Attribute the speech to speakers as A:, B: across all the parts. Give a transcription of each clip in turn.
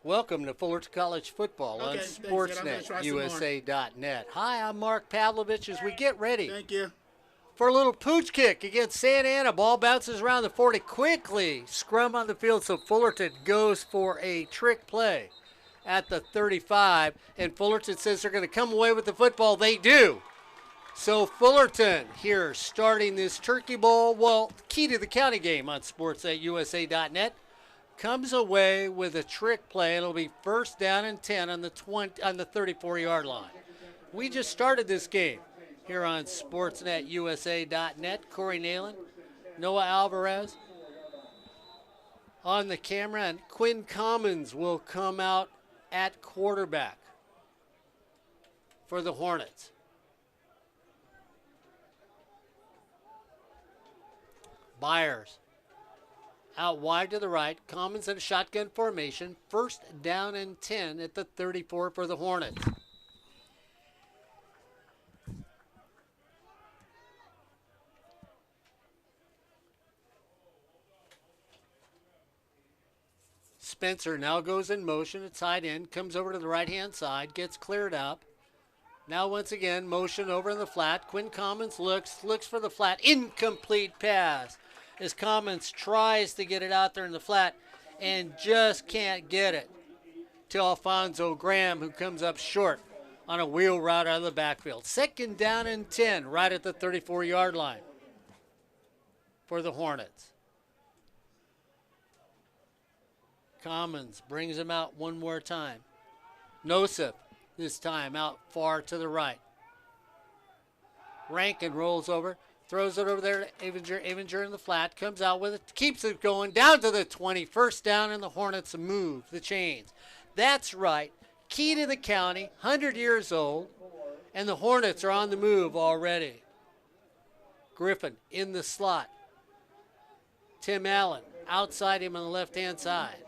A: Welcome to Fullerton College Football on SportsNetUSA.net. Hi, I'm Mark Pavlovich as we get ready for a little pooch kick against Santa Ana. Ball bounces around the 40 quickly. Scrum on the field, so Fullerton goes for a trick play at the 35. And Fullerton says they're going to come away with the football. They do. So Fullerton here starting this Turkey Bowl, well, key to the county game on SportsNetUSA.net. Comes away with a trick play. It'll be first down and 10 on the 34-yard line. We just started this game here on SportsNetUSA.net. Corey Neyland, Noah Alvarez on the camera, and Quinn Commons will come out at quarterback for the Hornets. Byers out wide to the right. Commons in a shotgun formation. First down and 10 at the 34 for the Hornets. Spencer now goes in motion at tight end. Comes over to the right-hand side. Gets cleared up. Now once again, motion over in the flat. Quinn Commons looks for the flat. Incomplete pass as Commons tries to get it out there in the flat and just can't get it to Alfonso Graham, who comes up short on a wheel route out of the backfield. Second down and 10 right at the 34-yard line for the Hornets. Commons brings him out one more time. Nosif this time out far to the right. Rankin rolls over. Throws it over there to Avinger. Avinger in the flat. Comes out with it. Keeps it going down to the 20. First down, and the Hornets move the chains. That's right. Key to the county. 100 years old. And the Hornets are on the move already. Griffin in the slot. Tim Allen outside him on the left-hand side.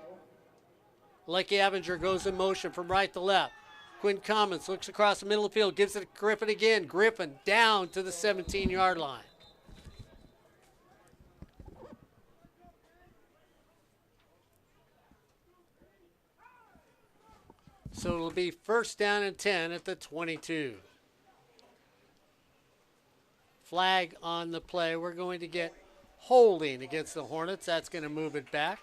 A: Lucky Avinger goes in motion from right to left. Quinn Commons looks across the middle of the field. Gives it to Griffin again. Griffin down to the 17-yard line. So it'll be first down and 10 at the 22. Flag on the play. We're going to get holding against the Hornets. That's going to move it back.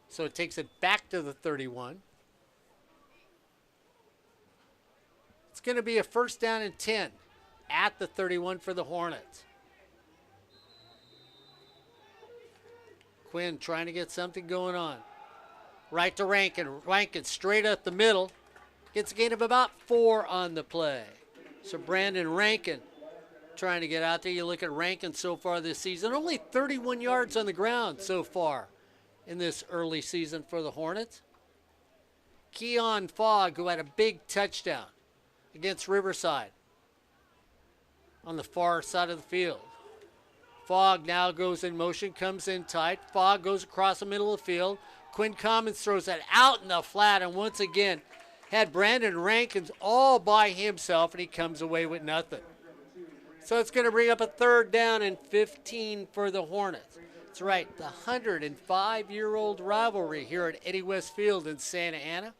A: So it takes it back to the 31. It's going to be a first down and 10 at the 31 for the Hornets. Quinn trying to get something going on. Right to Rankin. Rankin straight up the middle. Gets a gain of about 4 on the play. So Brandon Rankin trying to get out there. You look at Rankin so far this season. Only 31 yards on the ground so far in this early season for the Hornets. Keon Fogg, who had a big touchdown against Riverside on the far side of the field. Fogg now goes in motion, comes in tight. Fogg goes across the middle of the field. Quinn Commons throws that out in the flat, and once again had Brandon Rankins all by himself, and he comes away with nothing. So it's going to bring up a third down and 15 for the Hornets. That's right, the 105-year-old rivalry here at Eddie West Field in Santa Ana.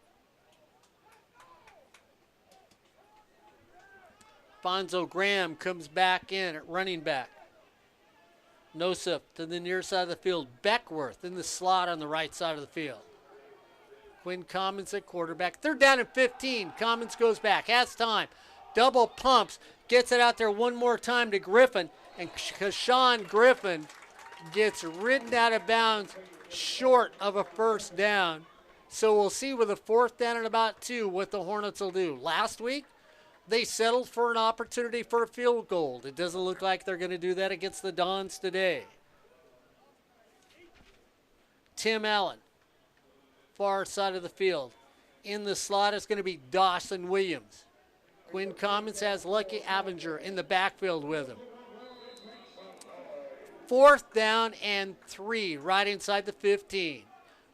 A: Fonzo Graham comes back in at running back. Nosif to the near side of the field. Beckworth in the slot on the right side of the field. Quinn Commons at quarterback. Third down and 15. Commons goes back. Has time. Double pumps. Gets it out there one more time to Griffin. And Kashawn Griffin gets ridden out of bounds short of a first down. So we'll see with a fourth down and about 2 what the Hornets will do. Last week, they settled for an opportunity for a field goal. It doesn't look like they're going to do that against the Dons today. Tim Allen, far side of the field. In the slot is going to be Dawson Williams. Quinn Commons has Lucky Avinger in the backfield with him. Fourth down and 3 right inside the 15.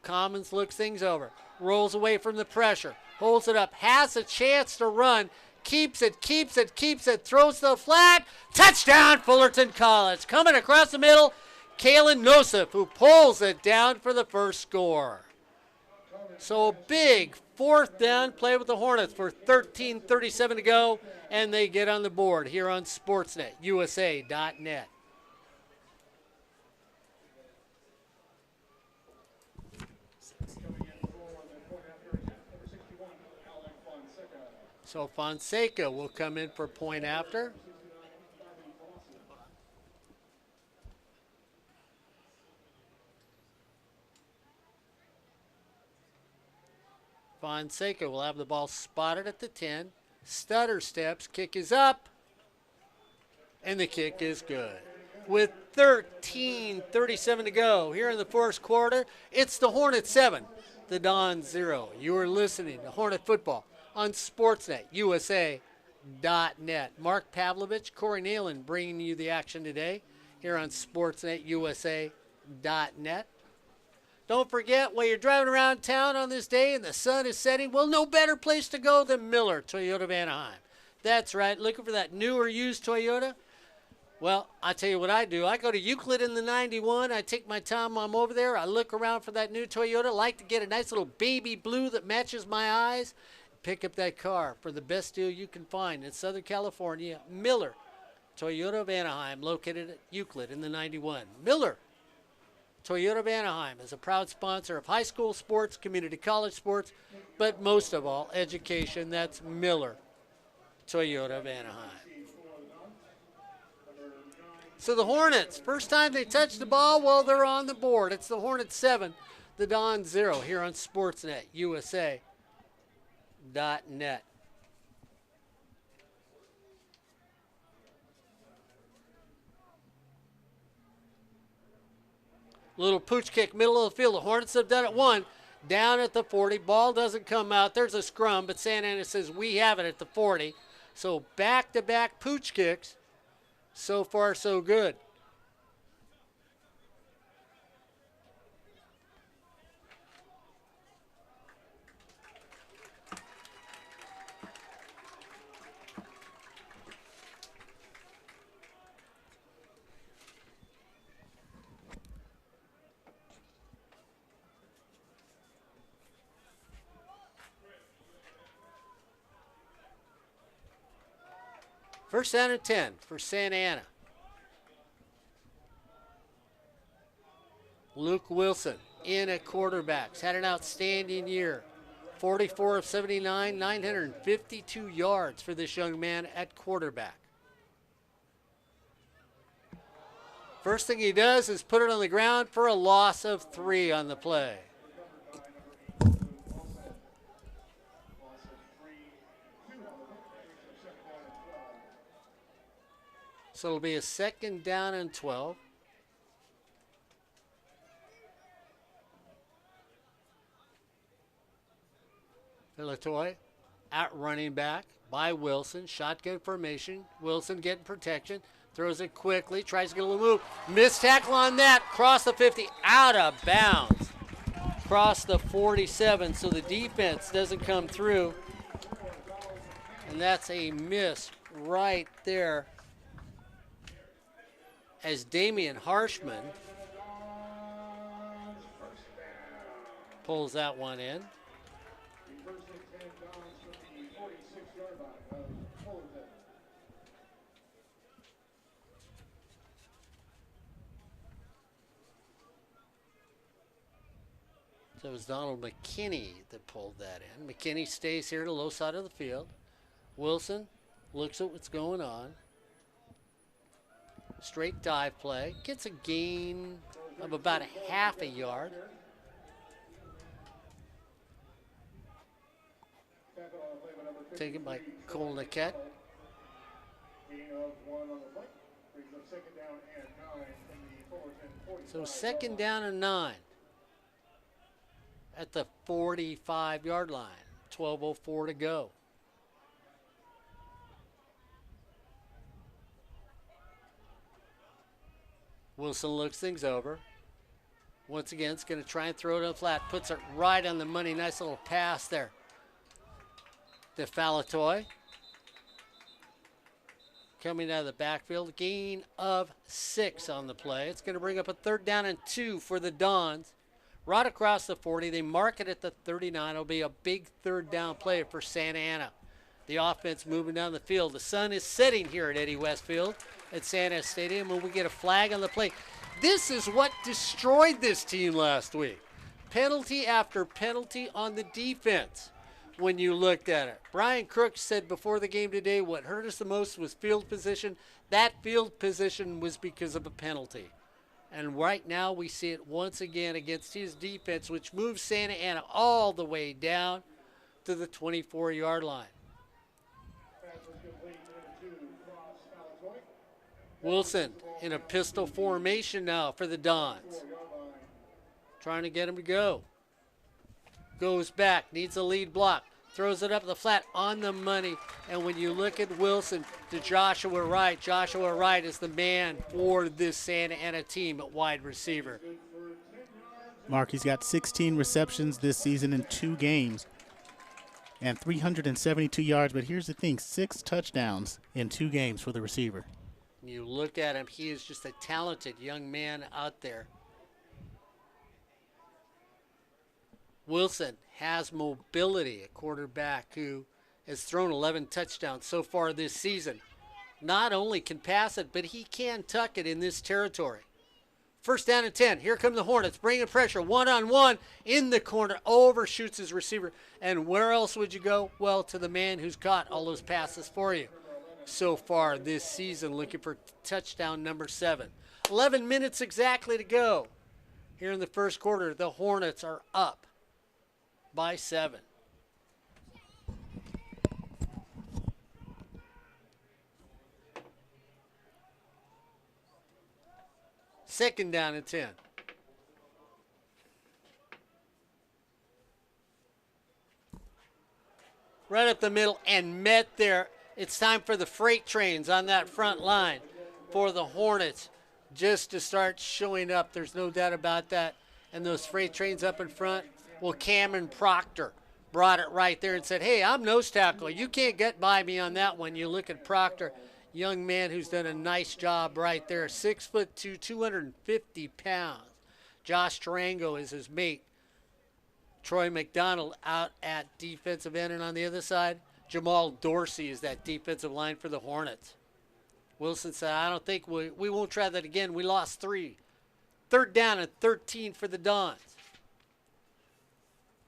A: Commons looks things over. Rolls away from the pressure. Holds it up. Has a chance to run. keeps it, throws the flat. Touchdown, Fullerton College. Coming across the middle, Kalen Nosif, who pulls it down for the first score. So a big fourth down play with the Hornets for 13:37 to go, and they get on the board here on Sportsnet, USA.net. So Fonseca will come in for point after. Fonseca will have the ball spotted at the 10. Stutter steps, kick is up, and the kick is good. With 13:37 to go here in the first quarter, it's the Hornets 7, the Dons 0. You are listening to Hornet Football on Sportsnet, USA.net. Mark Pavlovich, Corey Neyland bringing you the action today here on Sportsnet, USA.net. Don't forget, while you're driving around town on this day and the sun is setting, well, no better place to go than Miller Toyota of Anaheim. That's right, looking for that new or used Toyota? Well, I tell you what I do. I go to Euclid in the 91. I take my time while I'm over there. I look around for that new Toyota. Like to get a nice little baby blue that matches my eyes. Pick up that car for the best deal you can find in Southern California. Miller Toyota of Anaheim, located at Euclid in the 91. Miller Toyota of Anaheim is a proud sponsor of high school sports, community college sports, but most of all, education. That's Miller Toyota of Anaheim. So the Hornets, first time they touch the ball, well, they're on the board. It's the Hornets 7, the Dons 0 here on Sportsnet, USA.net. Little pooch kick, middle of the field. The Hornets have done it one. Down at the 40. Ball doesn't come out. There's a scrum, but Santa Ana says we have it at the 40. So back-to-back pooch kicks. So far, so good. First down and 10 for Santa Ana. Luke Wilson in at quarterbacks. Had an outstanding year. 44 of 79, 952 yards for this young man at quarterback. First thing he does is put it on the ground for a loss of 3 on the play. So it'll be a second down and 12. Latoy at running back by Wilson. Shotgun formation. Wilson getting protection. Throws it quickly. Tries to get a little move. Missed tackle on that. Cross the 50. Out of bounds. Cross the 47. So the defense doesn't come through. And that's a miss right there. As Damian Harshman pulls that one in. So it was Donald McKinney that pulled that in. McKinney stays here to the low side of the field. Wilson looks at what's going on. Straight dive play. Gets a gain of about a half a yard. Taken by Cole Niquette. So second down and 9 at the 45-yard line. 12:04 to go. Wilson looks things over. Once again, it's going to try and throw it on flat. Puts it right on the money. Nice little pass there to Falatoy. coming out of the backfield. Gain of 6 on the play. It's going to bring up a 3rd down and 2 for the Dons. Right across the 40. They mark it at the 39. It'll be a big 3rd down play for Santa Ana. The offense moving down the field. The sun is setting here at Eddie Westfield at Santa Ana Stadium, and we get a flag on the play. This is what destroyed this team last week. Penalty after penalty on the defense when you looked at it. Brian Crooks said before the game today what hurt us the most was field position. That field position was because of a penalty. And right now we see it once again against his defense, which moves Santa Ana all the way down to the 24-yard line. Wilson in a pistol formation now for the Dons. Trying to get him to go. Goes back, needs a lead block. Throws it up the flat on the money. And when you look at Wilson to Joshua Wright is the man for this Santa Ana team at wide receiver.
B: Mark, he's got 16 receptions this season in 2 games and 372 yards. But here's the thing, 6 touchdowns in 2 games for the receiver.
A: You look at him, he is just a talented young man out there. Wilson has mobility, a quarterback who has thrown 11 touchdowns so far this season. Not only can pass it, but he can tuck it in this territory. 1st down and 10. Here come the Hornets, bringing pressure, one-on-one in the corner, overshoots his receiver. And where else would you go? Well, to the man who's caught all those passes for you so far this season, looking for touchdown number 7. 11 minutes exactly to go. Here in the first quarter, the Hornets are up by 7. Second down and 10. Right up the middle and met there. It's time for the freight trains on that front line for the Hornets just to start showing up. There's no doubt about that. And those freight trains up in front, well, Cameron Proctor brought it right there and said, hey, I'm nose tackle. You can't get by me on that one. You look at Proctor, young man who's done a nice job right there. 6'2", 250 pounds. Josh Tarango is his mate. Troy McDonald out at defensive end, and on the other side, Jamal Dorsey is that defensive line for the Hornets. Wilson said, I don't think we won't try that again. We lost 3. 3rd down and 13 for the Dons.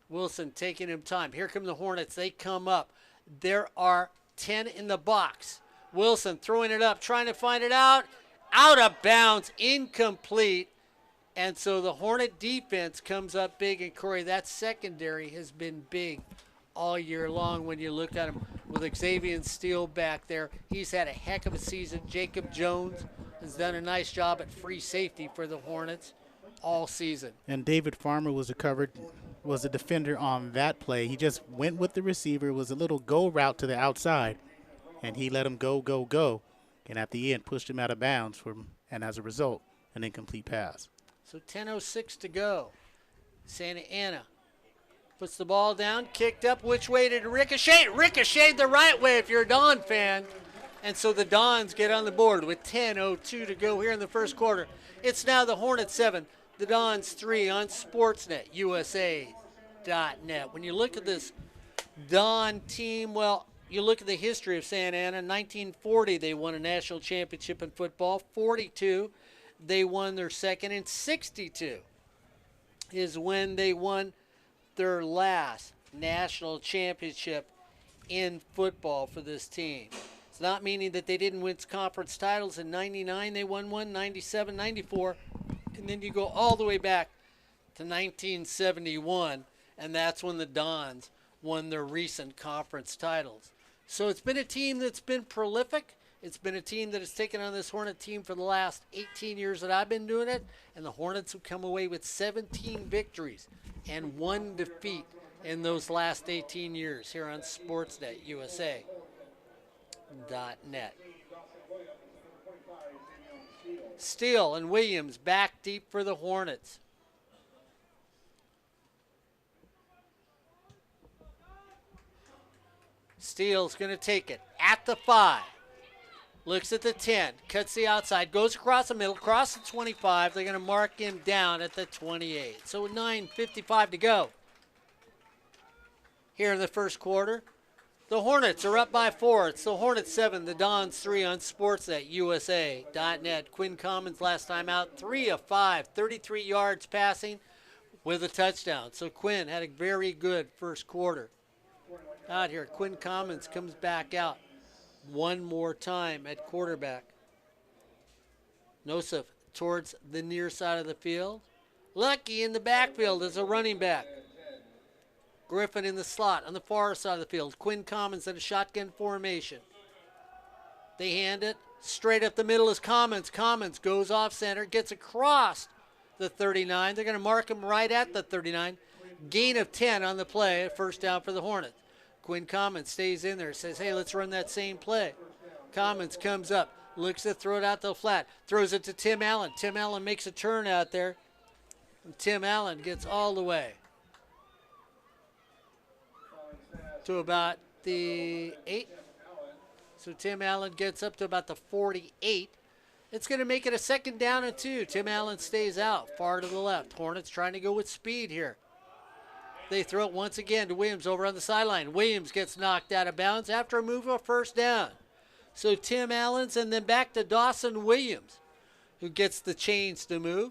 A: Wilson taking him time. Here come the Hornets. They come up. There are 10 in the box. Wilson throwing it up, trying to find it out. Out of bounds, incomplete. And so the Hornet defense comes up big. And, Corey, that secondary has been big all year long when you look at him with Xavier Steele back there. He's had a heck of a season. Jacob Jones has done a nice job at free safety for the Hornets all season.
B: And David Farmer was a defender on that play. He just went with the receiver. It was a little go route to the outside, and he let him go. And at the end, pushed him out of bounds, and as a result, an incomplete pass.
A: So 10:06 to go. Santa Ana puts the ball down, kicked up. Which way did it ricochet? Ricocheted the right way if you're a Don fan. And so the Dons get on the board with 10:02 to go here in the first quarter. It's now the Hornets 7, the Dons 3 on Sportsnet, USA.net. When you look at this Don team, well, you look at the history of Santa Ana. 1940, they won a national championship in football. 42, they won their second. And 62 is when they won their last national championship in football for this team. It's not meaning that they didn't win conference titles. In 99, they won one, 97, 94. And then you go all the way back to 1971, and that's when the Dons won their recent conference titles. So it's been a team that's been prolific. It's been a team that has taken on this Hornet team for the last 18 years that I've been doing it, and the Hornets have come away with 17 victories and 1 defeat in those last 18 years here on Sportsnet USA.net. Steele and Williams back deep for the Hornets. Steele's going to take it at the 5. Looks at the 10, cuts the outside, goes across the middle, across the 25. They're going to mark him down at the 28. So 9:55 to go here in the first quarter. The Hornets are up by 4. It's the Hornets 7, the Dons 3 on sportsnetusa.net. Quinn Commons last time out, 3 of 5, 33 yards passing with a touchdown. So Quinn had a very good first quarter. Out here, Quinn Commons comes back out one more time at quarterback. Nosif towards the near side of the field. Lucky in the backfield as a running back. Griffin in the slot on the far side of the field. Quinn Commons in a shotgun formation. They hand it straight up the middle as Commons. Commons goes off center, gets across the 39. They're going to mark him right at the 39. Gain of 10 on the play, first down for the Hornets. Quinn Commons stays in there, says, hey, let's run that same play. Commons comes up, looks to throw it out the flat, throws it to Tim Allen. Tim Allen makes a turn out there. And Tim Allen gets all the way to about the 8. So Tim Allen gets up to about the 48. It's going to make it a second down and 2. Tim Allen stays out far to the left. Hornets trying to go with speed here. They throw it once again to Williams over on the sideline. Williams gets knocked out of bounds after a move of first down. So Tim Allen's and then back to Dawson Williams, who gets the chains to move.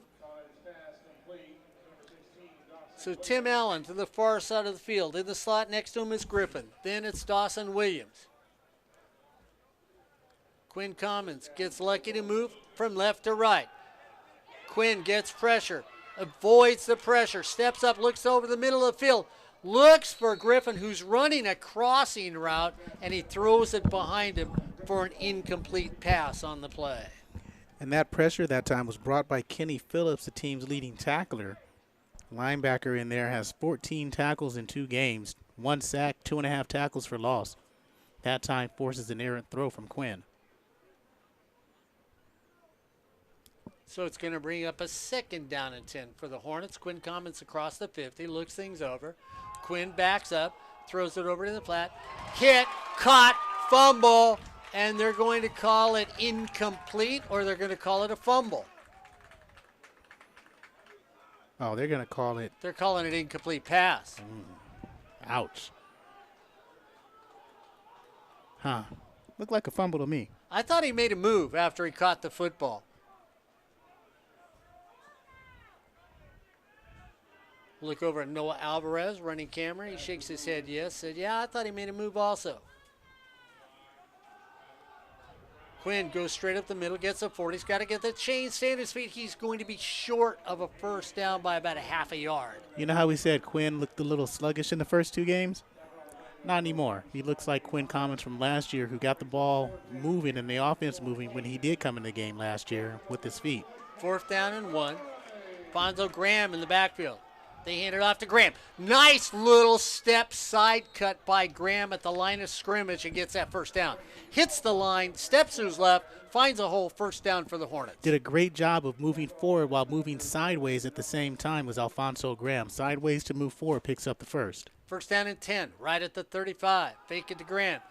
A: So Tim Allen to the far side of the field. In the slot next to him is Griffin. Then it's Dawson Williams. Quinn Commons gets lucky to move from left to right. Quinn gets pressure, avoids the pressure, steps up, looks over the middle of the field, looks for Griffin, who's running a crossing route, and he throws it behind him for an incomplete pass on the play.
B: And that pressure that time was brought by Kenny Phillips, the team's leading tackler. Linebacker in there has 14 tackles in 2 games, 1 sack, 2.5 tackles for loss. That time forces an errant throw from Quinn.
A: So it's going to bring up a second down and 10 for the Hornets. Quinn Commons across the 50, looks things over. Quinn backs up, throws it over to the flat. Hit, caught, fumble, and they're going to call it incomplete, or they're going to call it a fumble.
B: Oh, they're going to call it.
A: They're calling it incomplete pass.
B: Ouch. Huh. Looked like a fumble to me.
A: I thought he made a move after he caught the football. Look over at Noah Alvarez, running camera. He shakes his head yes. Said, yeah, I thought he made a move also. Quinn goes straight up the middle, gets a 40. He's got to get the chain, stay on his feet. He's going to be short of a first down by about a half a yard.
B: You know how we said Quinn looked a little sluggish in the first 2 games? Not anymore. He looks like Quinn Commons from last year, who got the ball moving and the offense moving when he did come in the game last year with his feet.
A: 4th down and 1. Fonzo Graham in the backfield. They hand it off to Graham. Nice little step side cut by Graham at the line of scrimmage and gets that first down. Hits the line, steps to his left, finds a hole, first down for the Hornets.
B: Did a great job of moving forward while moving sideways at the same time was Alfonso Graham. Sideways to move forward, picks up the first.
A: First down and 10, right at the 35. Fake it to Graham.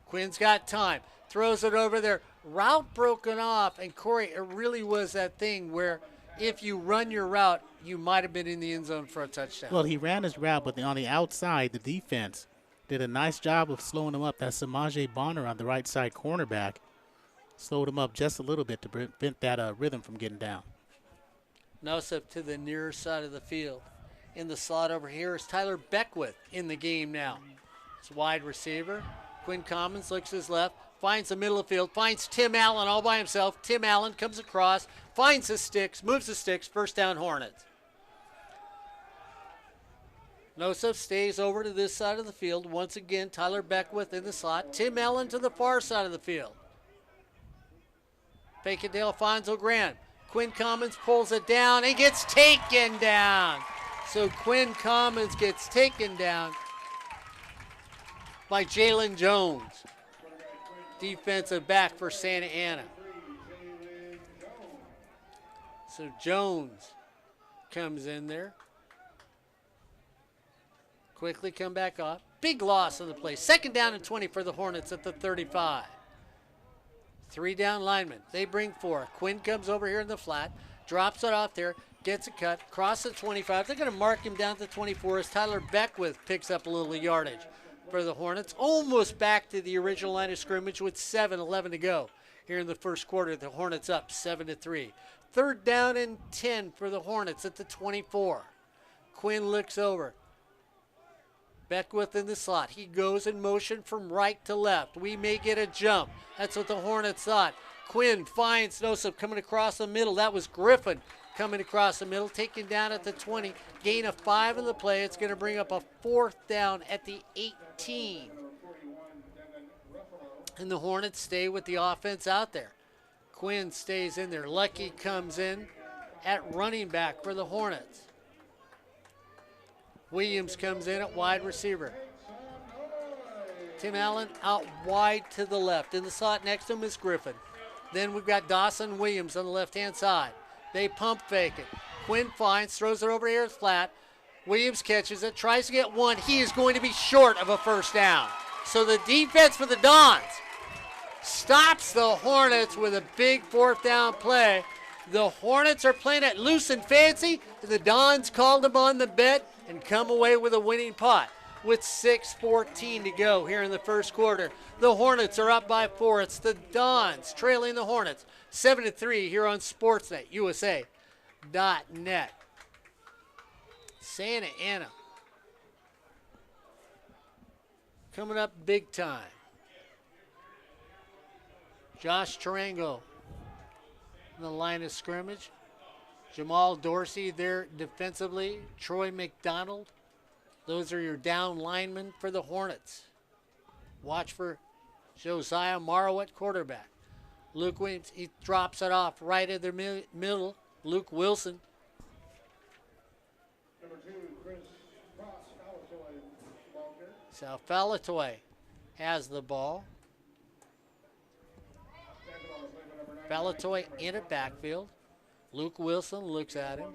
A: Quinn's got time. Throws it over there. Route broken off, and Corey, it really was that thing where if you run your route, you might have been in the end zone for a touchdown.
B: Well, he ran his route, but on the outside, the defense did a nice job of slowing him up. That's Samaje Bonner on the right side cornerback. Slowed him up just a little bit to prevent that rhythm from getting down.
A: Nosip to the near side of the field. In the slot over here is Tyler Beckwith in the game now. It's wide receiver. Quinn Commons looks to his left, finds the middle of the field, finds Tim Allen all by himself. Tim Allen comes across, finds his sticks, moves the sticks, first down Hornets. Nosif stays over to this side of the field. Once again, Tyler Beckwith in the slot. Tim Allen to the far side of the field. Fake it to Alfonso Graham. Quinn Commons pulls it down and gets taken down. So Quinn Commons gets taken down by Jalen Jones, defensive back for Santa Ana. So Jones comes in there. Quickly come back off. Big loss on the play. Second down and 20 for the Hornets at the 35. 3 down linemen. They bring 4. Quinn comes over here in the flat, drops it off there, gets a cut, crosses the 25. They're going to mark him down to 24 as Tyler Beckwith picks up a little yardage for the Hornets. Almost back to the original line of scrimmage with 7:11 to go. Here in the first quarter, the Hornets up 7-3. 3rd down and 10 for the Hornets at the 24. Quinn looks over. Beckwith in the slot. He goes in motion from right to left. We may get a jump. That's what the Hornets thought. Quinn finds Nosip coming across the middle. That was Griffin coming across the middle, taken down at the 20. Gain of 5 in the play. It's going to bring up a 4th down at the 18. And the Hornets stay with the offense out there. Quinn stays in there. Lucky comes in at running back for the Hornets. Williams comes in at wide receiver. Tim Allen out wide to the left. In the slot next to him is Griffin. Then we've got Dawson Williams on the left-hand side. They pump fake it. Quinn finds, throws it over here flat. Williams catches it, tries to get one. He is going to be short of a 1st down. So the defense for the Dons stops the Hornets with a big 4th down play. The Hornets are playing it loose and fancy. The Dons called them on the bet and come away with a winning pot with 6:14 to go here in the first quarter. The Hornets are up by 4. It's the Dons trailing the Hornets 7-3 here on Sportsnet USA.net. Santa Ana coming up big time. Josh Tarango in the line of scrimmage. Jamal Dorsey there defensively. Troy McDonald. Those are your down linemen for the Hornets. Watch for Josiah Morrow at quarterback. Luke Williams, he drops it off right in the middle. Luke Wilson.
C: Number 2, Chris
A: So Falatoy has the ball. Falatoy in a backfield. Luke Wilson looks at him.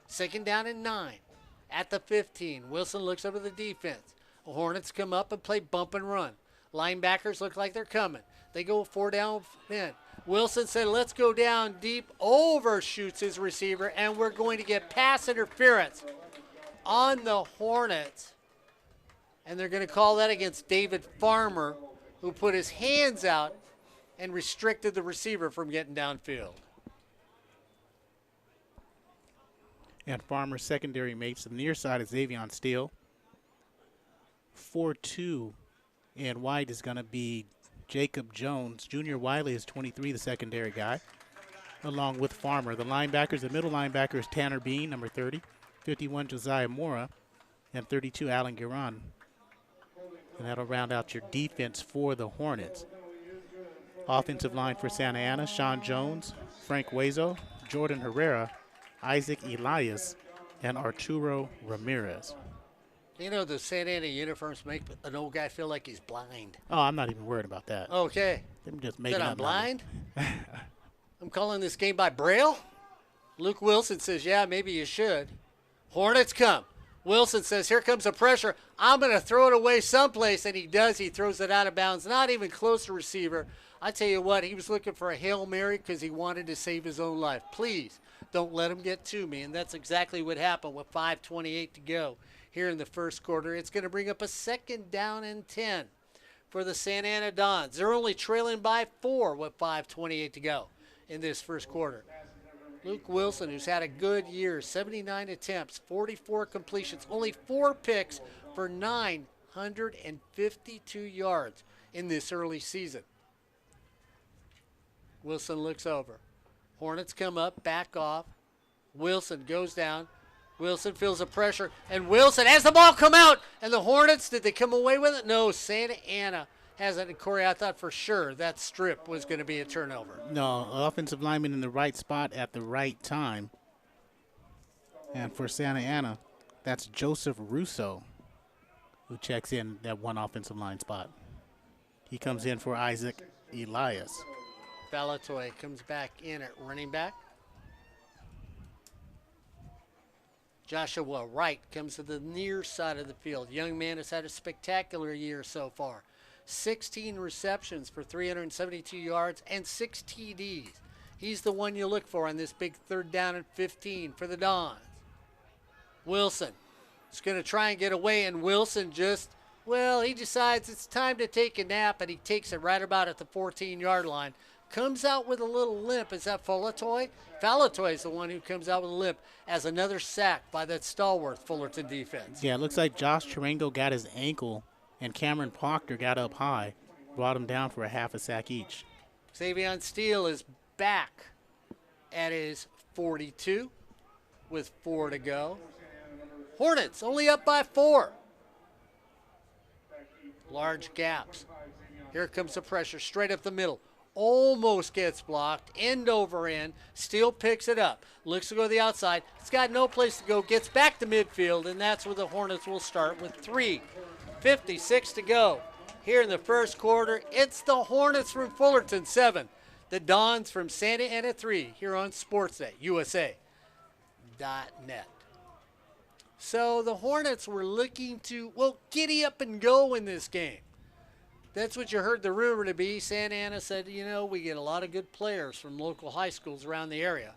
A: Second down and 9 at the 15. Wilson looks over the defense. The Hornets come up and play bump and run. Linebackers look like they're coming. They go 4 down men. Wilson said, let's go down deep. Overshoots his receiver, and we're going to get pass interference on the Hornets. And they're going to call that against David Farmer, who put his hands out and restricted the receiver from getting downfield.
B: And Farmer's secondary mates, the near side is Xavion Steele. 4-2 and wide is going to be Jacob Jones. Junior Wiley is 23, the secondary guy, along with Farmer. The linebackers, the middle linebacker is Tanner Bean, number 30, 51 Josiah Mora, and 32 Alan Guerin. And that'll round out your defense for the Hornets. Offensive line for Santa Ana, Sean Jones, Frank Hueso, Jordan Herrera, Isaac Elias, and Arturo Ramirez.
A: You know, the Santa Ana uniforms make an old guy feel like he's blind.
B: Oh, I'm not even worried about that.
A: Okay.
B: I'm just making
A: That
B: up
A: I'm blind? I'm calling this game by Braille? Luke Wilson says, yeah, maybe you should. Hornets come. Wilson says, here comes the pressure. I'm going to throw it away someplace, and he does. He throws it out of bounds, not even close to receiver. I tell you what, he was looking for a Hail Mary because he wanted to save his own life. Please don't let him get to me, and that's exactly what happened with 5:28 to go here in the first quarter. It's going to bring up a second down and 10 for the Santa Ana Dons. They're only trailing by 4 with 5:28 to go in this first quarter. Luke Wilson, who's had a good year, 79 attempts, 44 completions, only 4 picks for 952 yards in this early season. Wilson looks over. Hornets come up, back off. Wilson goes down. Wilson feels the pressure, and Wilson has the ball come out. And the Hornets, did they come away with it? No, Santa Ana has it. And Corey, I thought for sure that strip was going to be a turnover.
B: No, offensive lineman in the right spot at the right time. And for Santa Ana, that's Joseph Russo, who checks in that one offensive line spot. He comes in for Isaac Elias.
A: Falatoy comes back in at running back. Joshua Wright comes to the near side of the field. Young man has had a spectacular year so far. 16 receptions for 372 yards and 6 TDs. He's the one you look for on this big 3rd down and 15 for the Dons. Wilson is going to try and get away, and Wilson he decides it's time to take a nap, and he takes it right about at the 14-yard line. Comes out with a little limp. Is that Fullerton? Fullerton is the one who comes out with a limp as another sack by that stalwart Fullerton defense.
B: Yeah, it looks like Josh Chiringo got his ankle, and Cameron Proctor got up high, brought him down for a half a sack each.
A: Xavion Steele is back at his 42 with 4 to go. Hornets only up by 4. Large gaps. Here comes the pressure straight up the middle. Almost gets blocked, end over end. Steele picks it up, looks to go to the outside. It's got no place to go, gets back to midfield, and that's where the Hornets will start with 3:56 to go. Here in the first quarter, it's the Hornets from Fullerton 7, the Dons from Santa Ana 3, here on Sportsnet USA.net. So the Hornets were looking to, giddy up and go in this game. That's what you heard the rumor to be. Santa Ana said, we get a lot of good players from local high schools around the area.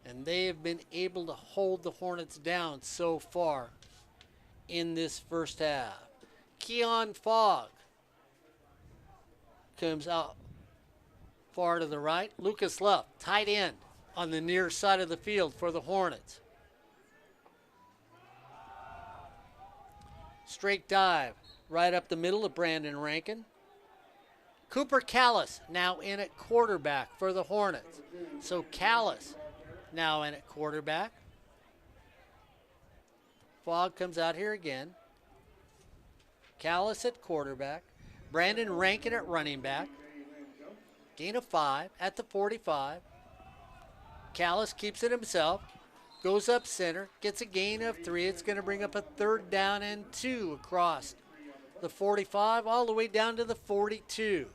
A: And they have been able to hold the Hornets down so far in this first half. Keon Fogg comes out far to the right. Lucas Luff, tight end on the near side of the field for the Hornets. Straight dive right up the middle of Brandon Rankin. Cooper Callis now in at quarterback for the Hornets. So Callis now in at quarterback. Fogg comes out here again. Callis at quarterback. Brandon Rankin at running back. Gain of 5 at the 45. Callis keeps it himself. Goes up center. Gets a gain of 3. It's going to bring up a 3rd down and 2 across the 45 all the way down to the 42.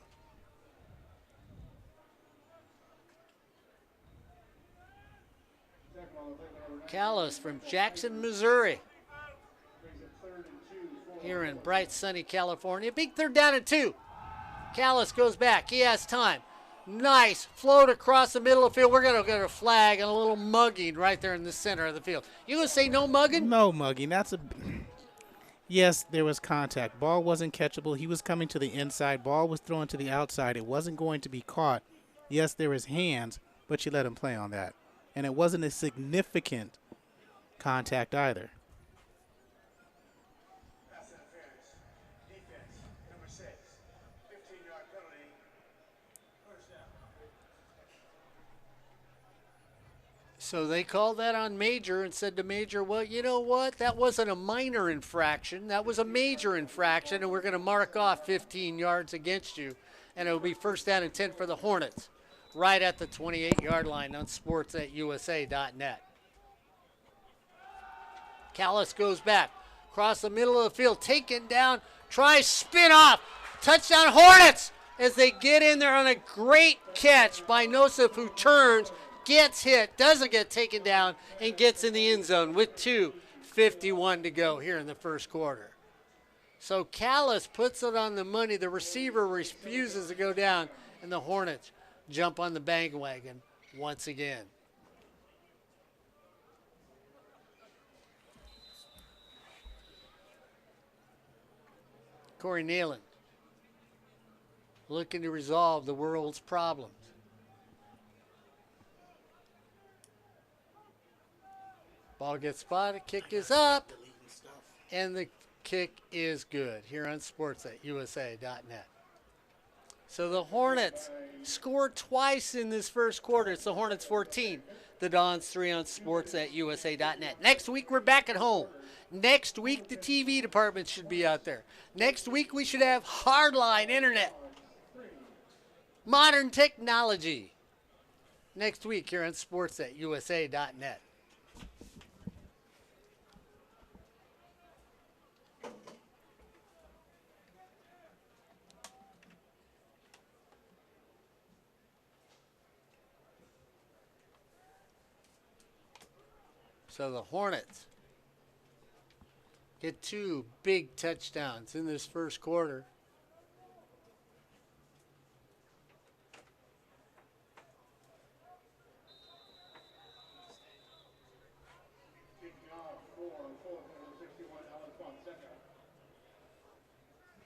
A: Callis from Jackson, Missouri. Here in bright, sunny California. Big 3rd down and 2. Callis goes back. He has time. Nice float across the middle of the field. We're going to get a flag and a little mugging right there in the center of the field. You going to say no mugging?
B: No mugging. Yes, there was contact. Ball wasn't catchable. He was coming to the inside. Ball was thrown to the outside. It wasn't going to be caught. Yes, there was hands, but you let him play on that. And it wasn't a significant contact either.
A: So they called that on Major and said to Major, well, you know what? That wasn't a minor infraction. That was a major infraction, and we're going to mark off 15 yards against you, and it will be 1st down and 10 for the Hornets, right at the 28-yard line on sports@usa.net. Callis goes back, across the middle of the field, taken down, tries spin off. Touchdown Hornets as they get in there on a great catch by Nosif, who turns, gets hit, doesn't get taken down, and gets in the end zone with 2:51 to go here in the first quarter. So Callis puts it on the money. The receiver refuses to go down, and the Hornets jump on the bandwagon once again. Corey Neyland looking to resolve the world's problems. Ball gets spotted, kick is up, and the kick is good here on sports@usa.net. So the Hornets scored twice in this first quarter. It's the Hornets 14, the Dons 3 on sports@usa.net. Next week, we're back at home. Next week, the TV department should be out there. Next week, we should have hardline internet. Modern technology. Next week here on sports@usa.net. So the Hornets get 2 big touchdowns in this first quarter.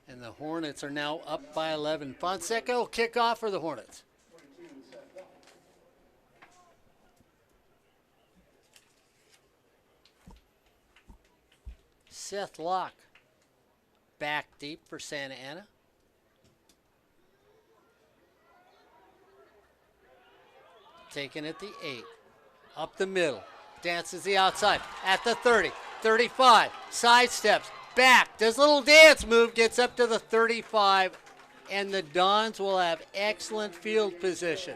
A: And the Hornets are now up by 11. Fonseca will kick off for the Hornets. Seth Locke back deep for Santa Ana. Taken at the 8. Up the middle. Dances the outside. At the 30. 35. Sidesteps. Back. Does a little dance move. Gets up to the 35. And the Dons will have excellent field position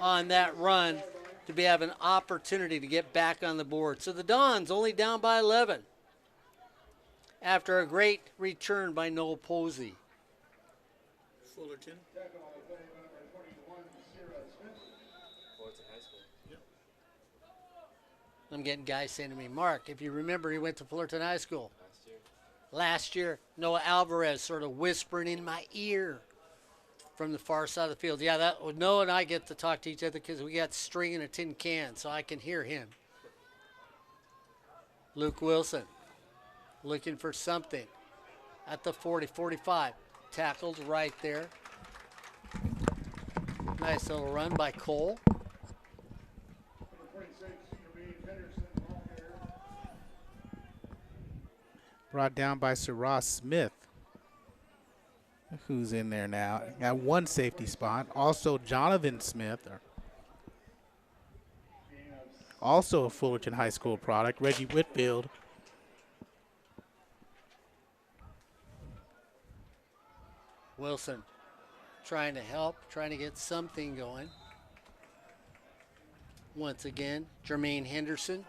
A: on that run to have an opportunity to get back on the board. So the Dons only down by 11 after a great return by Noel Posey.
B: Fullerton.
A: I'm getting guys saying to me, Mark, if you remember, he went to Fullerton High School. Last year, Noah Alvarez sort of whispering in my ear from the far side of the field. Yeah, Noah and I get to talk to each other because we got string in a tin can, so I can hear him. Luke Wilson looking for something at the 40, 45. Tackled right there. Nice little run by Cole.
B: Brought down by Sir Ross Smith, who's in there now. Got one safety spot. Also Jonathan Smith, also a Fullerton High School product. Reggie Whitfield.
A: Wilson trying to help, trying to get something going. Once again, Jermaine Henderson.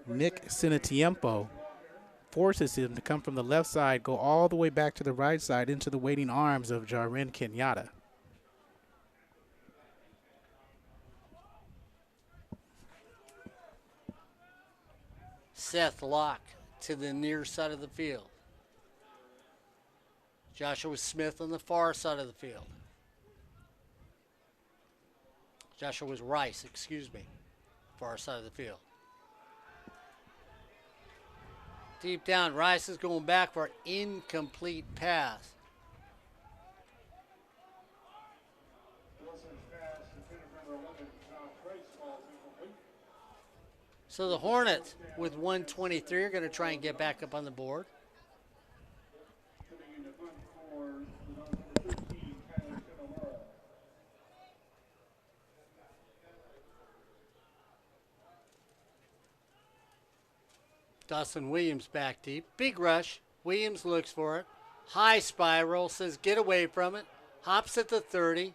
B: Nick Sinatiempo forces him to come from the left side, go all the way back to the right side into the waiting arms of Jaren Kenyatta.
A: Seth Locke to the near side of the field. Joshua Smith on the far side of the field. Joshua Rice, excuse me, far side of the field. Deep down, Rice is going back for an incomplete pass. So the Hornets, with 1:23, are going to try and get back up on the board. Dawson Williams back deep. Big rush. Williams looks for it. High spiral. Says get away from it. Hops at the 30.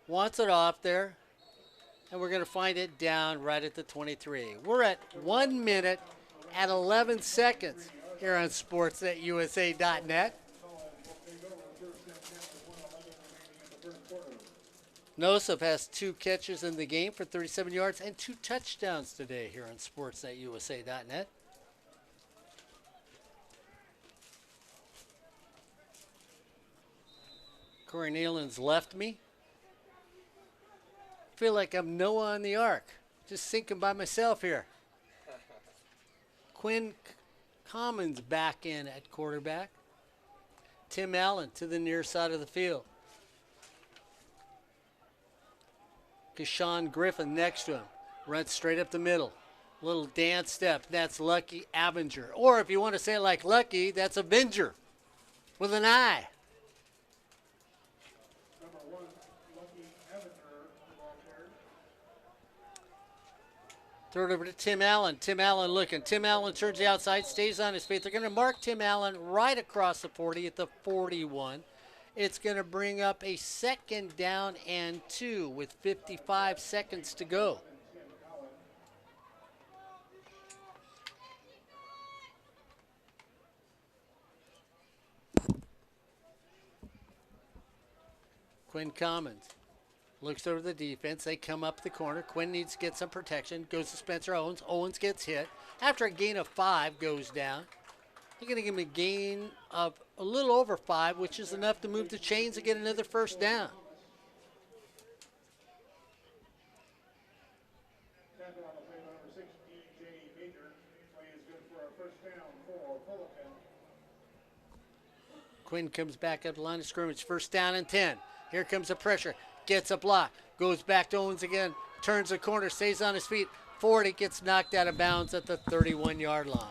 A: Wants it off there. And we're going to find it down right at the 23. We're at 1 minute and 11 seconds here on sports.usa.net. Nosov has 2 catches in the game for 37 yards and 2 touchdowns today here on sports.usa.net. Corey Neyland's left me. Feel like I'm Noah on the Ark, just sinking by myself here. Quinn Commons back in at quarterback. Tim Allen to the near side of the field. Keshawn Griffin next to him. Runs straight up the middle. Little dance step. That's Lucky Avenger. Or if you want to say it like Lucky, that's Avenger with an I. Throw it over to Tim Allen. Tim Allen looking. Tim Allen turns the outside, stays on his feet. They're going to mark Tim Allen right across the 40 at the 41. It's going to bring up a 2nd down and 2 with 55 seconds to go. Quinn Commons Looks over the defense. They come up the corner. Quinn needs to get some protection. Goes to Spencer Owens. Owens gets hit. After a gain of 5, goes down. You're going to give him a gain of a little over 5, which is enough to move the chains and get another first down. Quinn comes back up the line of scrimmage. First down and 10. Here comes the pressure. Gets a block. Goes back to Owens again. Turns the corner. Stays on his feet. 40 gets knocked out of bounds at the 31-yard line.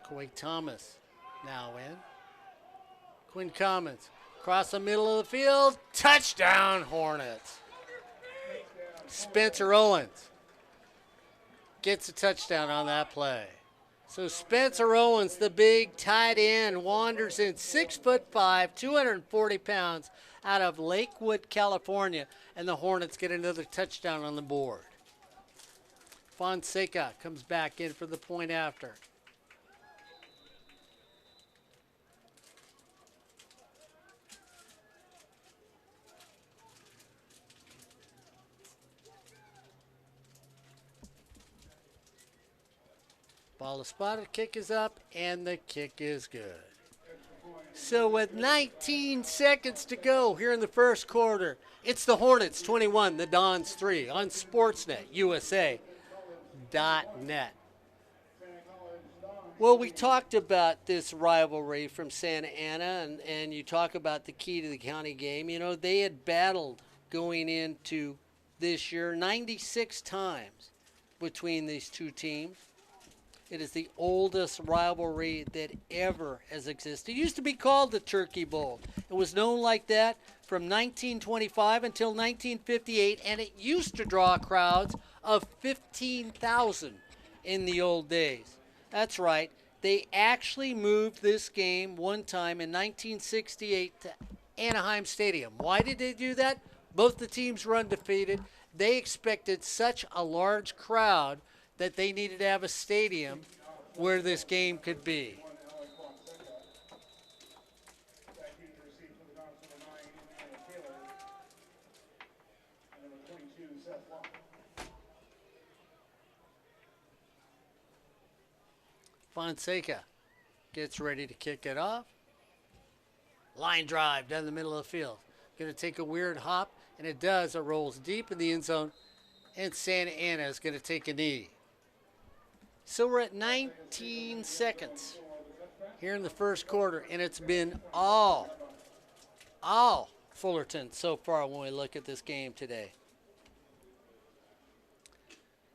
A: Quake Thomas now in. Quinn Commons across the middle of the field. Touchdown, Hornets. Spencer Owens gets a touchdown on that play. So Spencer Owens, the big tight end, wanders in 6'5", 240 pounds out of Lakewood, California, and the Hornets get another touchdown on the board. Fonseca comes back in for the point after. Ball is spotted, kick is up, and the kick is good. So with 19 seconds to go here in the first quarter, it's the Hornets 21, the Dons 3 on SportsNetUSA.net. Well, we talked about this rivalry from Santa Ana, and you talk about the key to the county game. You know, they had battled going into this year 96 times between these two teams. It is the oldest rivalry that ever has existed. It used to be called the Turkey Bowl. It was known like that from 1925 until 1958, and it used to draw crowds of 15,000 in the old days. That's right. They actually moved this game one time in 1968 to Anaheim Stadium. Why did they do that? Both the teams were undefeated. They expected such a large crowd that they needed to have a stadium where this game could be. Fonseca gets ready to kick it off. Line drive down the middle of the field. Going to take a weird hop, and it does. It rolls deep in the end zone, and Santa Ana is going to take a knee. So we're at 19 seconds here in the first quarter, and it's been all Fullerton so far when we look at this game today.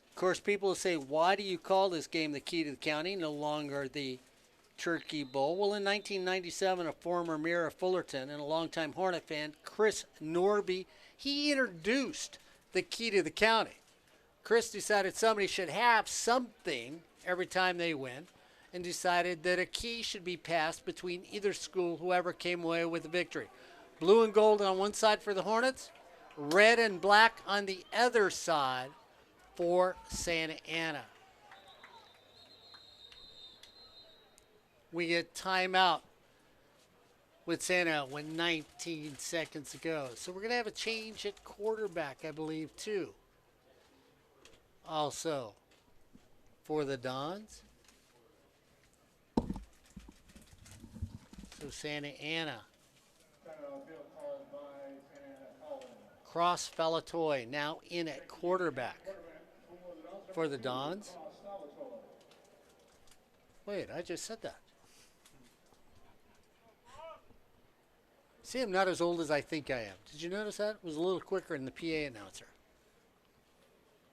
A: Of course, people will say, why do you call this game the key to the county, no longer the Turkey Bowl? Well, in 1997, a former mayor of Fullerton and a longtime Hornet fan, Chris Norby, he introduced the key to the county. Chris decided somebody should have something every time they win, and decided that a key should be passed between either school, whoever came away with the victory. Blue and gold on one side for the Hornets, red and black on the other side for Santa Ana. We get timeout with Santa Ana with 19 seconds to go. So we're going to have a change at quarterback, I believe, too. Also, for the Dons. So Santa Ana. Cross Falatoy now in at quarterback for the Dons. Wait, I just said that. See, I'm not as old as I think I am. Did you notice that? It was a little quicker in the PA announcer.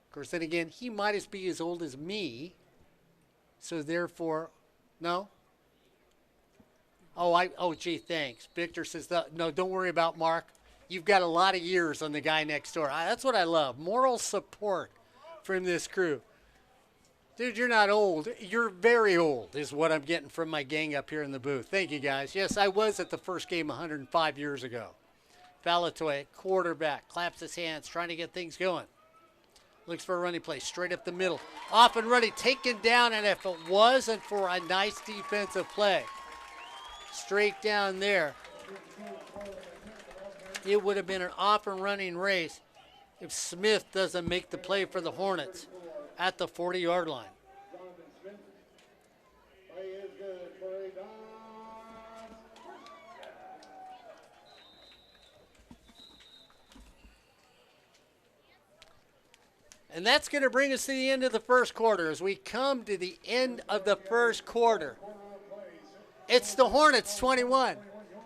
A: Of course, then again, he might as be as old as me. So therefore, no? Oh, gee, thanks. Victor says, no, don't worry about Mark. You've got a lot of years on the guy next door. That's what I love. Moral support from this crew. Dude, you're not old. You're very old is what I'm getting from my gang up here in the booth. Thank you, guys. Yes, I was at the first game 105 years ago. Falatoy, quarterback, claps his hands, trying to get things going. Looks for a running play straight up the middle. Off and running, taken down, and if it wasn't for a nice defensive play, straight down there, it would have been an off and running race if Smith doesn't make the play for the Hornets at the 40-yard line. And that's going to bring us to the end of the first quarter. As we come to the end of the first quarter, it's the Hornets 21,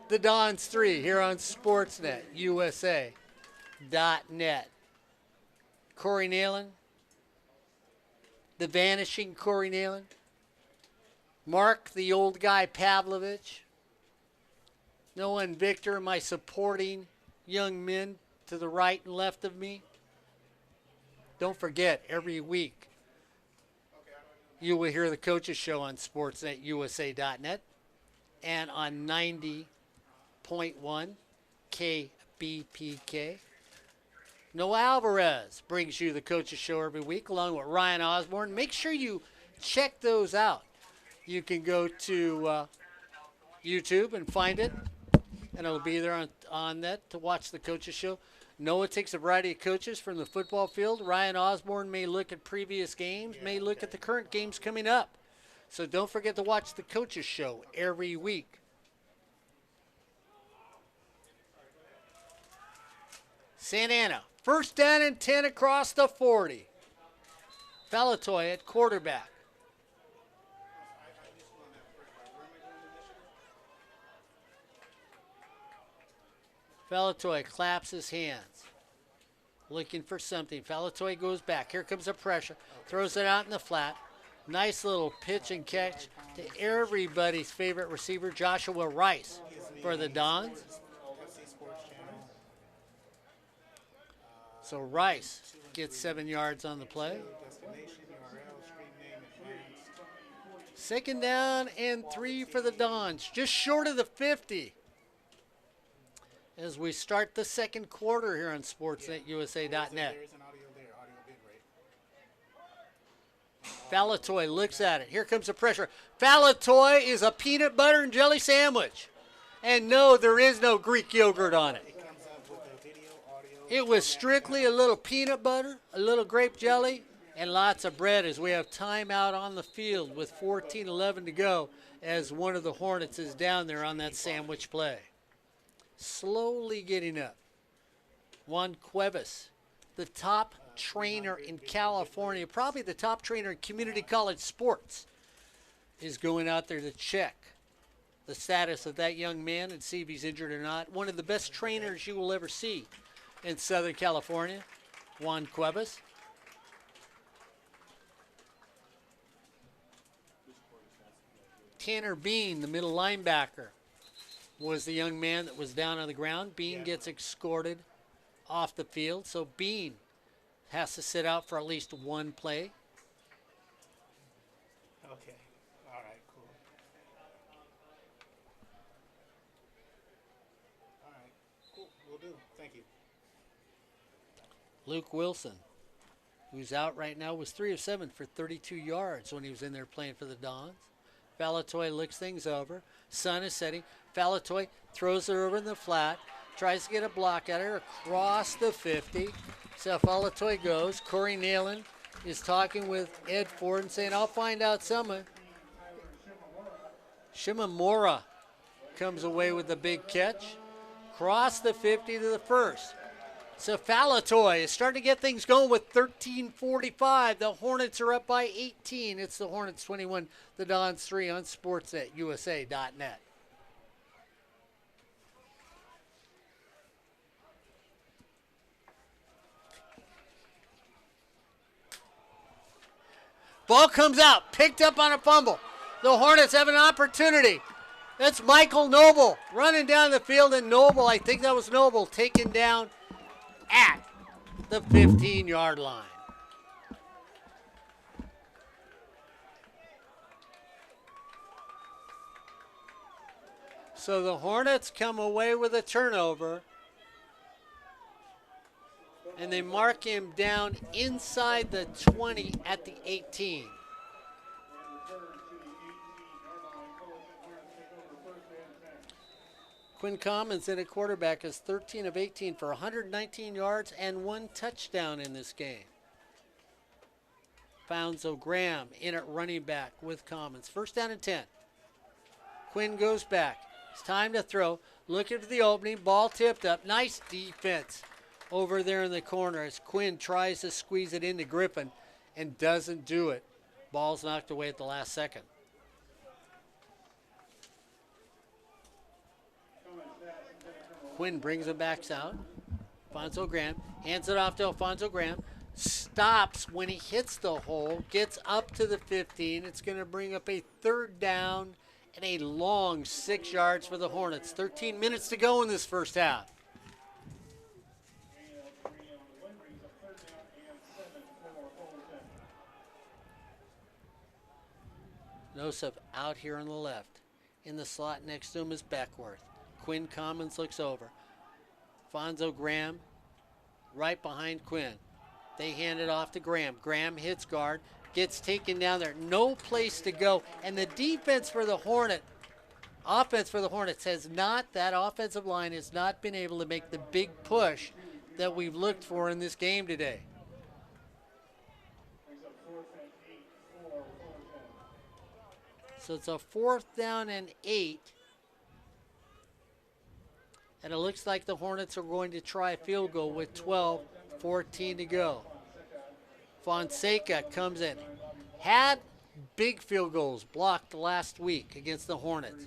A: the Dons 3 here on Sportsnet USA.net. Corey Neyland, the vanishing Corey Neyland, Mark, the old guy Pavlovich, Noah and Victor, my supporting young men to the right and left of me. Don't forget, every week you will hear the Coaches Show on SportsNetUSA.net and on 90.1 KBPK. Noah Alvarez brings you the Coaches Show every week along with Ryan Osborne. Make sure you check those out. You can go to YouTube and find it, and it'll be there on that to watch the Coaches Show. Noah takes a variety of coaches from the football field. Ryan Osborne may look at previous games, may look at the current games coming up. So don't forget to watch the Coaches Show every week. Santa Ana, first down and 10 across the 40. Falatoy at quarterback. Falatoy claps his hands, looking for something. Falatoy goes back. Here comes the pressure. Throws it out in the flat. Nice little pitch and catch to everybody's favorite receiver, Joshua Rice, for the Dons. So Rice gets 7 yards on the play. Second down and 3 for the Dons, just short of the 50. As we start the second quarter here on SportsNetUSA.net. Falatoy looks at it. Here comes the pressure. Falatoy is a peanut butter and jelly sandwich. And no, there is no Greek yogurt on it. It was strictly a little peanut butter, a little grape jelly, and lots of bread as we have time out on the field with 14:11 to go as one of the Hornets is down there on that sandwich play. Slowly getting up. Juan Cuevas, the top trainer in California, probably the top trainer in community college sports, is going out there to check the status of that young man and see if he's injured or not. One of the best trainers you will ever see in Southern California, Juan Cuevas. Tanner Bean, the middle linebacker, was the young man that was down on the ground. Bean gets escorted off the field, so Bean has to sit out for at least one play.
B: Okay. All right, cool. All right, cool. Will do. Thank you.
A: Luke Wilson, who's out right now, was 3 of 7 for 32 yards when he was in there playing for the Dons. Falatoy looks things over. Sun is setting. Falatoy throws it over in the flat. Tries to get a block at her across the 50. So Falatoy goes. Corey Neyland is talking with Ed Ford and saying, I'll find out something. Shimamura comes away with the big catch. Cross the 50 to the first. So Falatoy is starting to get things going with 13:45. The Hornets are up by 18. It's the Hornets 21, the Dons 3 on SportsNetUSA.net. Ball comes out, picked up on a fumble. The Hornets have an opportunity. That's Michael Noble running down the field, and Noble, I think that was Noble, taken down at the 15-yard line. So the Hornets come away with a turnover. And they mark him down inside the 20 at the 18. Quinn Commons in at quarterback is 13 of 18 for 119 yards and 1 touchdown in this game. Fonzo Graham in at running back with Commons. First down and 10. Quinn goes back. It's time to throw. Looking for the opening. Ball tipped up. Nice defense over there in the corner as Quinn tries to squeeze it into Griffin and doesn't do it. Ball's knocked away at the last second. Quinn brings him back out. Fonzo Graham hands it off to Alfonso Graham. Stops when he hits the hole. Gets up to the 15. It's going to bring up a third down and a long 6 yards for the Hornets. 13 minutes to go in this first half. Nosov out here on the left. In the slot next to him is Beckworth. Quinn Commons looks over. Fonzo Graham right behind Quinn. They hand it off to Graham. Graham hits guard, gets taken down there. No place to go. And the defense for the offense for the Hornets that offensive line has not been able to make the big push that we've looked for in this game today. So it's a 4th down and 8. And it looks like the Hornets are going to try a field goal with 12:14 to go. Fonseca comes in. Had big field goals blocked last week against the Hornets.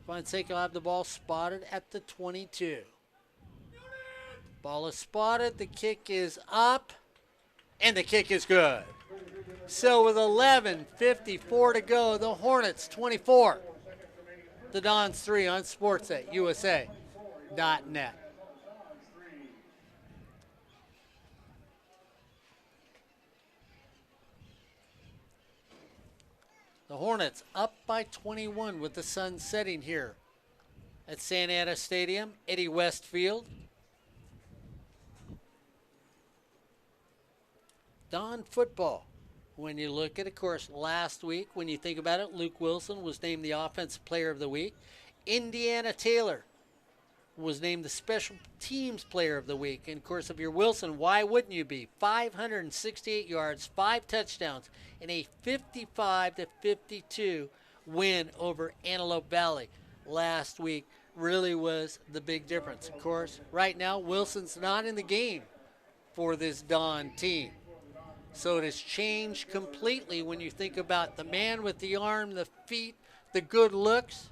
A: Fonseca will have the ball spotted at the 22. Ball is spotted. The kick is up. And the kick is good. So with 11:54 to go, the Hornets 24. The Dons 3 on sports@usa.net. The Hornets up by 21 with the sun setting here at Santa Ana Stadium, Eddie West Field. Don football. When you look at, of course, last week, when you think about it, Luke Wilson was named the Offensive Player of the Week. Indiana Taylor was named the Special Teams Player of the Week. And, of course, if you're Wilson, why wouldn't you be? 568 yards, 5 touchdowns, and a 55-52 win over Antelope Valley last week really was the big difference. Of course, right now, Wilson's not in the game for this Don team. So it has changed completely when you think about the man with the arm, the feet, the good looks.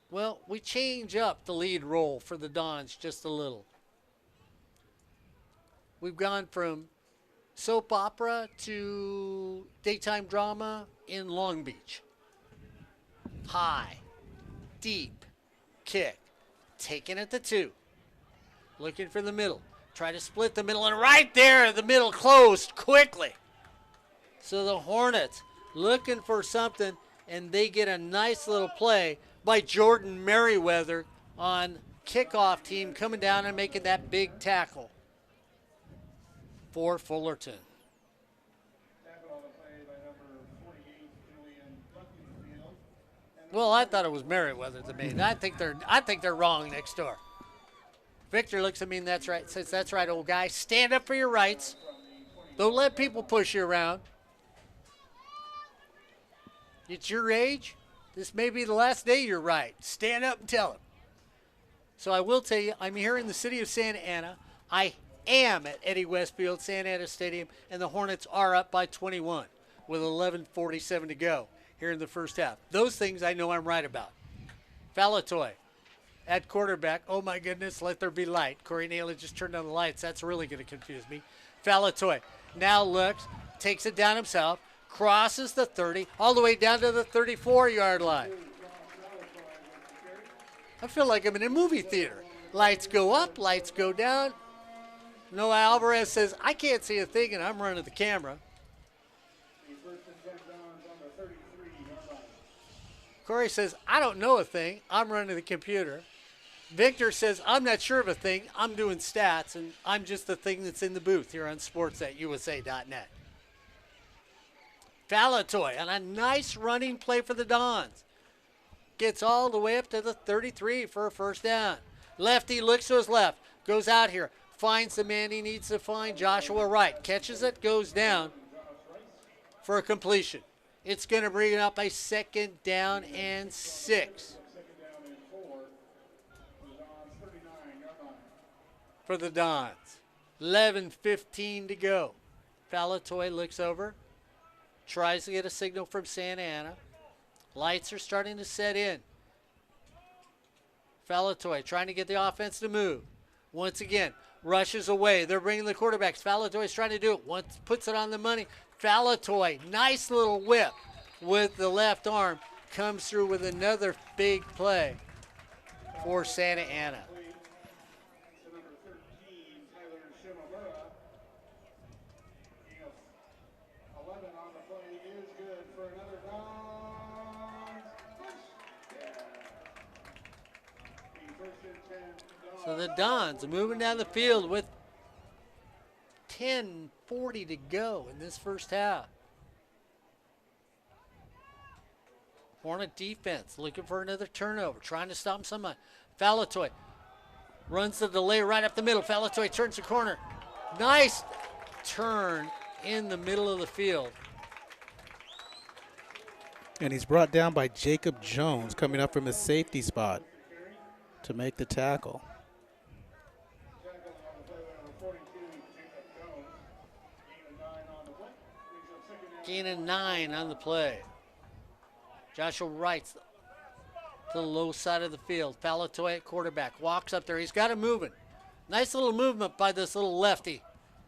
A: Well, we change up the lead role for the Dons just a little. We've gone from soap opera to daytime drama in Long Beach. High, deep, kick, taken at the 2, looking for the middle. Try to split the middle, and right there, the middle closed quickly. So the Hornets looking for something, and they get a nice little play by Jordan Merriweather on kickoff team coming down and making that big tackle for Fullerton. Well, I thought it was Merriweather that made it. I think they're wrong next door. Victor looks at me and that's right. Says, that's right, old guy. Stand up for your rights. Don't let people push you around. It's your age. This may be the last day you're right. Stand up and tell him. So I will tell you, I'm here in the city of Santa Ana. I am at Eddie Westfield, Santa Ana Stadium, and the Hornets are up by 21 with 11:47 to go here in the first half. Those things I know I'm right about. Falatoy at quarterback. Oh, my goodness, let there be light. Corey Neyland just turned on the lights. That's really going to confuse me. Falatoy now looks, takes it down himself, crosses the 30, all the way down to the 34-yard line. I feel like I'm in a movie theater. Lights go up, lights go down. Noah Alvarez says, I can't see a thing, and I'm running the camera. Corey says, I don't know a thing. I'm running the computer. Victor says, I'm not sure of a thing. I'm doing stats, and I'm just the thing that's in the booth here on sports at USA.net. Falatoy on a nice running play for the Dons. Gets all the way up to the 33 for a first down. Lefty looks to his left, goes out here, finds the man he needs to find, Joshua Wright. Catches it, goes down for a completion. It's going to bring it up a second down and 6 for the Dons. 11:15 to go. Falatoy looks over, tries to get a signal from Santa Ana. Lights are starting to set in. Falatoy trying to get the offense to move. Once again, rushes away. They're bringing the quarterbacks. Falatoy's trying to do it. Once puts it on the money. Falatoy, nice little whip with the left arm. Comes through with another big play for Santa Ana. So the Dons moving down the field with 10:40 to go in this first half. Hornet defense looking for another turnover, trying to stop somebody. Falatoy runs the delay right up the middle. Falatoy turns the corner. Nice turn in the middle of the field.
B: And he's brought down by Jacob Jones coming up from his safety spot to make the tackle.
A: Gain of 9 on the play. Joshua Wright to the low side of the field. Falatoy at quarterback. Walks up there. He's got him moving. Nice little movement by this little lefty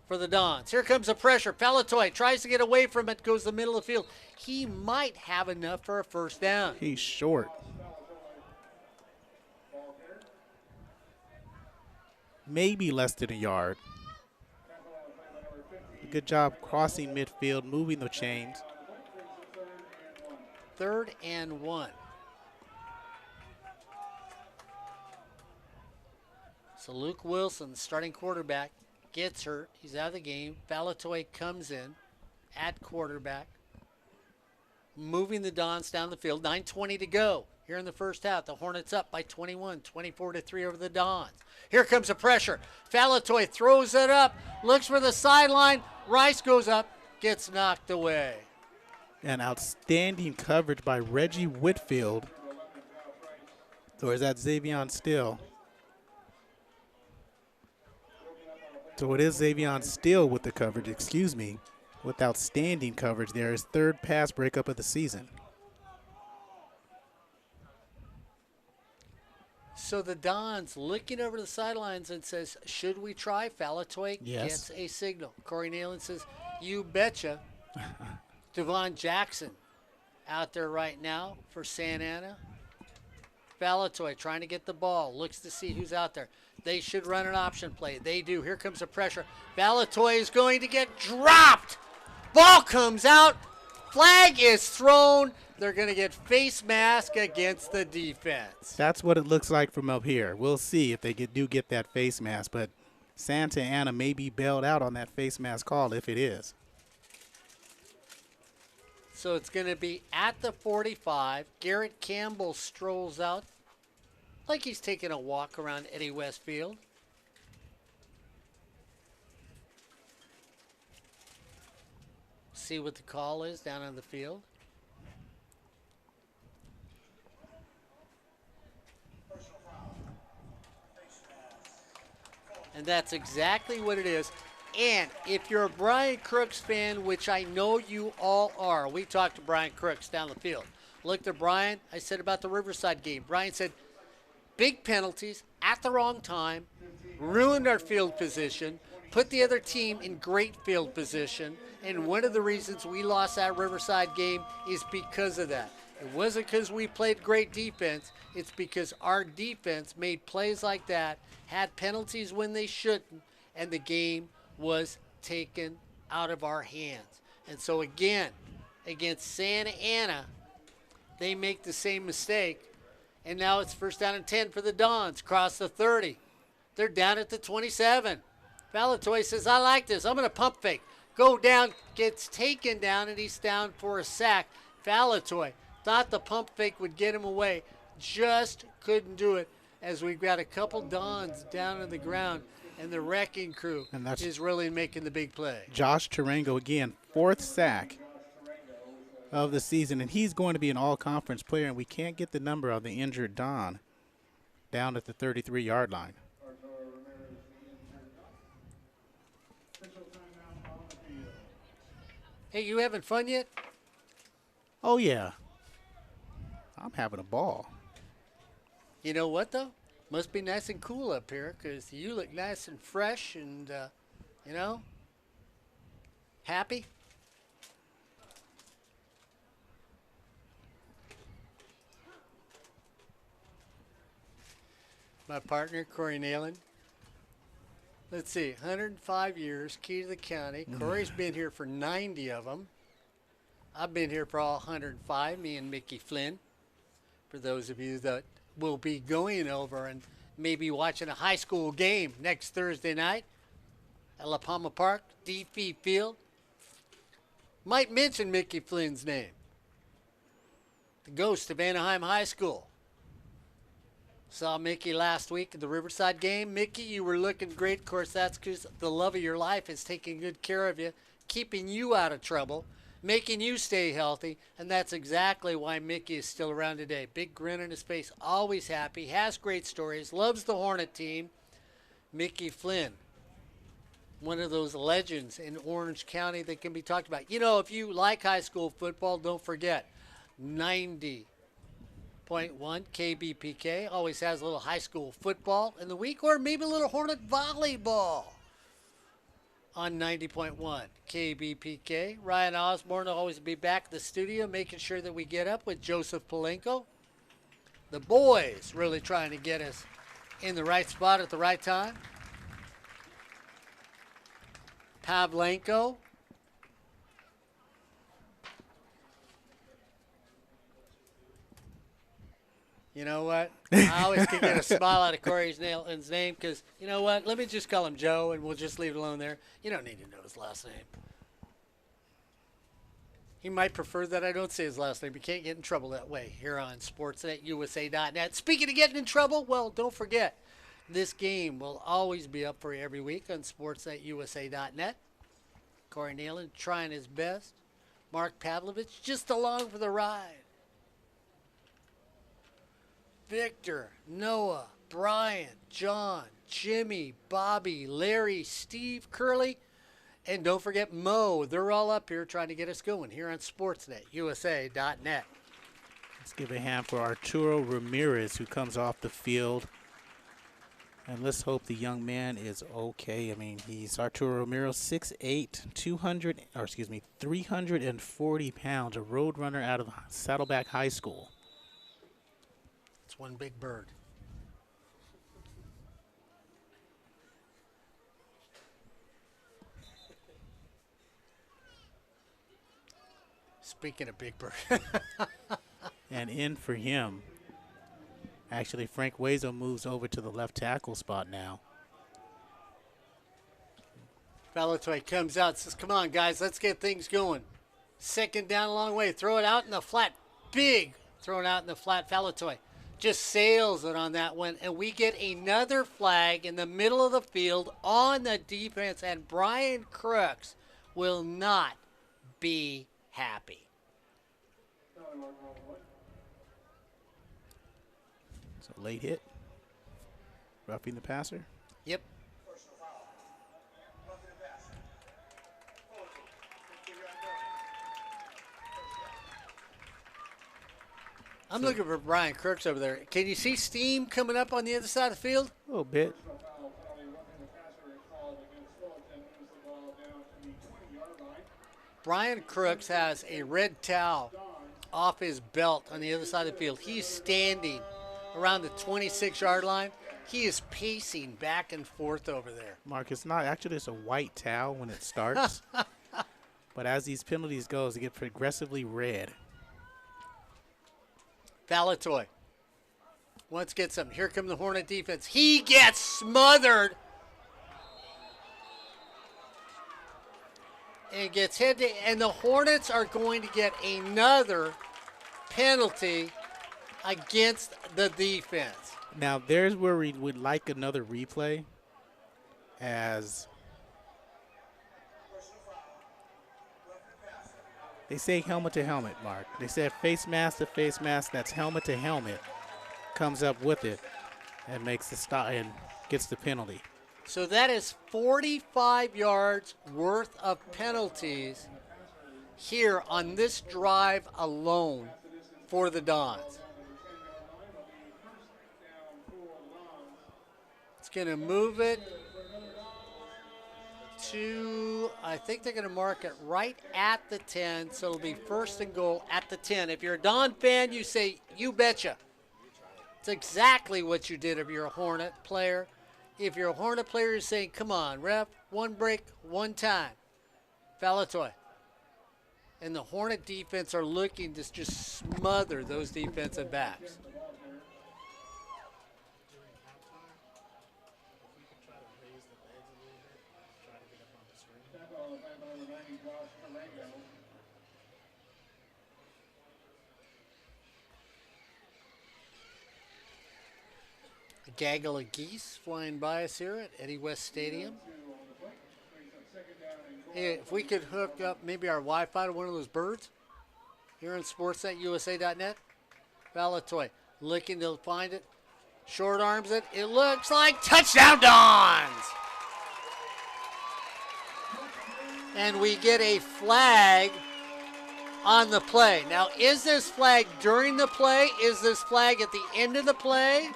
A: for the Dons. Here comes the pressure. Falatoy tries to get away from it. Goes the middle of the field. He might have enough for a first down.
B: He's short. Maybe less than a yard. Good job crossing midfield, moving the chains.
A: 3rd and 1. So Luke Wilson, starting quarterback, gets hurt. He's out of the game. Falatoy comes in at quarterback, moving the Dons down the field. 9:20 to go here in the first half. The Hornets up by 21, 24-3 over the Dons. Here comes the pressure. Falatoy throws it up, looks for the sideline. Rice goes up, gets knocked away.
B: An outstanding coverage by Reggie Whitfield. Or is that Xavion Still? So it is Xavion Still with the coverage, excuse me, with outstanding coverage there. His 3rd pass breakup of the season.
A: So the Dons looking over the sidelines and says, should we try? Falatoy
B: Yes.
A: gets a signal. Corey Neyland says, you betcha. Devon Jackson out there right now for Santa Ana. Falatoy trying to get the ball. Looks to see who's out there. They should run an option play. They do. Here comes the pressure. Falatoy is going to get dropped. Ball comes out. Flag is thrown. They're going to get face mask against the defense.
B: That's what it looks like from up here. We'll see if they do get that face mask, but Santa Ana may be bailed out on that face mask call if it is.
A: So it's going to be at the 45. Garrett Campbell strolls out like he's taking a walk around Eddie Westfield. See what the call is down on the field. And that's exactly what it is. And if you're a Brian Crooks fan, which I know you all are, we talked to Brian Crooks down the field. Looked at Brian, I said about the Riverside game. Brian said, big penalties at the wrong time, ruined our field position, put the other team in great field position, and one of the reasons we lost that Riverside game is because of that. It wasn't because we played great defense. It's because our defense made plays like that, had penalties when they shouldn't, and the game was taken out of our hands. And so again, against Santa Ana, they make the same mistake. And now it's first down and 10 for the Dons. Cross the 30. They're down at the 27. Pavlovich says, I like this. I'm going to pump fake. Go down, gets taken down, and he's down for a sack. Pavlovich thought the pump fake would get him away. Just couldn't do it, as we've got a couple Dons down on the ground, and the wrecking crew is really making the big play.
B: Josh Tarango again, 4th sack of the season, and he's going to be an all-conference player, and we can't get the number of the injured Don down at the 33-yard line.
A: Hey, you having fun yet?
B: Oh, yeah. I'm having a ball.
A: You know what, though? Must be nice and cool up here, because you look nice and fresh and, you know, happy. My partner, Corey Neyland. Let's see, 105 years, key to the county. Corey's been here for 90 of them. I've been here for all 105, me and Mickey Flynn. For those of you that will be going over and maybe watching a high school game next Thursday night at La Palma Park, DP Field, might mention Mickey Flynn's name. The ghost of Anaheim High School. Saw Mickey last week at the Riverside game. Mickey, you were looking great. Of course, that's because the love of your life is taking good care of you, keeping you out of trouble, making you stay healthy, and that's exactly why Mickey is still around today. Big grin on his face, always happy, has great stories, loves the Hornet team. Mickey Flynn, one of those legends in Orange County that can be talked about. You know, if you like high school football, don't forget, 90.1 KBPK always has a little high school football in the week, or maybe a little Hornet volleyball on 90.1 KBPK. Ryan Osborne will always be back at the studio making sure that we get up with Joseph Polenko. The boys really trying to get us in the right spot at the right time. Pavlenko. You know what? I always can get a smile out of Corey's name because, you know what? Let me just call him Joe and we'll just leave it alone there. You don't need to know his last name. He might prefer that I don't say his last name. You can't get in trouble that way here on sportsnetusa.net. Speaking of getting in trouble, well, don't forget, this game will always be up for you every week on sportsnetusa.net. Corey Neyland trying his best. Mark Pavlovich just along for the ride. Victor, Noah, Brian, John, Jimmy, Bobby, Larry, Steve, Curly, and don't forget Mo. They're all up here trying to get us going here on sportsnetusa.net.
B: Let's give a hand for Arturo Ramirez, who comes off the field. And let's hope the young man is okay. I mean, he's Arturo Ramirez, 6'8", 340 pounds, a road runner out of Saddleback High School.
A: It's one big bird. Speaking of big bird.
B: And in for him. Actually, Frank Wazo moves over to the left tackle spot now.
A: Pavlovich comes out and says, come on, guys, let's get things going. Second down a long way. Throw it out in the flat. Big. Thrown out in the flat. Pavlovich just sails it on that one. And we get another flag in the middle of the field on the defense. And Brian Crooks will not be happy.
B: So late hit. Roughing the passer.
A: Yep. I'm looking for Brian Crooks over there. Can you see steam coming up on the other side of the field?
B: A little bit.
A: Brian Crooks has a red towel off his belt on the other side of the field. He's standing around the 26-yard line. He is pacing back and forth over there.
B: Mark, it's not actually, it's a white towel when it starts. But as these penalties go, they get progressively red.
A: Valatoy Once gets him. Here come the Hornet defense. He gets smothered. And gets hit. And the Hornets are going to get another penalty against the defense.
B: Now, there's where we would like another replay, as they say helmet to helmet, Mark. They said face mask to face mask. That's helmet to helmet. Comes up with it and makes the stop and gets the penalty.
A: So that is 45 yards worth of penalties here on this drive alone for the Dons. It's going to move it to, I think they're going to mark it right at the 10, so it'll be first and goal at the 10. If you're a Don fan, you say, you betcha. It's exactly what you did if you're a Hornet player. If you're a Hornet player, you're saying, come on, ref, one break, one time. Pavlovich. And the Hornet defense are looking to just smother those defensive backs. A gaggle of geese flying by us here at Eddie West Stadium. Hey, if we could hook up maybe our Wi-Fi to one of those birds here on sportsnetusa.net. Valatoy looking to find it. Short arms it. It looks like touchdown Dons! And we get a flag on the play. Now, is this flag during the play? Is this flag at the end of the play?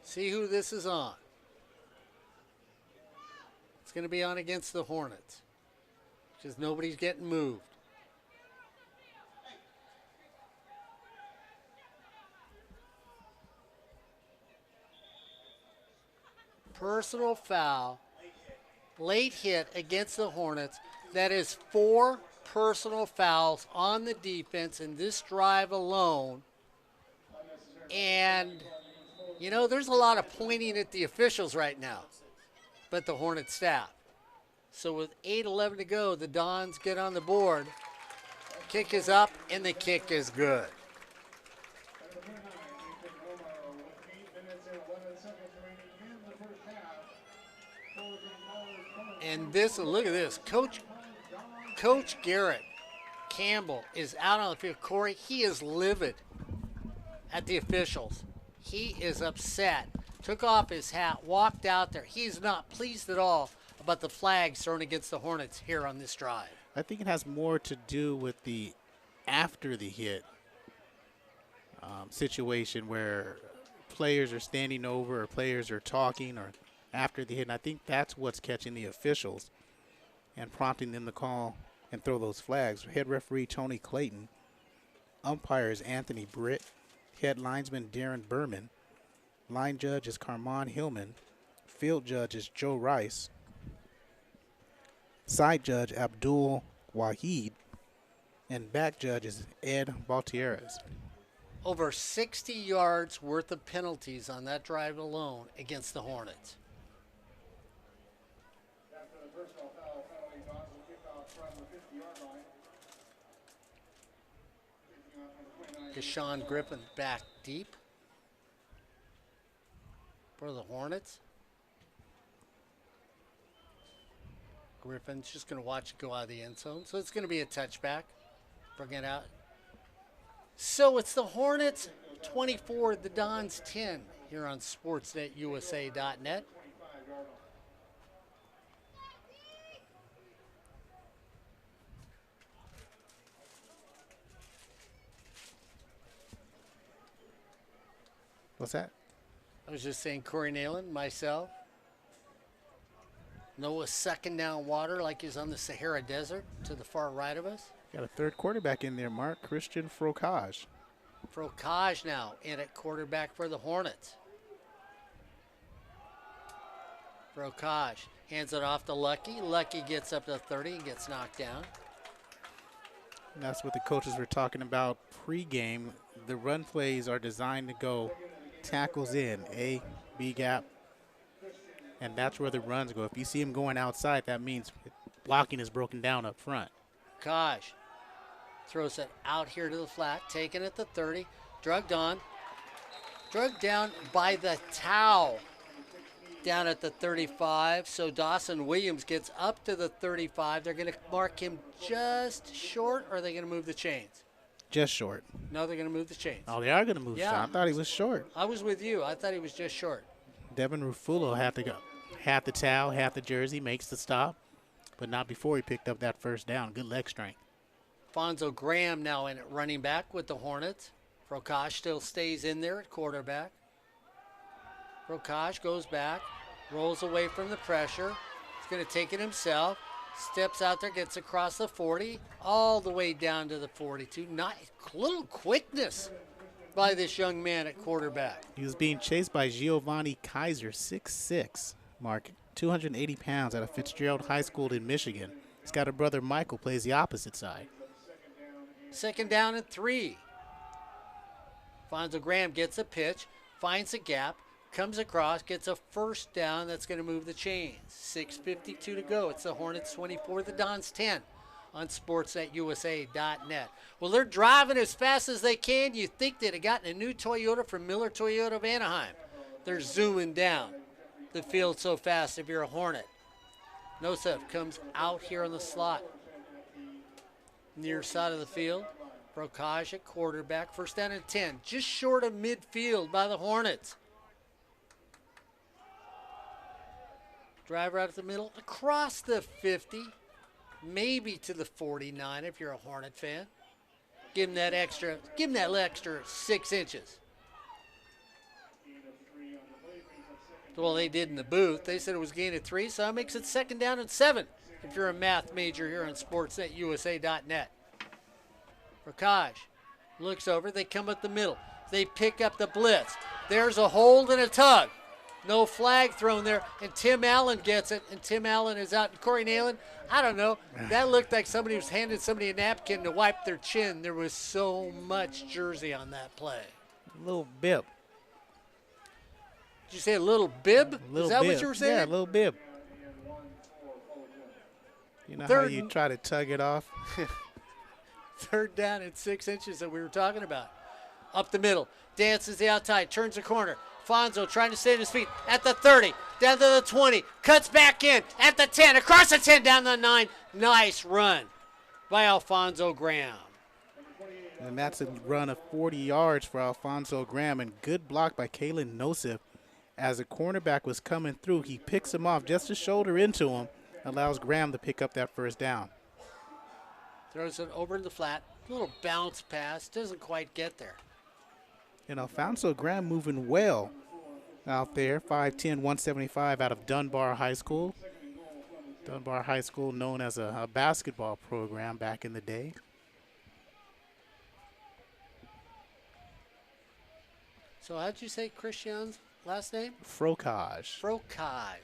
A: See who this is on. It's going to be on against the Hornets because nobody's getting moved. Personal foul, late hit against the Hornets. That is 4 personal fouls on the defense in this drive alone. And you know, there's a lot of pointing at the officials right now, but the Hornet staff. So with 8:11 to go, the Dons get on the board. Kick is up, and the kick is good. And this, look at this. Coach Garrett Campbell is out on the field. Corey, he is livid at the officials. He is upset. Took off his hat, walked out there. He's not pleased at all about the flags thrown against the Hornets here on this drive.
B: I think it has more to do with the after the hit situation where players are standing over or players are talking or after the hit. And I think that's what's catching the officials and prompting them to call and throw those flags. Head referee Tony Clayton. Umpires Anthony Britt. Head linesman Darren Berman. Line judge is Carmon Hillman. Field judge is Joe Rice. Side judge Abdul Wahid. And back judge is Ed Baltieres.
A: Over 60 yards worth of penalties on that drive alone against the Hornets. Deshaun Griffin back deep for the Hornets. Griffin's just going to watch it go out of the end zone. So it's going to be a touchback. Bring it out. So it's the Hornets 24, the Dons 10 here on sportsnetusa.net.
B: What's that?
A: I was just saying Corey Neyland, myself. Noah's second down water like he's on the Sahara Desert to the far right of us.
B: Got a third quarterback in there, Mark. Christian Frocage.
A: Frocage now in at quarterback for the Hornets. Frocage. Hands it off to Lucky. Lucky gets up to 30 and gets knocked down.
B: And that's what the coaches were talking about pregame. The run plays are designed to go tackles in, A, B gap, and that's where the runs go. If you see him going outside, that means blocking is broken down up front.
A: Kaj throws it out here to the flat, taking it to 30, drugged on, drugged down by the towel. Down at the 35, so Dawson Williams gets up to the 35. They're going to mark him just short, or are they going to move the chains?
B: Just short.
A: No, they're going to move the chains.
B: Oh, they are going to move.
A: Yeah.
B: I thought he was short.
A: I was with you. I thought he was just short.
B: Devin Rufulo had to go. Half the towel, half the jersey, makes the stop, but not before he picked up that first down. Good leg strength.
A: Fonzo Graham now in at running back with the Hornets. Prakash still stays in there at quarterback. Prakash goes back, rolls away from the pressure. He's going to take it himself. Steps out there, gets across the 40, all the way down to the 42. Nice, little quickness by this young man at quarterback.
B: He was being chased by Giovanni Kaiser, 6'6", Mark, 280 pounds out of Fitzgerald High School in Michigan. He's got a brother, Michael, plays the opposite side.
A: 2nd down and 3. Fonzo Graham gets a pitch, finds a gap, comes across, gets a first down. That's going to move the chains. 6:52 to go. It's the Hornets 24, the Dons 10 on sports@usa.net. Well, they're driving as fast as they can. You think they'd have gotten a new Toyota from Miller Toyota of Anaheim. They're zooming down the field so fast if you're a Hornet. Nosef comes out here on the slot. Near side of the field. Prakash at quarterback. 1st down and 10. Just short of midfield by the Hornets. Driver out of the middle, across the 50, maybe to the 49 if you're a Hornet fan. Give him that extra 6 inches. Well, they did in the booth. They said it was gain of 3, so that makes it 2nd down and 7 if you're a math major here on sports@usa.net. Prakash looks over. They come up the middle. They pick up the blitz. There's a hold and a tug. No flag thrown there, and Tim Allen gets it, and Tim Allen is out. And Corey Neyland, I don't know, that looked like somebody was handing somebody a napkin to wipe their chin. There was so much jersey on that play.
B: A little bib.
A: Did you say a little bib? Is that what you were saying?
B: Yeah, a little bib. You know how you try to tug it off?
A: 3rd down and 6 inches that we were talking about. Up the middle, dances the outside, turns the corner. Fonzo trying to stay on his feet at the 30, down to the 20, cuts back in at the 10, across the 10, down the 9. Nice run by Alfonso Graham.
B: And that's a run of 40 yards for Alfonso Graham, and good block by Kalen Nosif. As the cornerback was coming through, he picks him off just to shoulder into him, allows Graham to pick up that 1st down.
A: Throws it over in the flat, little bounce pass, doesn't quite get there.
B: And Alfonso Graham moving well out there, 5'10", 175 out of Dunbar High School. Dunbar High School known as a basketball program back in the day.
A: So how'd you say Christian's last name?
B: Frokaj.
A: Frokaj.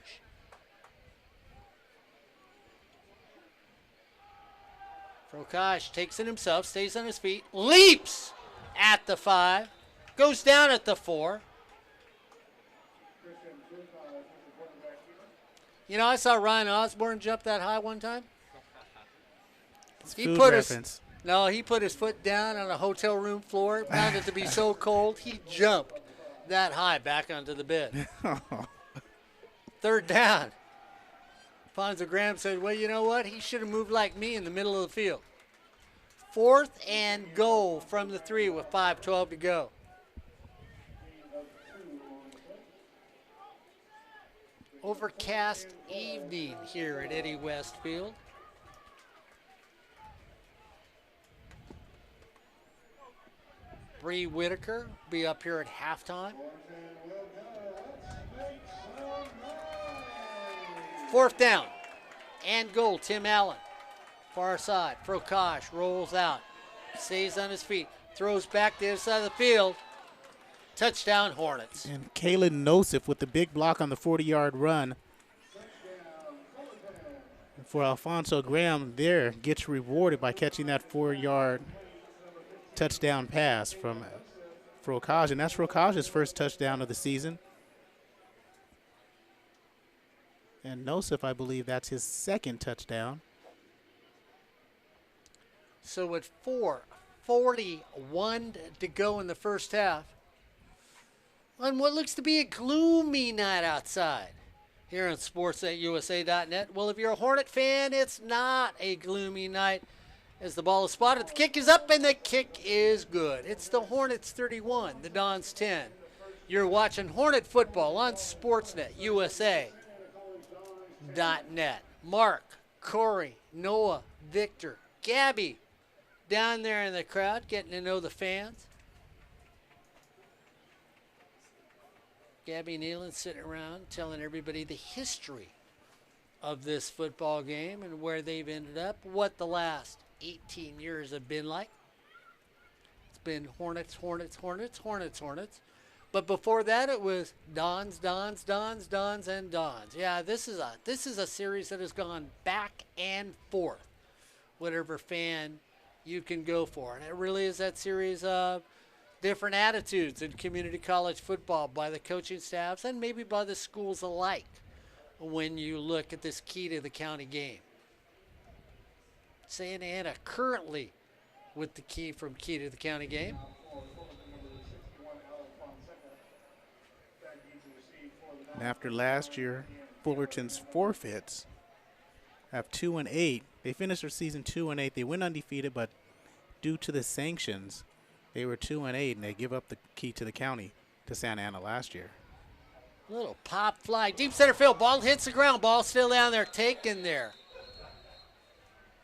A: Frokaj takes it himself, stays on his feet, leaps at the 5. Goes down at the 4. You know, I saw Ryan Osborne jump that high one time. He put his foot down on a hotel room floor. Found it to be so cold, he jumped that high back onto the bed. 3rd down. Fonzo Graham said, well, you know what? He should have moved like me in the middle of the field. 4th and goal from the 3 with 5:12 to go. Overcast evening here at Eddie West Field. Bree Whitaker will be up here at halftime. 4th down and goal. Tim Allen, far side. Prakash rolls out, stays on his feet, throws back to the other side of the field. Touchdown, Hornets.
B: And Kalen Nosif with the big block on the 40-yard run. For Alfonso Graham there, gets rewarded by catching that 4-yard touchdown pass from Frocage, and that's Frocage's first touchdown of the season. And Nosif, I believe that's his second touchdown.
A: So with 4:41 to go in the first half, on what looks to be a gloomy night outside here on sports@usa.net. Well, if you're a Hornet fan, it's not a gloomy night as the ball is spotted. The kick is up, and the kick is good. It's the Hornets 31, the Dons 10. You're watching Hornet football on sportsnet.usa.net. Mark, Corey, Noah, Victor, Gabby down there in the crowd getting to know the fans. Gabby Neyland sitting around telling everybody the history of this football game and where they've ended up, what the last 18 years have been like. It's been Hornets, Hornets, Hornets, Hornets, Hornets. But before that, it was Dons, Dons, Dons, Dons, and Dons. Yeah, this is a series that has gone back and forth, whatever fan you can go for. And it really is that series of different attitudes in community college football by the coaching staffs and maybe by the schools alike when you look at this key to the county game. Santa Ana currently with the key from key to the county game.
B: And after last year, Fullerton's forfeits have 2-8. They finished their season 2-8. They went undefeated, but due to the sanctions, they were 2-8, and they give up the key to the county to Santa Ana last year.
A: Little pop fly, deep center field. Ball hits the ground. Ball still down there, taken there.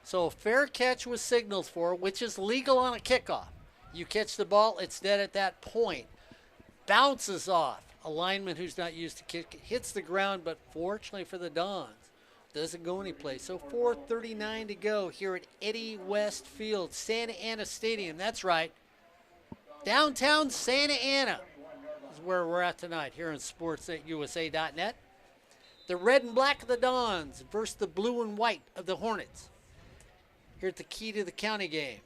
A: So a fair catch was signaled for, which is legal on a kickoff. You catch the ball, it's dead at that point. Bounces off. A lineman who's not used to kick hits the ground, but fortunately for the Dons, doesn't go anyplace. So 4:39 to go here at Eddie West Field, Santa Ana Stadium. That's right. Downtown Santa Ana is where we're at tonight here on sports@usa.net. The red and black of the Dons versus the blue and white of the Hornets. Here at the key to the county game.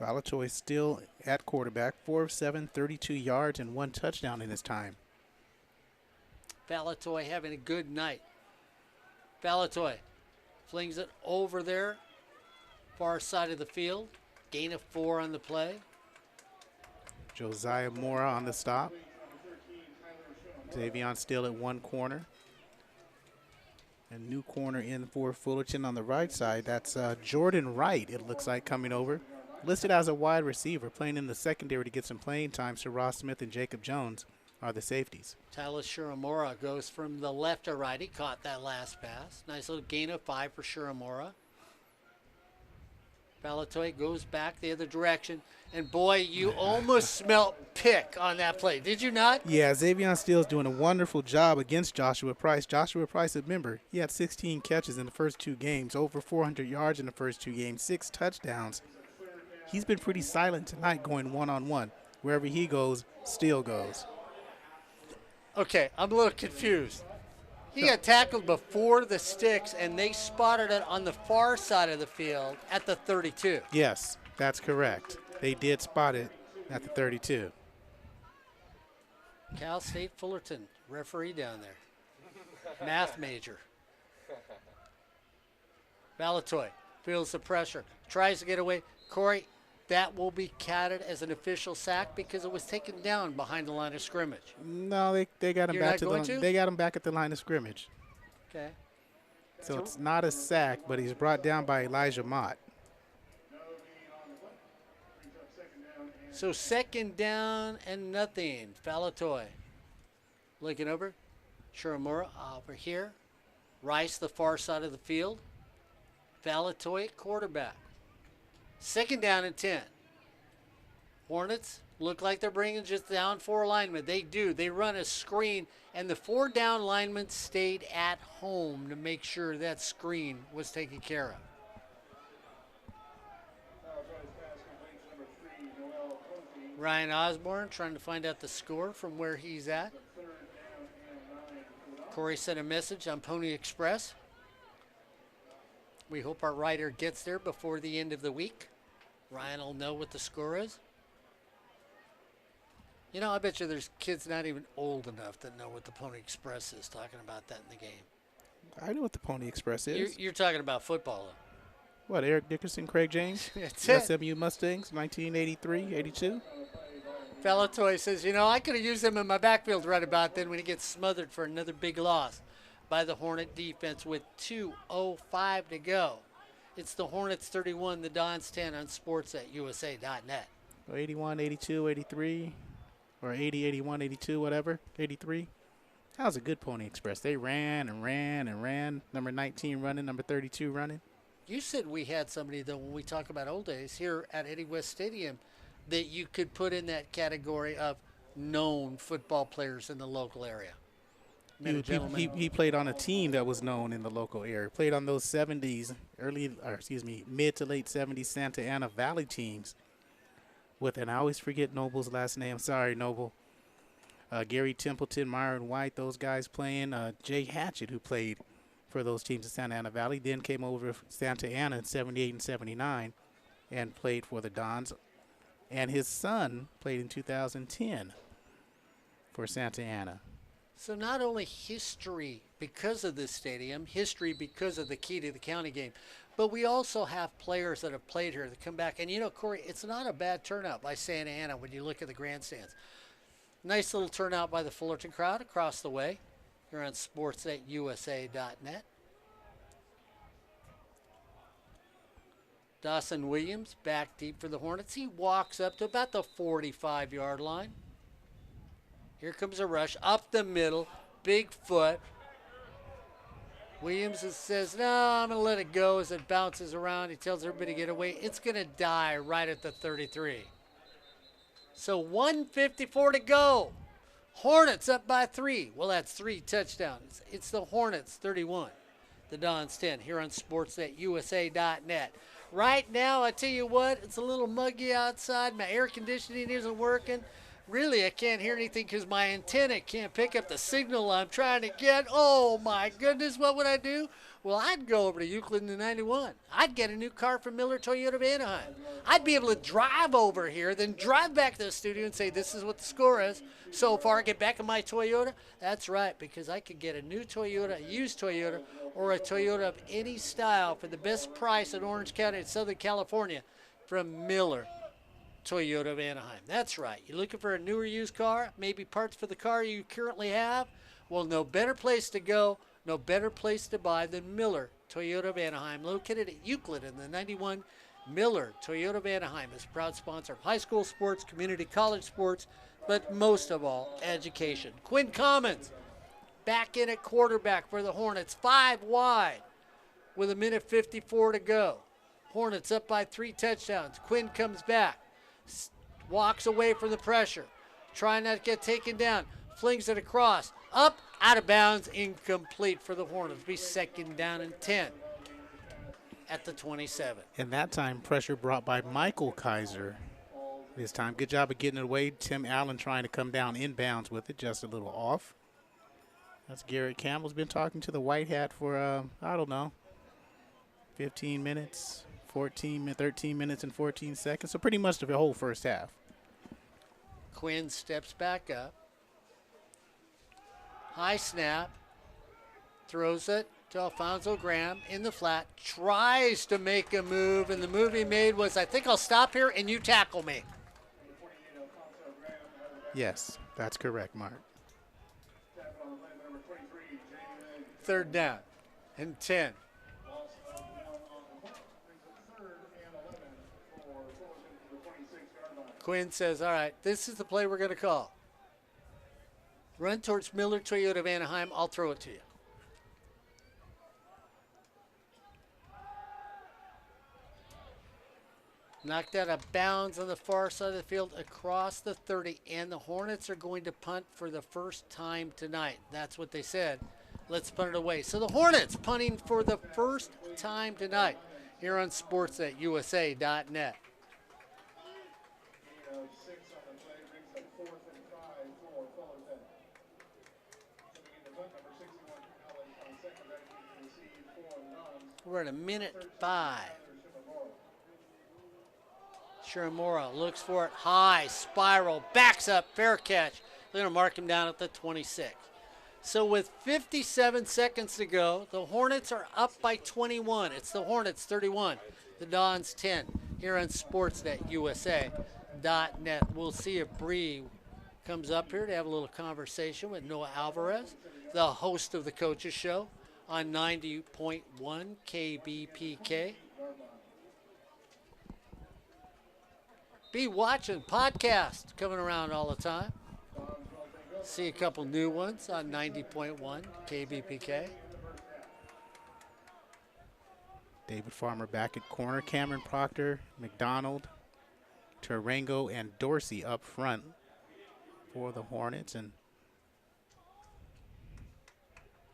B: Valatoy still at quarterback, 4 of 7, 32 yards, and 1 touchdown in his time.
A: Valatoy having a good night. Valatoy flings it over there, far side of the field. Gain of 4 on the play.
B: Josiah Mora on the stop. Xavion still at one corner. A new corner in for Fullerton on the right side. That's Jordan Wright, it looks like, coming over. Listed as a wide receiver, playing in the secondary to get some playing time. So Ross Smith and Jacob Jones are the safeties.
A: Tyler Shiramura goes from the left to right. He caught that last pass. Nice little gain of 5 for Shiramura. Valatoy goes back the other direction. And boy, you almost smelt pick on that play. Did you not?
B: Yeah, Xavion Steele's doing a wonderful job against Joshua Price. Joshua Price, remember, he had 16 catches in the first 2 games, over 400 yards in the first 2 games, 6 touchdowns. He's been pretty silent tonight going one-on-one. Wherever he goes, Steele goes.
A: Okay, I'm a little confused. He got tackled before the sticks, and they spotted it on the far side of the field at the 32.
B: Yes, that's correct. They did spot it at the 32.
A: Cal State Fullerton, referee down there. Math major. Valatoy feels the pressure, tries to get away. Corey, that will be counted as an official sack because it was taken down behind the line of scrimmage.
B: No, they got him
A: You're
B: back
A: not going
B: to
A: to?
B: They got him back at the line of scrimmage.
A: Okay.
B: So it's not a sack, but he's brought down by Elijah Mott.
A: So 2nd down and nothing. Valatoy looking over. Shiramura over here. Rice the far side of the field. Valatoy at quarterback. 2nd down and 10. Hornets look like they're bringing just down 4 linemen. They do. They run a screen, and the 4 down linemen stayed at home to make sure that screen was taken care of. Ryan Osborne trying to find out the score from where he's at. Corey sent a message on Pony Express. We hope our writer gets there before the end of the week. Ryan will know what the score is. You know, I bet you there's kids not even old enough that know what the Pony Express is, talking about that in the game.
B: I know what the Pony Express is.
A: You're talking about football, though.
B: What, Eric Dickerson, Craig James?
A: That's it.
B: SMU Mustangs, 1983, 82?
A: Pavlovich says, you know, I could have used him in my backfield right about then when he gets smothered for another big loss by the Hornet defense with 2:05 to go. It's the Hornets 31, the Dons 10 on sports at USA.net.
B: 81, 82, 83, or 80, 81, 82, whatever, 83. That was a good Pony Express. They ran and ran and ran. Number 19 running, number 32 running.
A: You said we had somebody, though, when we talk about old days here at Eddie West Stadium, that you could put in that category of known football players in the local area.
B: He played on a team that was known in the local area. Played on those mid to late 70s Santa Ana Valley teams with, and I always forget Noble's last name. Sorry, Noble. Gary Templeton, Myron White, those guys playing. Jay Hatchett, who played for those teams in Santa Ana Valley, then came over to Santa Ana in 78 and 79 and played for the Dons. And his son played in 2010 for Santa Ana.
A: So not only history because of this stadium, history because of the Key to the County game, but we also have players that have played here that come back. And, you know, Corey, it's not a bad turnout by Santa Ana when you look at the grandstands. Nice little turnout by the Fullerton crowd across the way. You're on sports at USA.net. Dawson Williams back deep for the Hornets. He walks up to about the 45-yard line. Here comes a rush up the middle. Big foot. Williams says, no, I'm going to let it go as it bounces around. He tells everybody to get away. It's going to die right at the 33. So 1:54 to go. Hornets up by 3. Well, that's 3 touchdowns. It's the Hornets 31. The Dons 10 here on sports at USA.net. Right now, I tell you what, it's a little muggy outside. My air conditioning isn't working. Really, I can't hear anything because my antenna can't pick up the signal I'm trying to get. Oh, my goodness, what would I do? Well, I'd go over to Euclid in the 91. I'd get a new car from Miller Toyota of Anaheim. I'd be able to drive over here, then drive back to the studio and say, this is what the score is. So far, get back in my Toyota. That's right, because I could get a new Toyota, a used Toyota, or a Toyota of any style for the best price in Orange County in Southern California from Miller Toyota of Anaheim. That's right. You're looking for a newer used car, maybe parts for the car you currently have? Well, no better place to go, no better place to buy than Miller Toyota of Anaheim, located at Euclid in the 91. Miller Toyota of Anaheim is a proud sponsor of high school sports, community college sports, but most of all, education. Quinn Commons back in at quarterback for the Hornets, 5 wide with 1:54 to go. Hornets up by 3 touchdowns. Quinn comes back, walks away from the pressure, trying not to get taken down, flings it across, up, out of bounds, incomplete for the Hornets. Be 2nd down and 10 at the 27.
B: And that time, pressure brought by Michael Kaiser. This time, good job of getting it away. Tim Allen trying to come down inbounds with it, just a little off. That's Garrett Campbell's been talking to the White Hat for, I don't know, 15 minutes, 13 minutes and 14 seconds. So pretty much the whole first half.
A: Quinn steps back up. High snap. Throws it to Alfonso Graham in the flat. Tries to make a move, and the move he made was, I think I'll stop here and you tackle me.
B: Yes, that's correct, Mark.
A: 3rd down and 10. Quinn says, all right, this is the play we're going to call. Run towards Miller Toyota of Anaheim. I'll throw it to you. Knocked out of bounds on the far side of the field across the 30, and the Hornets are going to punt for the first time tonight. That's what they said. Let's punt it away. So the Hornets punting for the first time tonight here on sports at USA.net. We're at a minute 5. Shiramura looks for it high, spiral, backs up, fair catch. They're going to mark him down at the 26. So with 57 seconds to go, the Hornets are up by 21. It's the Hornets 31, the Dons 10 here on SportsNetUSA.net. We'll see if Bree comes up here to have a little conversation with Noah Alvarez, the host of the Coaches Show on 90.1 KBPK. Be watching podcasts coming around all the time. See a couple new ones on 90.1 KBPK.
B: David Farmer back at corner. Cameron Proctor, McDonald, Tarango, and Dorsey up front for the Hornets. And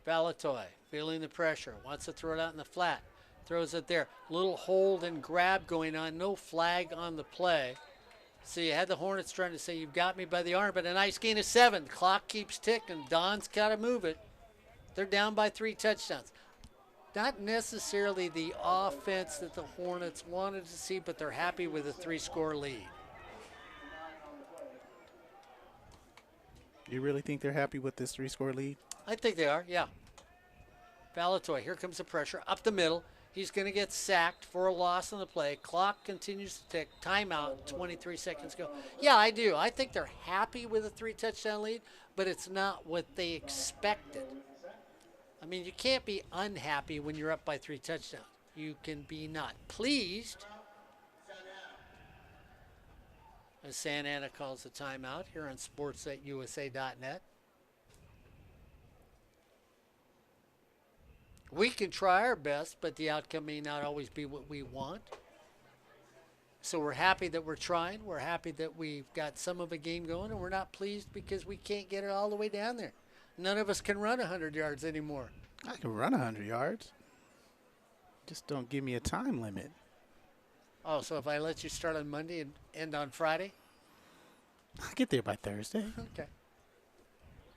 A: Valatoy feeling the pressure. Wants to throw it out in the flat. Throws it there. Little hold and grab going on. No flag on the play. So you had the Hornets trying to say, you've got me by the arm, but a nice gain of 7. The clock keeps ticking. Don's got to move it. They're down by 3 touchdowns. Not necessarily the offense that the Hornets wanted to see, but they're happy with a 3-score lead.
B: You really think they're happy with this 3-score lead?
A: I think they are, yeah. Valatoy, here comes the pressure. Up the middle. He's going to get sacked for a loss on the play. Clock continues to tick. Timeout, 23 seconds go. Yeah, I do. I think they're happy with a 3-touchdown lead, but it's not what they expected. I mean, you can't be unhappy when you're up by 3 touchdowns. You can be not pleased. As Santa Ana calls the timeout here on SportsNetUSA.net. We can try our best, but the outcome may not always be what we want. So we're happy that we're trying. We're happy that we've got some of a game going, and we're not pleased because we can't get it all the way down there. None of us can run 100 yards anymore.
B: I can run 100 yards. Just don't give me a time limit.
A: Oh, so if I let you start on Monday and end on Friday?
B: I'll get there by Thursday.
A: Okay.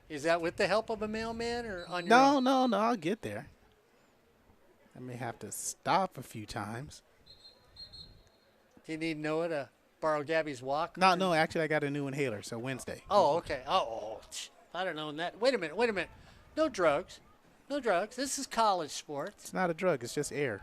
A: Is that with the help of a mailman or on your own?
B: No, I'll get there. I may have to stop a few times.
A: Do you need Noah to borrow Gabby's walk?
B: No, actually, I got a new inhaler, so Wednesday.
A: Oh, okay. I don't know that. Wait a minute. No drugs. No drugs. This is college sports.
B: It's not a drug. It's just air.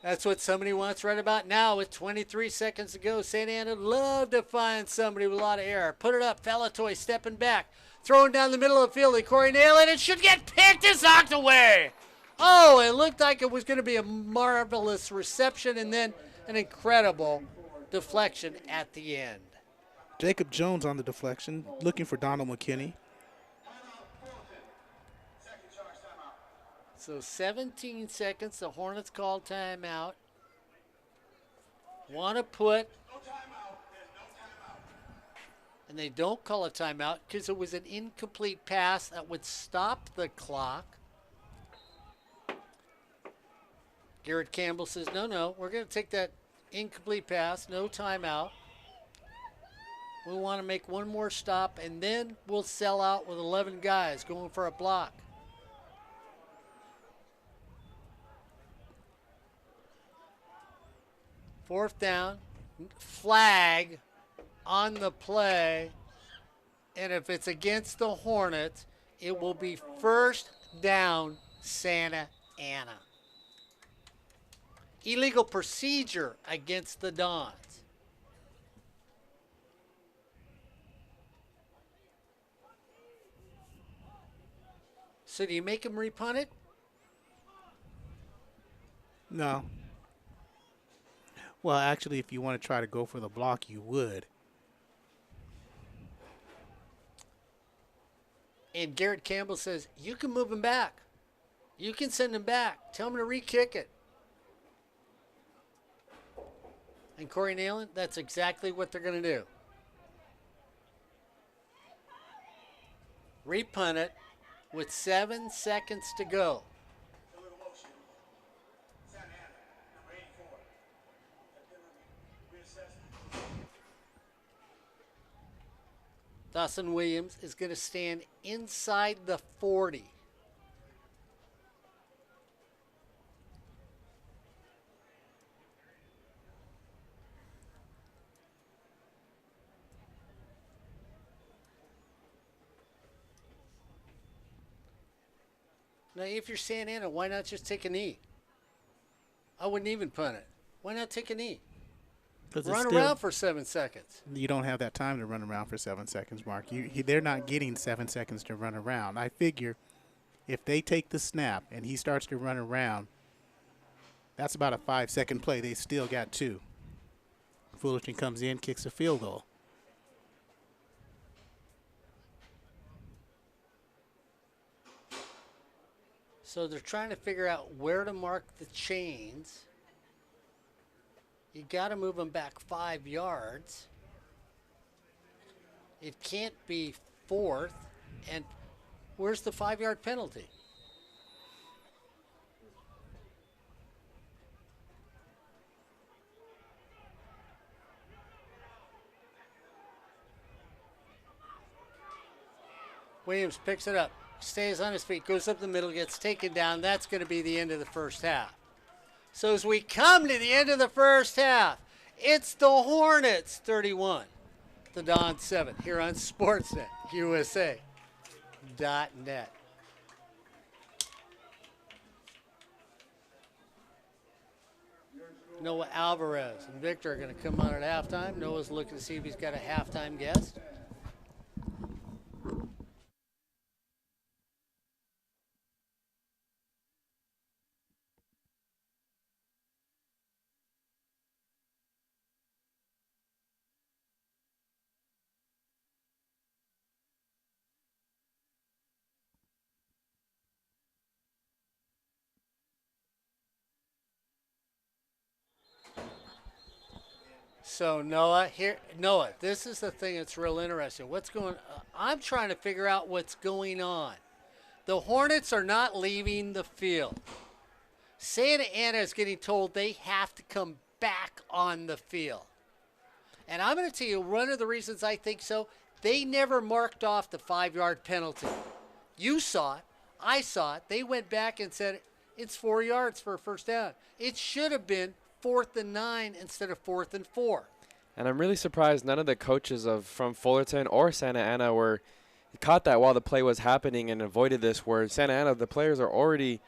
A: That's what somebody wants right about now with 23 seconds to go. Santa Ana would love to find somebody with a lot of air. Put it up. Valatoy stepping back. Throwing down the middle of the field. And Corey Neyland. It should get picked. It's knocked away. Oh, it looked like it was going to be a marvelous reception and then an incredible deflection at the end.
B: Jacob Jones on the deflection, looking for Donald McKinney.
A: So 17 seconds. The Hornets call timeout. Want to put. And they don't call a timeout because it was an incomplete pass that would stop the clock. Garrett Campbell says, no, we're going to take that incomplete pass, no timeout. We want to make one more stop, and then we'll sell out with 11 guys going for a block. Fourth down, flag on the play, and if it's against the Hornets, it will be first down Santa Ana. Illegal procedure against the Dons. So do you make him repunt it?
B: No. Well, actually, if you want to try to go for the block, you would.
A: And Garrett Campbell says, you can move him back. You can send him back. Tell him to re-kick it. And Corey Neyland, that's exactly what they're going to do. Repunt it with 7 seconds to go. Dawson Williams is going to stand inside the 40. Now, if you're Santa Ana, why not just take a knee? I wouldn't even punt it. Why not take a knee? Run around for 7 seconds.
B: You don't have that time to run around for 7 seconds, Mark. They're not getting 7 seconds to run around. I figure if they take the snap and he starts to run around, that's about a 5-second play. They still got 2. Fullerton comes in, kicks a field goal.
A: So they're trying to figure out where to mark the chains. You got to move them back 5 yards. It can't be 4th. And where's the 5-yard penalty? Williams picks it up, stays on his feet, goes up the middle, gets taken down. That's going to be the end of the first half. So as we come to the end of the first half, it's the Hornets 31, the Dons 7 here on Sportsnet USA.net. Noah Alvarez and Victor are going to come on at halftime. Noah's looking to see if he's got a halftime guest. So Noah, this is the thing that's real interesting. I'm trying to figure out what's going on. The Hornets are not leaving the field. Santa Ana is getting told they have to come back on the field. And I'm going to tell you one of the reasons I think so. They never marked off the 5-yard penalty. You saw it. I saw it. They went back and said it's 4 yards for a first down. It should have been 4th and 9 instead of 4th and 4.
C: And I'm really surprised none of the coaches from Fullerton or Santa Ana caught that while the play was happening and avoided this, where Santa Ana, the players are already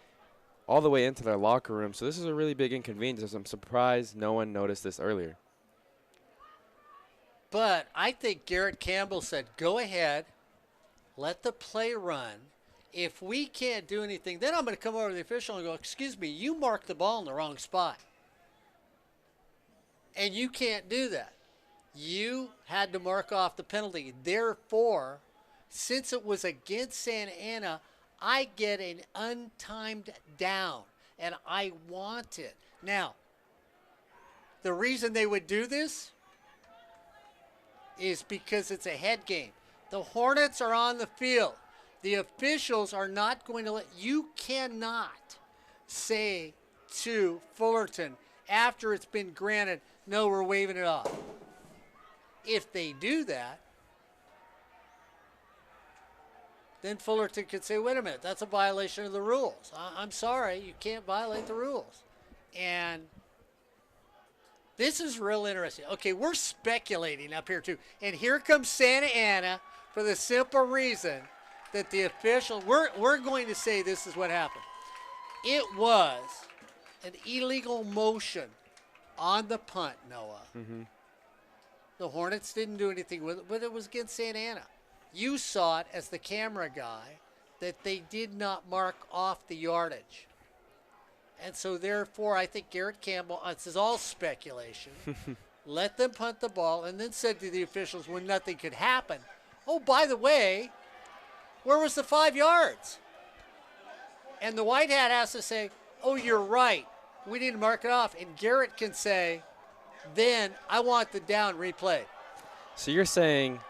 C: all the way into their locker room. So this is a really big inconvenience. I'm surprised no one noticed this earlier.
A: But I think Garrett Campbell said, go ahead, let the play run. If we can't do anything, then I'm going to come over to the official and go, excuse me, you marked the ball in the wrong spot. And you can't do that. You had to mark off the penalty. Therefore, since it was against Santa Ana, I get an untimed down, and I want it. Now, the reason they would do this is because it's a head game. The Hornets are on the field. The officials are not going to you cannot say to Fullerton after it's been granted, no, we're waving it off. If they do that, then Fullerton could say, wait a minute, that's a violation of the rules. I'm sorry, you can't violate the rules. And this is real interesting. Okay, we're speculating up here too. And here comes Santa Ana for the simple reason that the official, we're going to say this is what happened. It was an illegal motion on the punt, Noah. Mm-hmm. The Hornets didn't do anything with it, but it was against Santa Ana. You saw it as the camera guy that they did not mark off the yardage. And so, therefore, I think Garrett Campbell, this is all speculation, let them punt the ball and then said to the officials when nothing could happen, oh, by the way, where was the 5 yards? And the white hat has to say, oh, you're right. We need to mark it off. And Garrett can say, then I want the down replayed.
C: So you're saying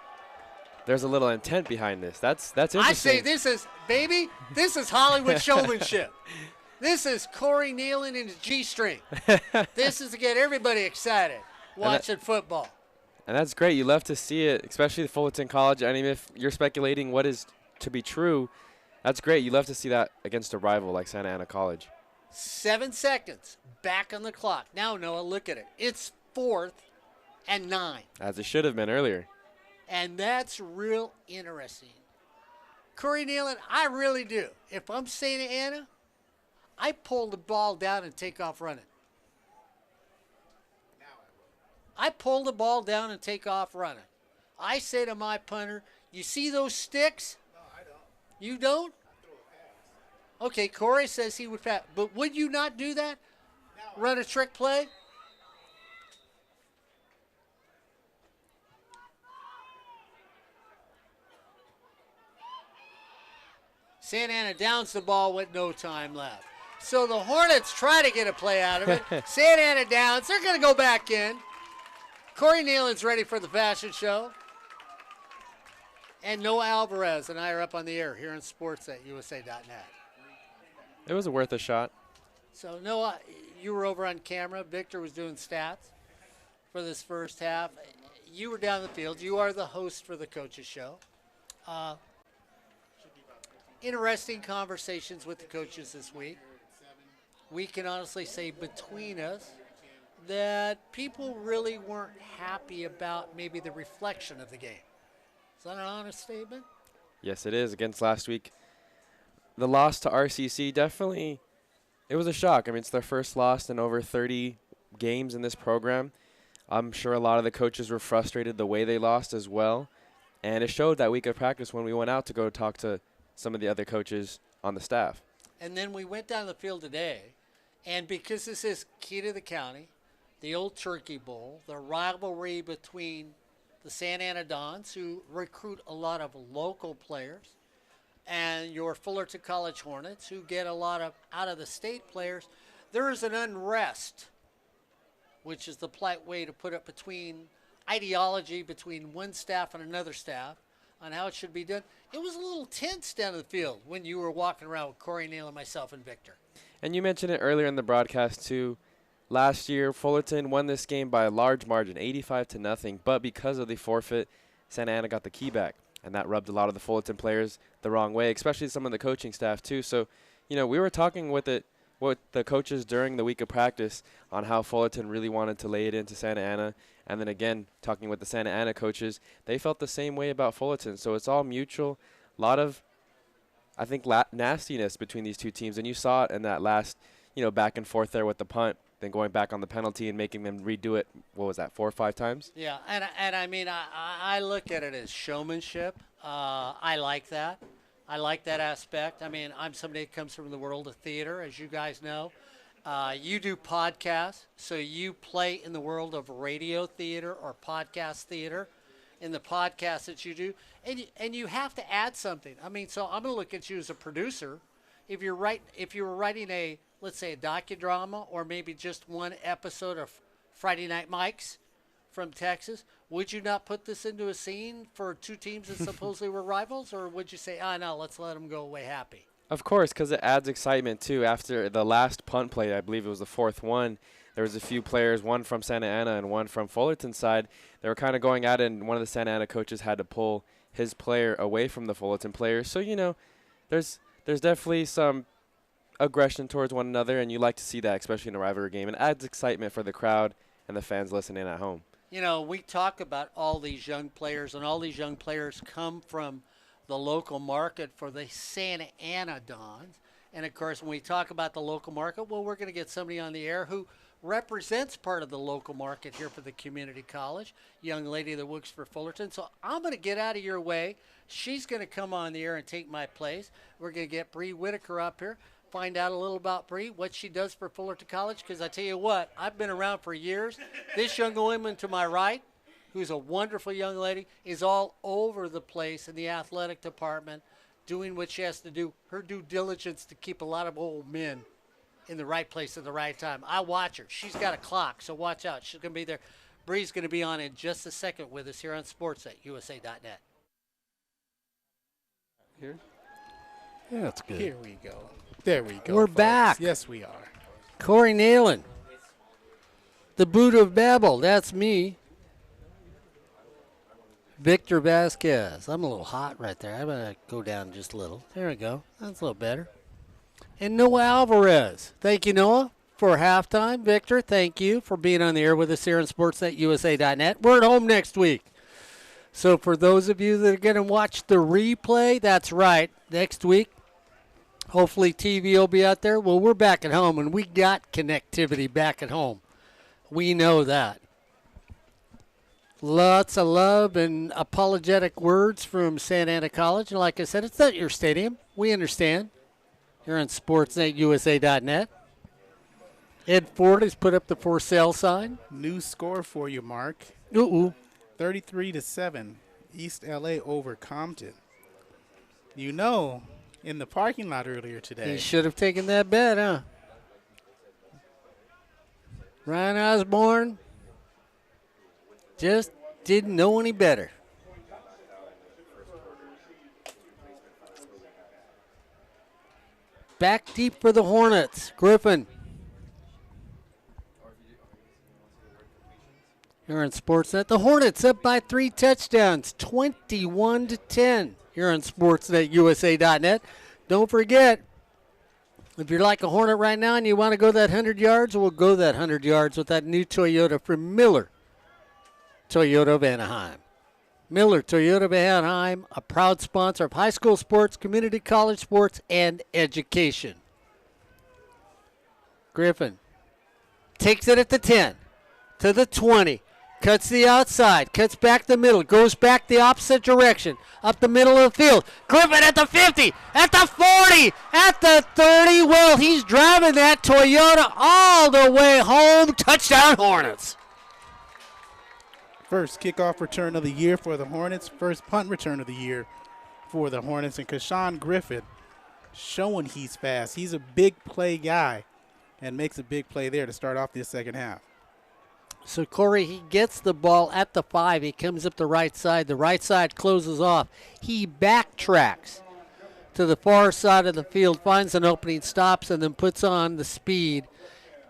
C: there's a little intent behind this. That's interesting.
A: I say this is Hollywood showmanship. This is Corey Neyland and his G-string. This is to get everybody excited watching football.
C: And that's great. You love to see it, especially the Fullerton College. I mean, if you're speculating what is to be true, that's great. You love to see that against a rival like Santa Ana College.
A: 7 seconds back on the clock. Now, Noah, look at it. It's 4th and 9.
C: As it should have been earlier.
A: And that's real interesting. Corey Neyland, I really do. If I'm Santa Ana, I pull the ball down and take off running. I pull the ball down and take off running. I say to my punter, you see those sticks?
B: No, I don't.
A: You don't?
B: I throw a pass.
A: Okay, Corey says he would pass. But would you not do that?
B: No.
A: Run a trick play? Santa Ana downs the ball with no time left. So the Hornets try to get a play out of it. Santa Ana downs. They're going to go back in. Corey Neyland's ready for the fashion show. And Noah Alvarez and I are up on the air here on sports at USA.net.
C: It was worth a shot.
A: So, Noah, you were over on camera. Victor was doing stats for this first half. You were down the field. You are the host for the coaches show. Interesting conversations with the coaches this week. We can honestly say between us that people really weren't happy about maybe the reflection of the game. Is that an honest statement?
C: Yes, it is. Against last week, the loss to RCC, definitely, it was a shock. I mean, it's their first loss in over 30 games in this program. I'm sure a lot of the coaches were frustrated the way they lost as well. And it showed that week of practice when we went out to go talk to some of the other coaches on the staff.
A: And then we went down the field today, and because this is key to the county, the old Turkey Bowl, the rivalry between the Santa Ana Dons, who recruit a lot of local players, and your Fullerton College Hornets, who get a lot of out-of-the-state players, there is an unrest, which is the polite way to put it, between ideology between one staff and another staff on how it should be done. It was a little tense down the field when you were walking around with Corey, Neal, and myself and Victor.
C: And you mentioned it earlier in the broadcast, too. Last year, Fullerton won this game by a large margin, 85-0, but because of the forfeit, Santa Ana got the key back, and that rubbed a lot of the Fullerton players the wrong way, especially some of the coaching staff, too. So, you know, we were talking with the coaches during the week of practice on how Fullerton really wanted to lay it into Santa Ana, and then again, talking with the Santa Ana coaches, they felt the same way about Fullerton. So it's all mutual. A lot of, I think, nastiness between these two teams, and you saw it in that last, back and forth there with the punt, then going back on the penalty and making them redo it, what was that, 4 or 5 times?
A: Yeah, and I mean, I look at it as showmanship. I like that. I like that aspect. I mean, I'm somebody that comes from the world of theater, as you guys know. You do podcasts, so you play in the world of radio theater or podcast theater in the podcasts that you do. And you have to add something. I mean, so I'm going to look at you as a producer. If you were writing a, let's say, a docudrama or maybe just one episode of Friday Night Mics from Texas, would you not put this into a scene for two teams that supposedly were rivals, or would you say, no, let's let them go away happy?
C: Of course, because it adds excitement, too. After the last punt play, I believe it was the 4th one, there was a few players, one from Santa Ana and one from Fullerton's side. They were kind of going at it, and one of the Santa Ana coaches had to pull his player away from the Fullerton players. So, there's definitely some aggression towards one another, and you like to see that, especially in a rivalry game. It adds excitement for the crowd and the fans listening at home.
A: We talk about all these young players, and all these young players come from the local market for the Santa Ana Dons. And, of course, when we talk about the local market, well, we're going to get somebody on the air who represents part of the local market here for the community college, young lady that works for Fullerton. So I'm going to get out of your way. She's going to come on the air and take my place. We're going to get Bree Whitaker up here, find out a little about Bree, what she does for Fullerton College, because I tell you what, I've been around for years. This young woman to my right, who's a wonderful young lady, is all over the place in the athletic department doing what she has to do, her due diligence to keep a lot of old men in the right place at the right time. I watch her. She's got a clock, so watch out. She's going to be there. Bree's going to be on in just a second with us here on sports at USA.net.
B: Here? Yeah, that's good. Here we go. There we go.
A: We're
B: folks.
A: back.
B: Yes, we are.
A: Corey Neyland, the Buddha of Babel. That's me. Victor Vasquez. I'm a little hot right there. I'm going to go down just a little. There we go. That's a little better. And Noah Alvarez. Thank you, Noah, for halftime. Victor, thank you for being on the air with us here on sportsnetusa.net. We're at home next week. So for those of you that are going to watch the replay, that's right. Next week, hopefully TV will be out there. Well, we're back at home, and we got connectivity back at home. We know that. Lots of love and apologetic words from Santa Ana College. And like I said, it's not your stadium. We understand. Here on sportsnetusa.net. Ed Ford has put up the for sale sign.
B: New score for you, Mark.
A: Ooh.
B: 33-7, East LA over Compton. You know, in the parking lot earlier today.
A: He should have taken that bet, huh? Ryan Osborne just didn't know any better. Back deep for the Hornets. Griffin. Here on Sportsnet. The Hornets up by 3 touchdowns, 21-10. Here on SportsNetUSA.net. Don't forget, if you're like a Hornet right now and you want to go that 100 yards, we'll go that 100 yards with that new Toyota from Miller Toyota of Anaheim. Miller Toyota of Anaheim, a proud sponsor of high school sports, community college sports, and education. Griffin takes it at the 10, to the 20. Cuts the outside, cuts back the middle, goes back the opposite direction, up the middle of the field. Griffin at the 50, at the 40, at the 30. Well, he's driving that Toyota all the way home. Touchdown, Hornets.
B: First kickoff return of the year for the Hornets. First punt return of the year for the Hornets. And Kashawn Griffin showing he's fast. He's a big play guy and makes a big play there to start off this second half.
A: So, Corey, he gets the ball at the 5. He comes up the right side. The right side closes off. He backtracks to the far side of the field, finds an opening, stops, and then puts on the speed.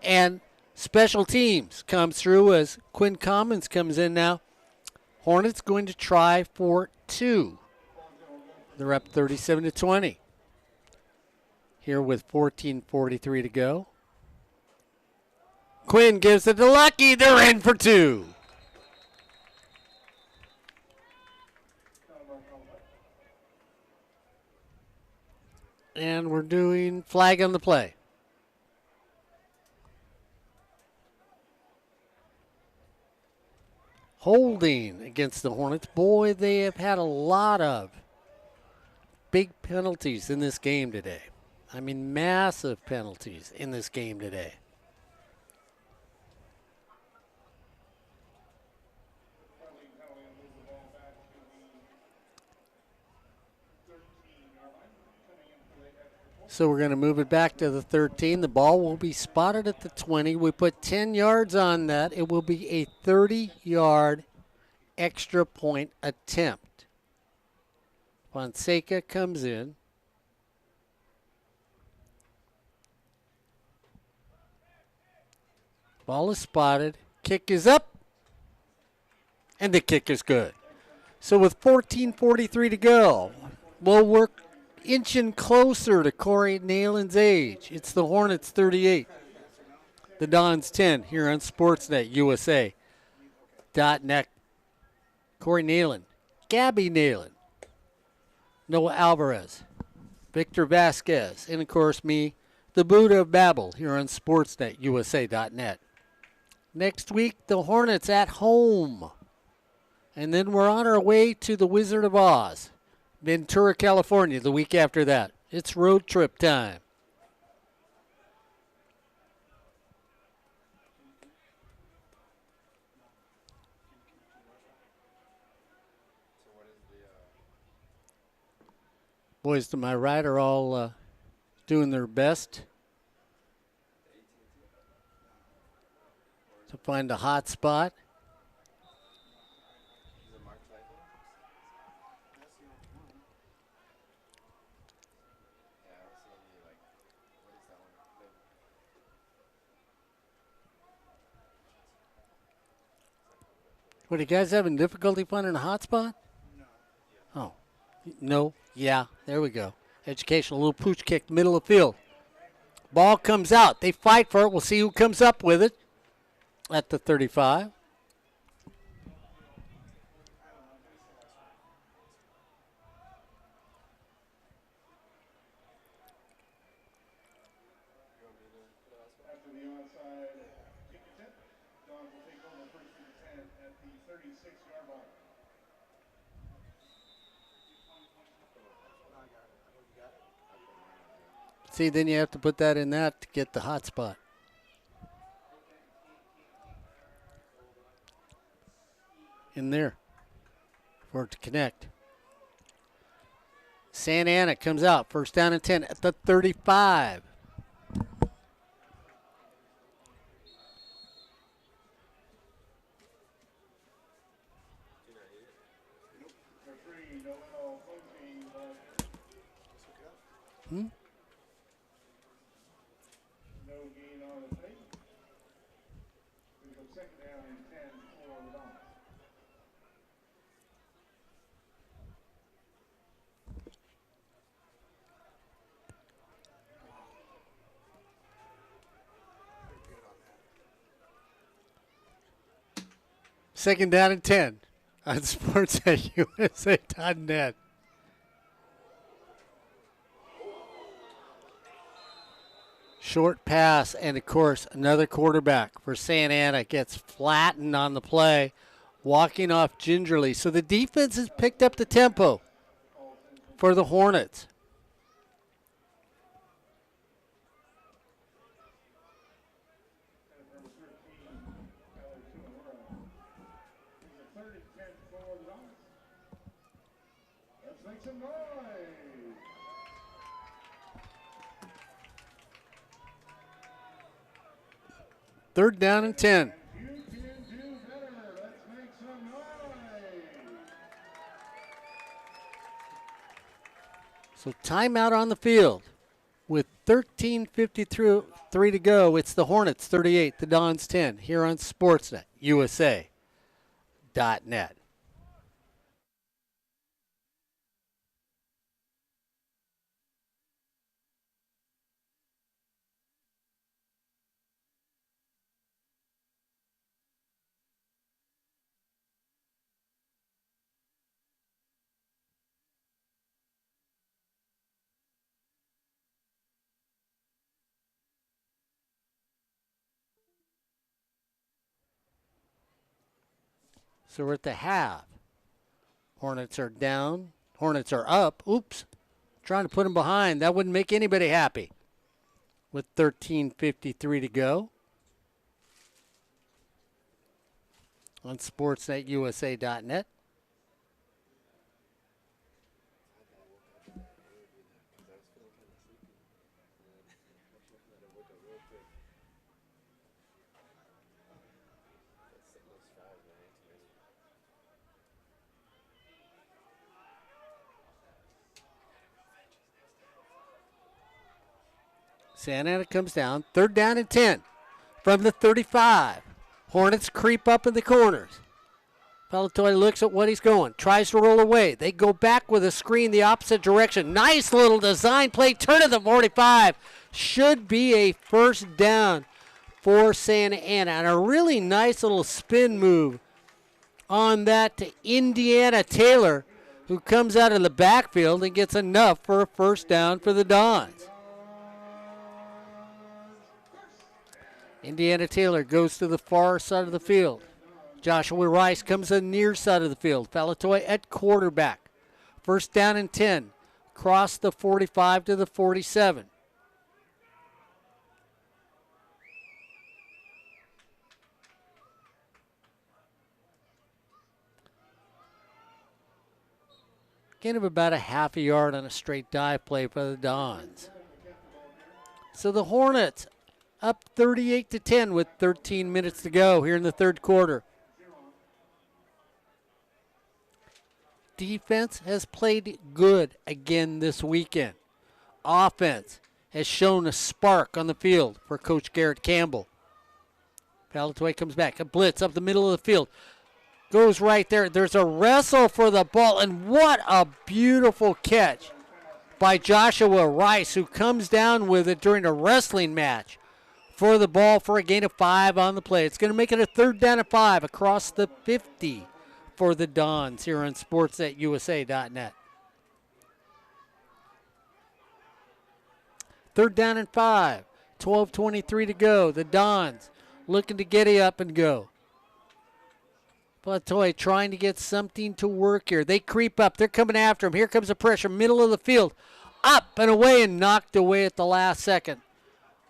A: And special teams comes through as Quinn Commons comes in now. Hornets going to try for 2. They're up 37-20. Here with 14:43 to go. Quinn gives it to Lucky. They're in for 2. And we're doing flag on the play. Holding against the Hornets. Boy, they have had a lot of big penalties in this game today. I mean, massive penalties in this game today. So we're going to move it back to the 13. The ball will be spotted at the 20. We put 10 yards on that. It will be a 30-yard extra point attempt. Fonseca comes in. Ball is spotted. Kick is up. And the kick is good. So with 14:43 to go, we'll work inching closer to Corey Neyland's age. It's the Hornets 38. The Dons 10 here on Sportsnet USA.net. Corey Neyland, Gabby Neyland, Noah Alvarez, Victor Vasquez, and of course me, the Buddha of Babel here on Sportsnet USA.net. Next week, the Hornets at home. And then we're on our way to the Wizard of Oz, Ventura, California, the week after that. It's road trip time. Boys to my right are all doing their best to find a hot spot. What, are you guys having difficulty finding a hot spot? Oh, no. Yeah, there we go. Educational, little pooch kick, middle of the field. Ball comes out. They fight for it. We'll see who comes up with it at the 35. See, then you have to put that in that to get the hot spot. In there for it to connect. Santa Ana comes out. First down and 10 at the 35. Second down and 10 on sports at USA.net. Short pass, and of course, another quarterback for Santa Ana gets flattened on the play, walking off gingerly. So the defense has picked up the tempo for the Hornets. Third down and 10. So timeout on the field with 13:53 to go. It's the Hornets 38, the Dons 10 here on Sportsnet, USA.net. So we're at the half. Hornets are down. Hornets are up. Oops. Trying to put them behind. That wouldn't make anybody happy. With 13:53 to go. On sportsnetusa.net. Santa Ana comes down. Third down and 10 from the 35. Hornets creep up in the corners. Pavlovich looks at what he's going. Tries to roll away. They go back with a screen the opposite direction. Nice little design play. Turn to the 45. Should be a first down for Santa Ana. And a really nice little spin move on that to Indiana Taylor, who comes out of the backfield and gets enough for a first down for the Dons. Indiana Taylor goes to the far side of the field. Joshua Rice comes to the near side of the field. Pavlovich at quarterback. First down and 10. Cross the 45 to the 47. Gain of about a half a yard on a straight dive play for the Dons. So the Hornets up 38-10 with 13 minutes to go here in the third quarter. Defense has played good again this weekend. Offense has shown a spark on the field for Coach Garrett Campbell. Pavlovich comes back. A blitz up the middle of the field. goes right there. There's a wrestle for the ball, and what a beautiful catch by Joshua Rice, who comes down with it during a wrestling match for the ball for a gain of 5 on the play. It's going to make it a 3rd down and 5 across the 50 for the Dons here on sportsnetusa.net. 3rd down and 5, 12:23 to go. The Dons looking to get it up and go. Platoy trying to get something to work here. They creep up. They're coming after him. Here comes the pressure. Middle of the field. Up and away and knocked away at the last second.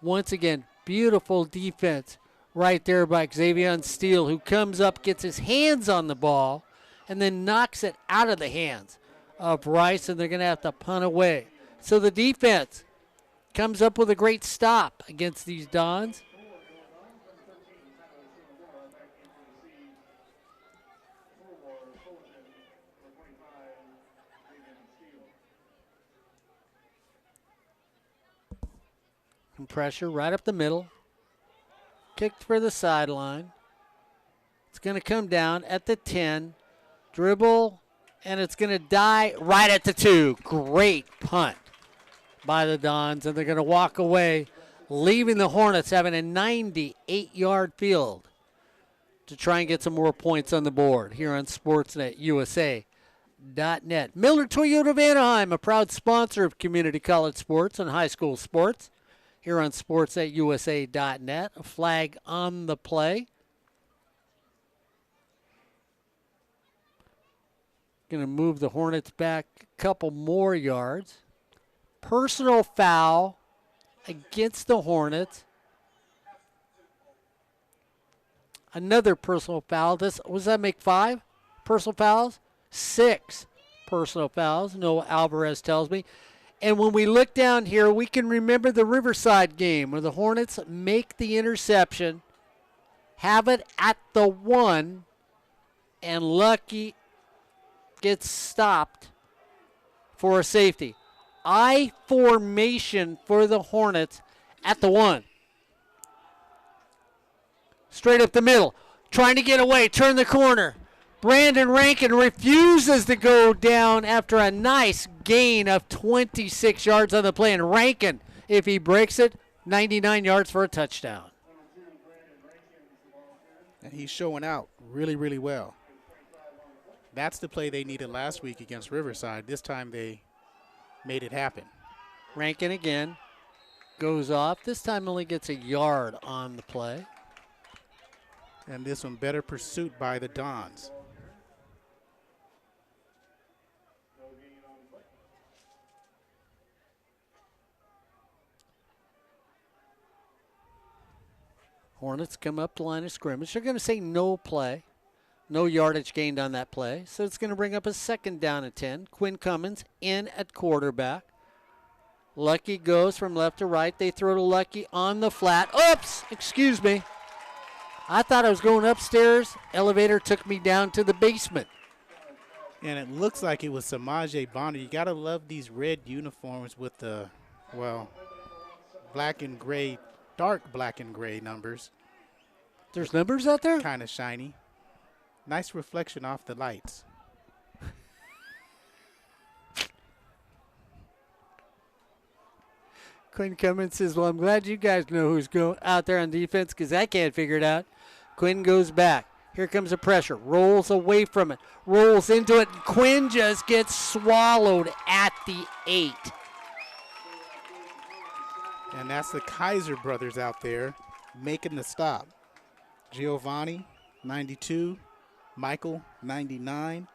A: Once again, beautiful defense right there by Xavier Steele, who comes up, gets his hands on the ball, and then knocks it out of the hands of Rice, and they're going to have to punt away. So the defense comes up with a great stop against these Dons. Pressure right up the middle. Kicked for the sideline. It's going to come down at the 10. Dribble, and it's going to die right at the 2. Great punt by the Dons, and they're going to walk away, leaving the Hornets having a 98-yard field to try and get some more points on the board here on SportsNetUSA.net. Miller Toyota of Anaheim, a proud sponsor of community college sports and high school sports. Here on sports@usa.net, a flag on the play. Going to move the Hornets back a couple more yards. Personal foul against the Hornets. Another personal foul. Does that make 5 personal fouls? 6 personal fouls. No, Alvarez tells me. And when we look down here, we can remember the Riverside game where the Hornets make the interception, have it at the 1, and Lucky gets stopped for a safety. I formation for the Hornets at the 1. Straight up the middle, trying to get away, turn the corner. Brandon Rankin refuses to go down after a nice gain of 26 yards on the play. And Rankin, if he breaks it, 99 yards for a touchdown.
B: And he's showing out really, really well. That's the play they needed last week against Riverside. This time they made it happen.
A: Rankin again goes off. This time only gets a yard on the play.
B: And this one, better pursuit by the Dons.
A: Hornets come up the line of scrimmage. They're going to say no play. No yardage gained on that play. So it's going to bring up a 2nd down and 10. Quinn Cummins in at quarterback. Lucky goes from left to right. They throw to Lucky on the flat. Oops! Excuse me. I thought I was going upstairs. Elevator took me down to the basement.
B: And it looks like it was Samaje Bonner. You got to love these red uniforms with the, well, black and gray, dark black and gray numbers.
A: There's numbers out there?
B: Kind of shiny. Nice reflection off the lights.
A: Quinn Cummins says, well, I'm glad you guys know who's going out there on defense because I can't figure it out. Quinn goes back. Here comes the pressure. Rolls away from it. Rolls into it. Quinn just gets swallowed at the 8.
B: And that's the Kaiser brothers out there making the stop. Giovanni, 92. Michael, 99.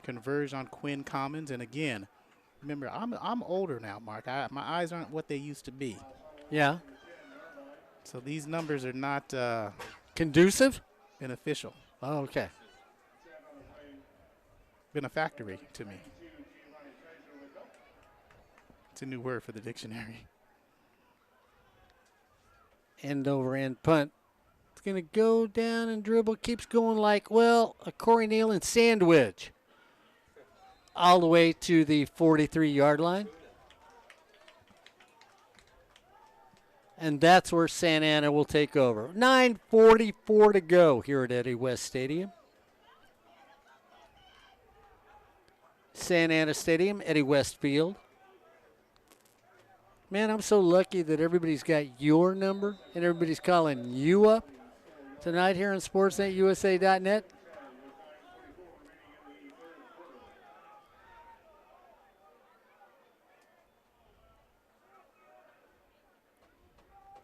B: Converge on Quinn Commons. And again, remember, I'm older now, Mark. My eyes aren't what they used to be.
A: Yeah.
B: So these numbers are not
A: conducive?
B: Beneficial.
A: Oh, okay.
B: Benefactory to me. It's a new word for the dictionary.
A: End over end punt. It's going to go down and dribble. Keeps going like, well, a Corey Neyland sandwich. All the way to the 43-yard line. And that's where Santa Ana will take over. 9:44 to go here at Eddie West Stadium. Santa Ana Stadium, Eddie Westfield. Man, I'm so lucky that everybody's got your number and everybody's calling you up tonight here on SportsNetUSA.net.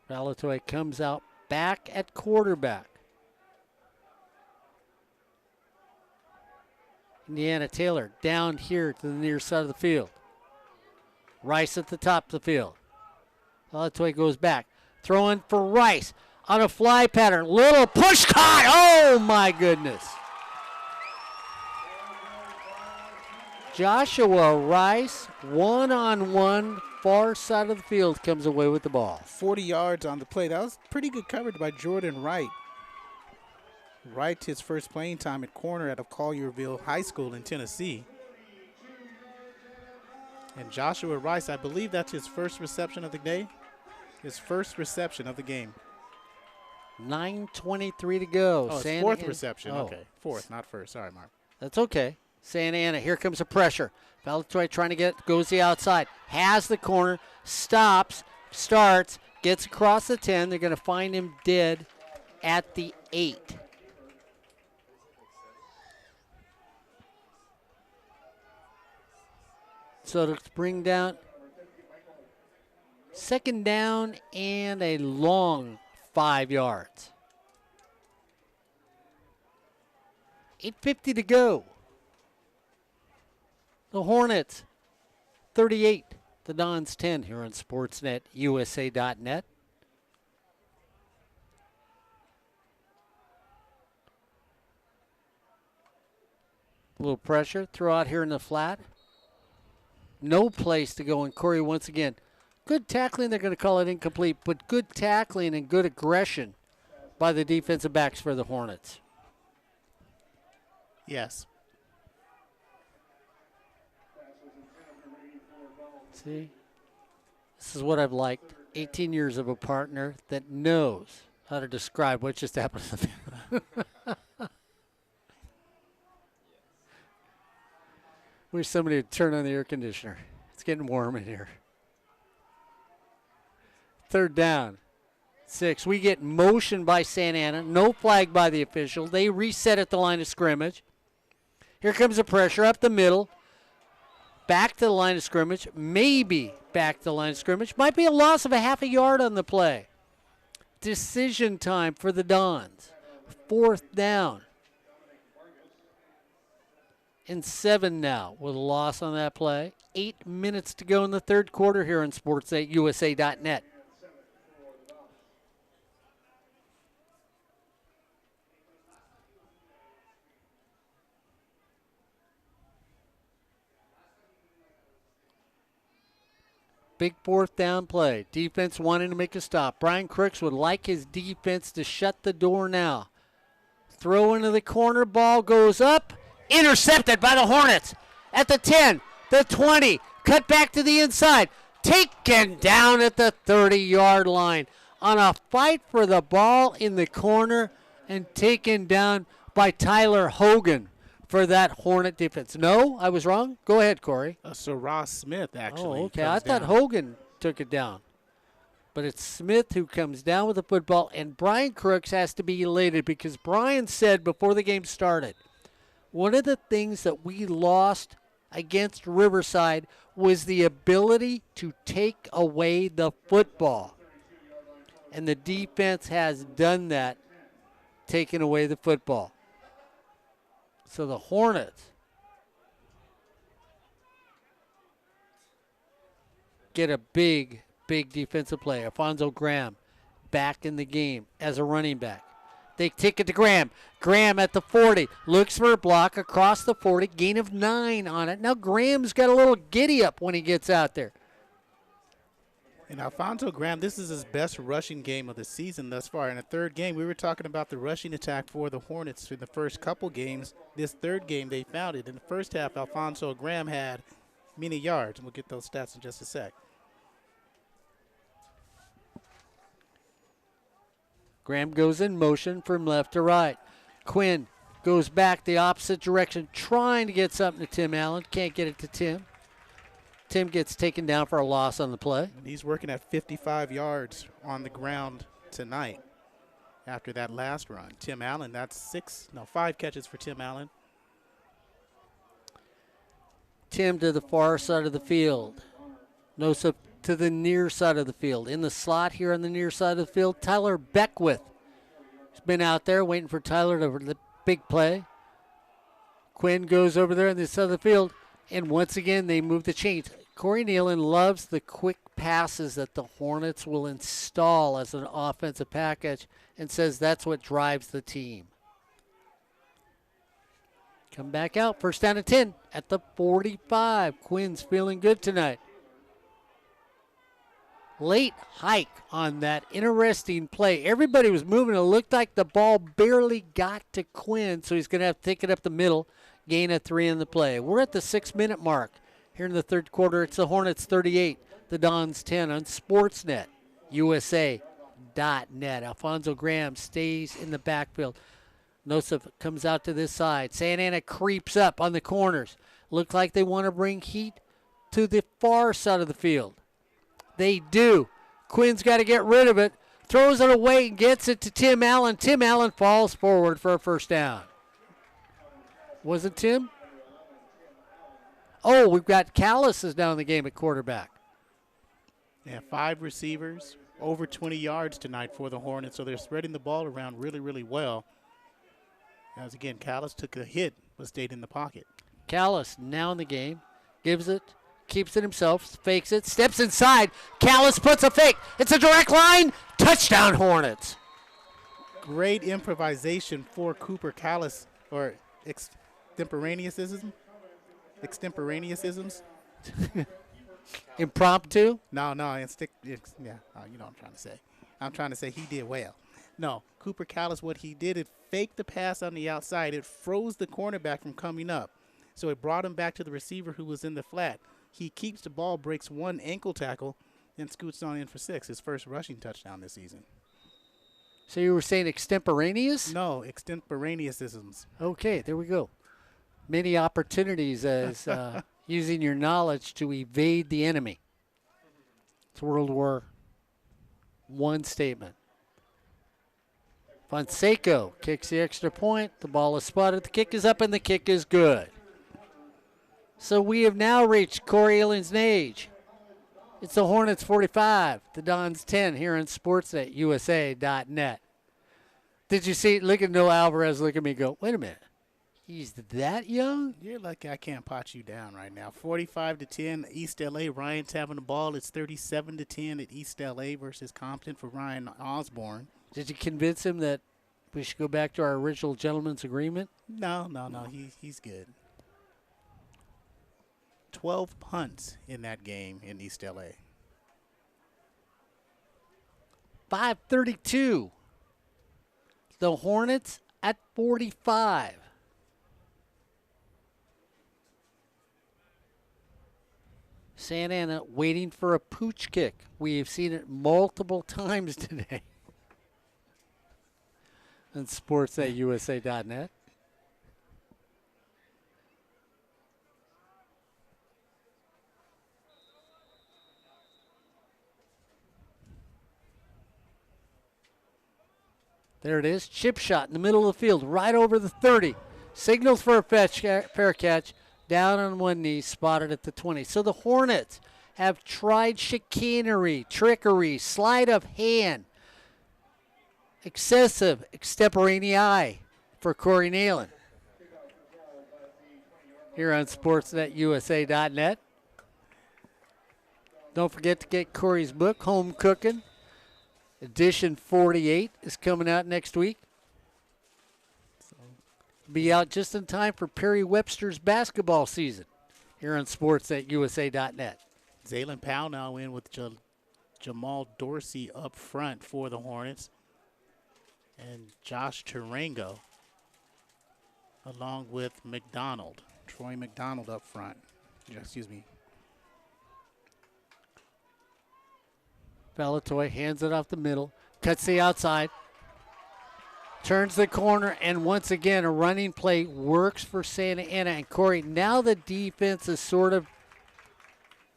A: Valatoy comes out back at quarterback. Indiana Taylor down here to the near side of the field. Rice at the top of the field. Valatoy goes back. Throwing for Rice on a fly pattern. Little push caught. Oh, my goodness. Joshua Rice, one-on-one, far side of the field, comes away with the ball.
B: 40 yards on the play. That was pretty good coverage by Jordan Wright. Wright, his first playing time at corner out of Collierville High School in Tennessee. And Joshua Rice, I believe that's his first reception of the day. His first reception of the game.
A: 9:23 to go.
B: Oh, it's fourth reception. Oh. Okay, fourth, not first. Sorry, Mark.
A: That's okay. Santa Ana, here comes the pressure. Valatoy trying to get, goes the outside. Has the corner, stops, starts, gets across the 10. They're going to find him dead at the 8. So to bring down second down and a long 5 yards. 8:50 to go. The Hornets 38, the Dons 10 here on SportsNetUSA.net. A little pressure, throw out here in the flat. No place to go, and Corey once again. Good tackling, they're going to call it incomplete, but good tackling and good aggression by the defensive backs for the Hornets.
B: Yes.
A: See, this is what I've liked. 18 years of a partner that knows how to describe what just happened to them. Wish somebody would turn on the air conditioner. It's getting warm in here. Third down. 6. We get motion by Santa Ana. No flag by the official. They reset at the line of scrimmage. Here comes the pressure up the middle. Back to the line of scrimmage. Maybe back to the line of scrimmage. Might be a loss of a half a yard on the play. Decision time for the Dons. Fourth down. And 7 now with a loss on that play. 8 minutes to go in the third quarter here on SportsNetUSA.net. Big fourth down play. Defense wanting to make a stop. Brian Crooks would like his defense to shut the door now. Throw into the corner. Ball goes up. Intercepted by the Hornets at the 10, the 20. Cut back to the inside. Taken down at the 30-yard line on a fight for the ball in the corner and taken down by Tyler Hogan for that Hornet defense. No, I was wrong. Go ahead, Corey.
B: So Ross Smith actually.
A: Oh, okay. I thought Hogan took it down. But it's Smith who comes down with the football, and Brian Crooks has to be elated because Brian said before the game started, one of the things that we lost against Riverside was the ability to take away the football. And the defense has done that, taking away the football. So the Hornets get a big defensive play. Alfonso Graham back in the game as a running back. They take it to Graham. Graham at the 40. Looks for a block across the 40. Gain of 9 on it. Now Graham's got a little giddy up when he gets out there.
B: And Alfonso Graham, this is his best rushing game of the season thus far. In the third game, we were talking about the rushing attack for the Hornets in the first couple games. This third game, they found it. In the first half, Alfonso Graham had many yards. And we'll get those stats in just a sec.
A: Graham goes in motion from left to right. Quinn Goes back the opposite direction, trying to get something to Tim Allen. Can't get it to Tim. Tim gets taken down for a loss on the play.
B: And he's working at 55 yards on the ground tonight after that last run. Tim Allen, that's 5 catches for Tim Allen.
A: Tim to the far side of the field. Nosip to the near side of the field. In the slot here on the near side of the field, Tyler Beckwith. He's been out there waiting for Tyler to the big play. Quinn goes over there on the side of the field, and once again they move the chains. Corey Neyland loves the quick passes that the Hornets will install as an offensive package and says that's what drives the team. Come back out, first down and 10 at the 45. Quinn's feeling good tonight. Late hike on that interesting play. Everybody was moving. It looked like the ball barely got to Quinn, so he's going to have to take it up the middle, gain a 3 in the play. We're at the 6-minute mark. Here in the third quarter, it's the Hornets 38, the Dons 10 on Sportsnet, USA.net. Alfonso Graham stays in the backfield. Nosif comes out to this side. Santa Ana creeps up on the corners. Looks like they want to bring heat to the far side of the field. They do. Quinn's got to get rid of it. Throws it away and gets it to Tim Allen. Tim Allen falls forward for a first down. Was it Tim? Oh, we've got Callis is down in the game at quarterback.
B: Yeah, 5 receivers, over 20 yards tonight for the Hornets, so they're spreading the ball around really, really well. As again, Callis took a hit, but stayed in the pocket.
A: Callis now in the game, gives it, keeps it himself, fakes it, steps inside. Callis puts a fake. It's a direct line. Touchdown, Hornets.
B: Great improvisation for Cooper Callis, or extemporaneousisms.
A: Impromptu?
B: No, you know what I'm trying to say. I'm trying to say he did well. No, Cooper Callis, what he did, it faked the pass on the outside. It froze the cornerback from coming up. So it brought him back to the receiver who was in the flat. He keeps the ball, breaks 1 ankle tackle, and scoots on in for 6, his first rushing touchdown this season.
A: So you were saying extemporaneous?
B: No, extemporaneousisms.
A: Okay, there we go. Many opportunities as using your knowledge to evade the enemy. It's World War I statement. Fonseca kicks the extra point. The ball is spotted. The kick is up, and the kick is good. So we have now reached Corey Alien's age. It's the Hornets 45, the Dons 10 here on Sportsnet, USA.net. Did you see? Look at Noah Alvarez. Look at me go, wait a minute. He's that young?
B: You're lucky I can't pot you down right now. 45-10, East LA. Ryan's having the ball. It's 37-10 at East LA versus Compton for Ryan Osborne.
A: Did you convince him that we should go back to our original gentleman's agreement?
B: No. He's good. 12 punts in that game in East LA.
A: 5:32. The Hornets at 45. Santa Ana waiting for a pooch kick. We have seen it multiple times today. On sports@usa.net. There it is. Chip shot in the middle of the field, right over the 30. Signals for a fair catch. Down on one knee, spotted at the 20. So the Hornets have tried chicanery, trickery, sleight of hand, excessive extemporaneity for Corey Neyland. Here on sportsnetusa.net. Don't forget to get Corey's book, Home Cooking. Edition 48 is coming out next week. Be out just in time for Perry Webster's basketball season here on sports@usa.net.
B: Zaylen Powell now in with Jamal Dorsey up front for the Hornets. And Josh Tarango along with Troy McDonald up front. Excuse me.
A: Valatoy hands it off the middle, cuts the outside. Turns the corner, and once again, a running play works for Santa Ana. And Corey, now the defense has sort of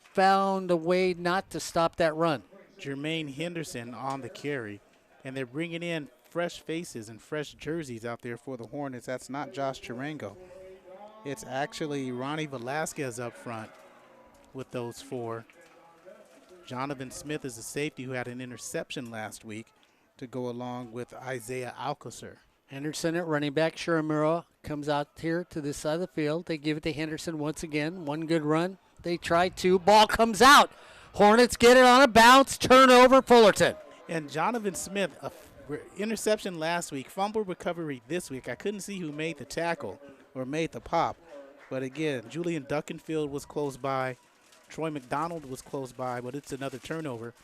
A: found a way not to stop that run.
B: Jermaine Henderson on the carry, and they're bringing in fresh faces and fresh jerseys out there for the Hornets. That's not Josh Chirango. It's actually Ronnie Velasquez up front with those 4. Jonathan Smith is a safety who had an interception last week to go along with Isaiah Alcocer.
A: Henderson at running back. Shiramura comes out here to this side of the field. They give it to Henderson once again. One good run. They try to. Ball comes out. Hornets get it on a bounce. Turnover, Fullerton.
B: And Jonathan Smith, interception last week, fumble recovery this week. I couldn't see who made the tackle or made the pop. But again, Julian Duckenfield was close by. Troy McDonald was close by, but it's another turnover.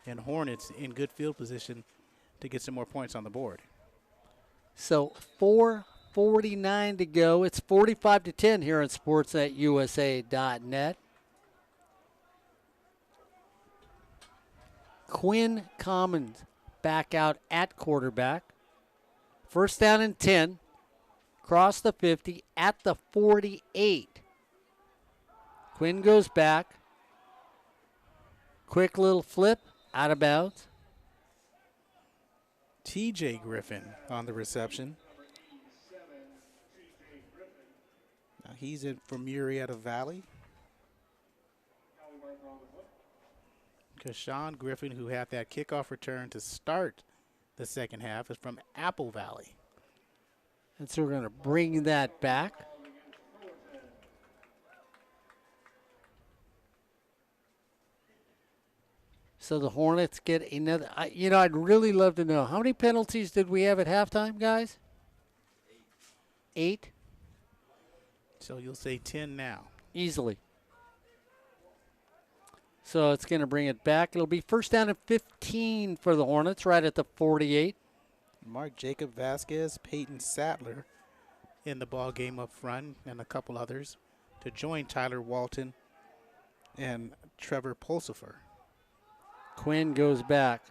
B: And Hornets in good field position to get some more points on the board.
A: So 4:49 to go. It's 45-10 here on sportsnetusa.net. Quinn Commons back out at quarterback. First down and 10. Cross the 50 at the 48. Quinn goes back. Quick little flip out of bounds.
B: TJ Griffin on the reception. Now he's in from Murrieta Valley. Kashawn Griffin, who had that kickoff return to start the second half, is from Apple Valley.
A: And so we're going to bring that back. So the Hornets get another. I'd really love to know, how many penalties did we have at halftime, guys? 8?
B: So you'll say 10 now.
A: Easily. So it's going to bring it back. It'll be first down and 15 for the Hornets, right at the 48.
B: Mark Jacob Vasquez, Peyton Sattler in the ball game up front, and a couple others to join Tyler Walton and Trevor Pulsifer.
A: Quinn goes back,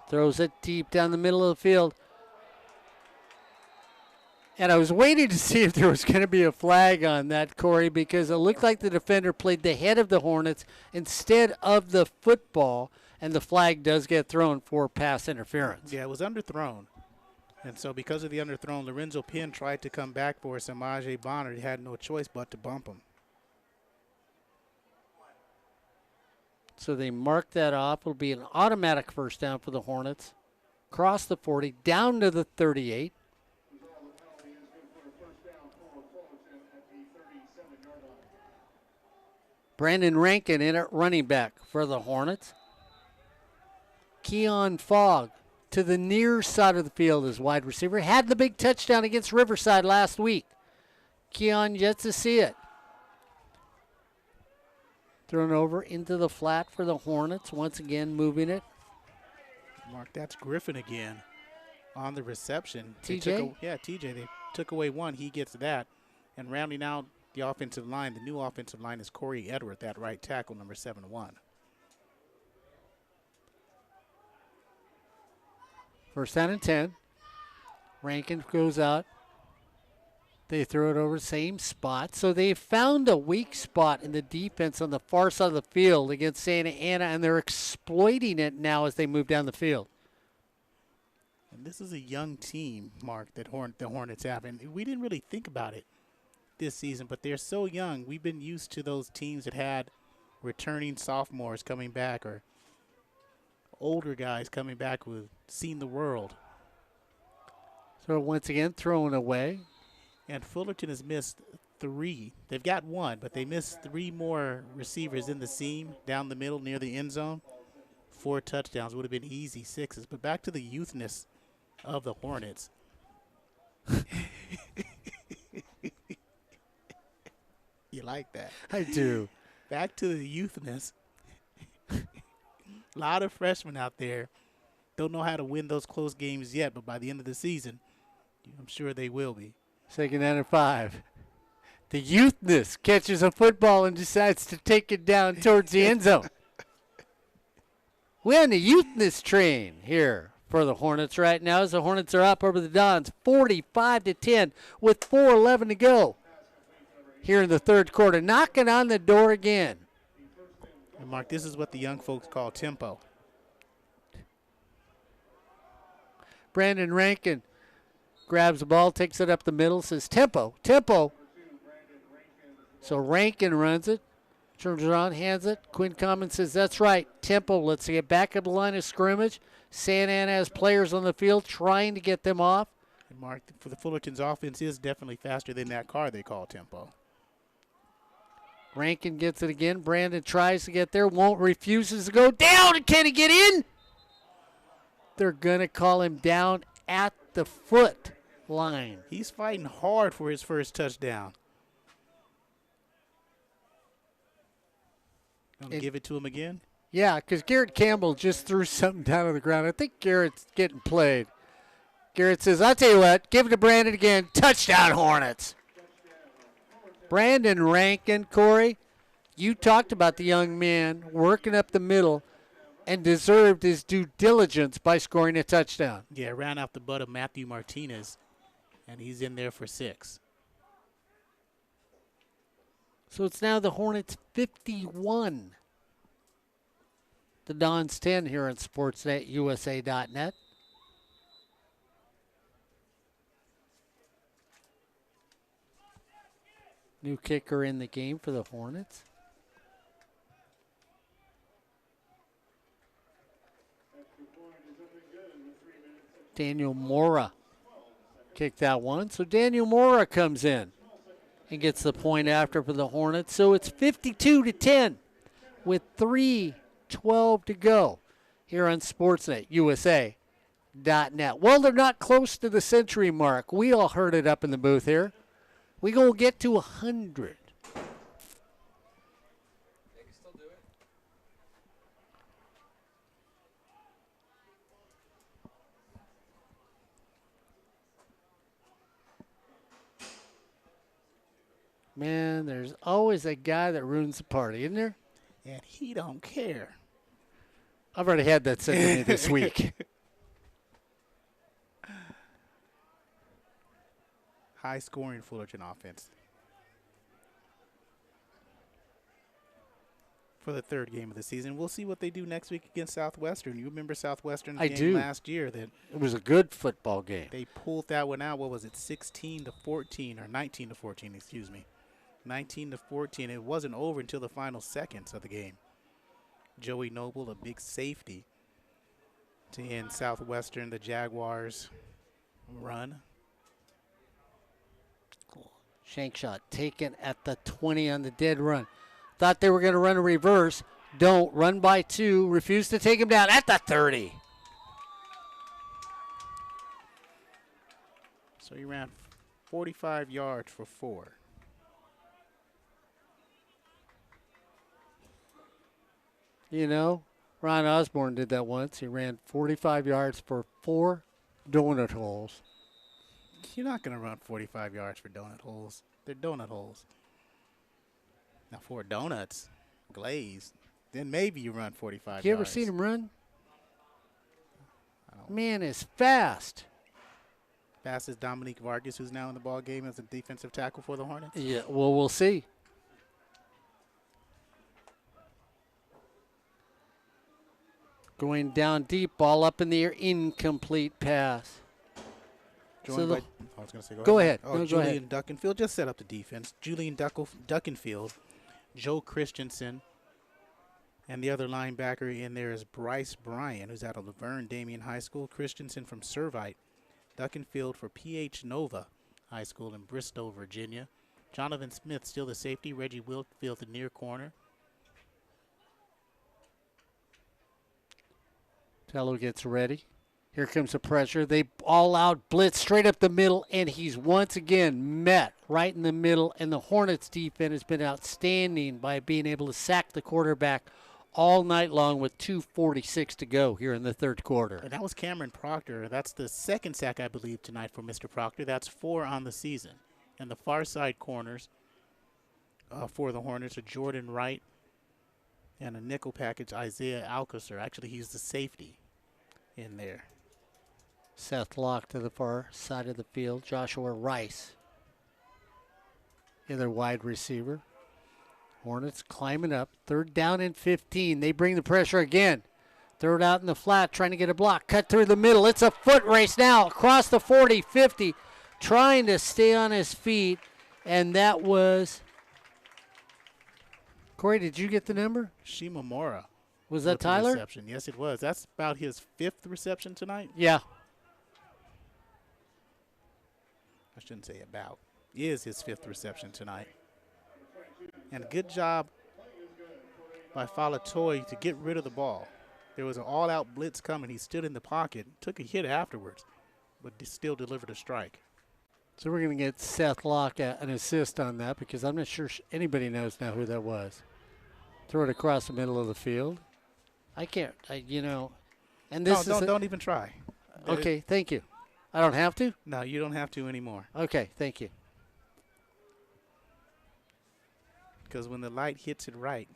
A: throws it deep down the middle of the field. And I was waiting to see if there was going to be a flag on that, Corey, because it looked like the defender played the head of the Hornets instead of the football, and the flag does get thrown for pass interference.
B: Yeah, it was underthrown. And so because of the underthrown, Lorenzo Penn tried to come back for Samaje Bonner. He had no choice but to bump him.
A: So they mark that off. It'll be an automatic first down for the Hornets. Cross the 40, down to the 38. Brandon Rankin in at running back for the Hornets. Keon Fogg to the near side of the field as wide receiver. Had the big touchdown against Riverside last week. Keon yet to see it. Thrown over into the flat for the Hornets. Once again moving it.
B: Mark, that's Griffin again on the reception.
A: TJ?
B: TJ. They took away one. He gets that. And rounding out the offensive line, the new offensive line is Corey Edward, that right tackle, number 7-1.
A: First down and 10. Rankin goes out. They throw it over the same spot. So they found a weak spot in the defense on the far side of the field against Santa Ana, and they're exploiting it now as they move down the field.
B: And this is a young team, Mark, that the Hornets have. And we didn't really think about it this season, but they're so young. We've been used to those teams that had returning sophomores coming back or older guys coming back who have seen the world.
A: So once again, thrown away.
B: And Fullerton has missed 3. They've got 1, but they missed 3 more receivers in the seam, down the middle near the end zone. 4 touchdowns would have been easy 6s. But back to the youthness of the Hornets. You like that?
A: I do.
B: Back to the youthness. A lot of freshmen out there don't know how to win those close games yet, but by the end of the season, I'm sure they will be.
A: Second down and 5. The youthness catches a football and decides to take it down towards the end zone. We're on the youthness train here for the Hornets right now as the Hornets are up over the Dons 45-10 with 4:11 to go here in the third quarter. Knocking on the door again.
B: And Mark, this is what the young folks call tempo.
A: Brandon Rankin grabs the ball, takes it up the middle, says tempo, tempo. So Rankin runs it, turns around, hands it. Quinn Commons says, that's right, tempo. Let's get back up the line of scrimmage. Santa Ana has players on the field trying to get them off.
B: And Mark, for the Fullerton's offense is definitely faster than that car they call tempo.
A: Rankin gets it again. Brandon tries to get there, won't, refuses to go down. Can he get in? They're going to call him down at the foot line.
B: He's fighting hard for his first touchdown. Gonna give it to him again?
A: Yeah, because Garrett Campbell just threw something down on the ground. I think Garrett's getting played. Garrett says, I'll tell you what, give it to Brandon again. Touchdown, Hornets. Brandon Rankin, Corey, you talked about the young man working up the middle and deserved his due diligence by scoring a touchdown.
B: Yeah, ran out the butt of Matthew Martinez, and he's in there for 6.
A: So it's now the Hornets 51. The Dons 10 here on SportsNetUSA.net. New kicker in the game for the Hornets. Daniel Mora kicked that one. So Daniel Mora comes in and gets the point after for the Hornets. So it's 52-10 with 3:12 to go here on SportsNetUSA.net. Well, they're not close to the century mark. We all heard it up in the booth here. We gonna get to 100. Man, there's always a guy that ruins the party, isn't there?
B: And he don't care.
A: I've already had that said to me this week.
B: High-scoring Fullerton offense. For the third game of the season. We'll see what they do next week against Southwestern. You remember Southwestern's game last year that
A: it was a good football game.
B: They pulled that one out. What was it, 16-14 or 19-14, excuse me. 19-14. It wasn't over until the final seconds of the game. Joey Noble, a big safety to end Southwestern, the Jaguars run.
A: Shank shot taken at the 20 on the dead run. Thought they were going to run a reverse. Don't. Run by 2. Refuse to take him down at the 30.
B: So he ran 45 yards for 4.
A: You know, Ron Osborne did that once. He ran 45 yards for 4 donut holes.
B: You're not going to run 45 yards for donut holes. They're donut holes. Now, 4 donuts, glazed, then maybe you run 45 yards.
A: You ever seen him run? Man is fast.
B: Fast as Dominique Vargas, who's now in the ball game as a defensive tackle for the Hornets?
A: Yeah, well, we'll see. Going down deep, ball up in the air, incomplete pass.
B: Joined
A: So
B: by, I was going to say,
A: go ahead.
B: Oh,
A: No,
B: Julian Duckenfield just set up the defense. Julian Duckenfield, Joe Christensen, and the other linebacker in there is Bryce Bryan, who's out of Laverne Damien High School. Christensen from Servite. Duckenfield for PH Nova High School in Bristow, Virginia. Jonathan Smith still the safety. Reggie Wiltfield the near corner.
A: Tello gets ready. Here comes the pressure. They all out blitz straight up the middle, and he's once again met right in the middle. And the Hornets defense has been outstanding by being able to sack the quarterback all night long with 2:46 to go here in the third quarter.
B: And that was Cameron Proctor. That's the second sack, I believe, tonight for Mr. Proctor. That's 4 on the season. And the far side corners for the Hornets are Jordan Wright and a nickel package, Isaiah Alcacer. Actually, he's the safety in there.
A: Seth Locke to the far side of the field. Joshua Rice, either wide receiver. Hornets climbing up. 3rd down and 15. They bring the pressure again. Throw it out in the flat, trying to get a block. Cut through the middle. It's a foot race now across the 40, 50, trying to stay on his feet. And that was, Corey, did you get the number?
B: Shimamura.
A: Was that Tyler?
B: Reception. Yes, it was. That's about his 5th reception tonight.
A: Yeah.
B: I shouldn't say about. Is his 5th reception tonight. And good job by Falatoy to get rid of the ball. There was an all-out blitz coming. He stood in the pocket, took a hit afterwards, but still delivered a strike.
A: So we're going to get Seth Locke an assist on that because I'm not sure anybody knows now who that was. Throw it across the middle of the field. I can't, and this
B: no, don't even try.
A: Okay, thank you. I don't have to?
B: No, you don't have to anymore.
A: Okay, thank you.
B: Because when the light hits it right.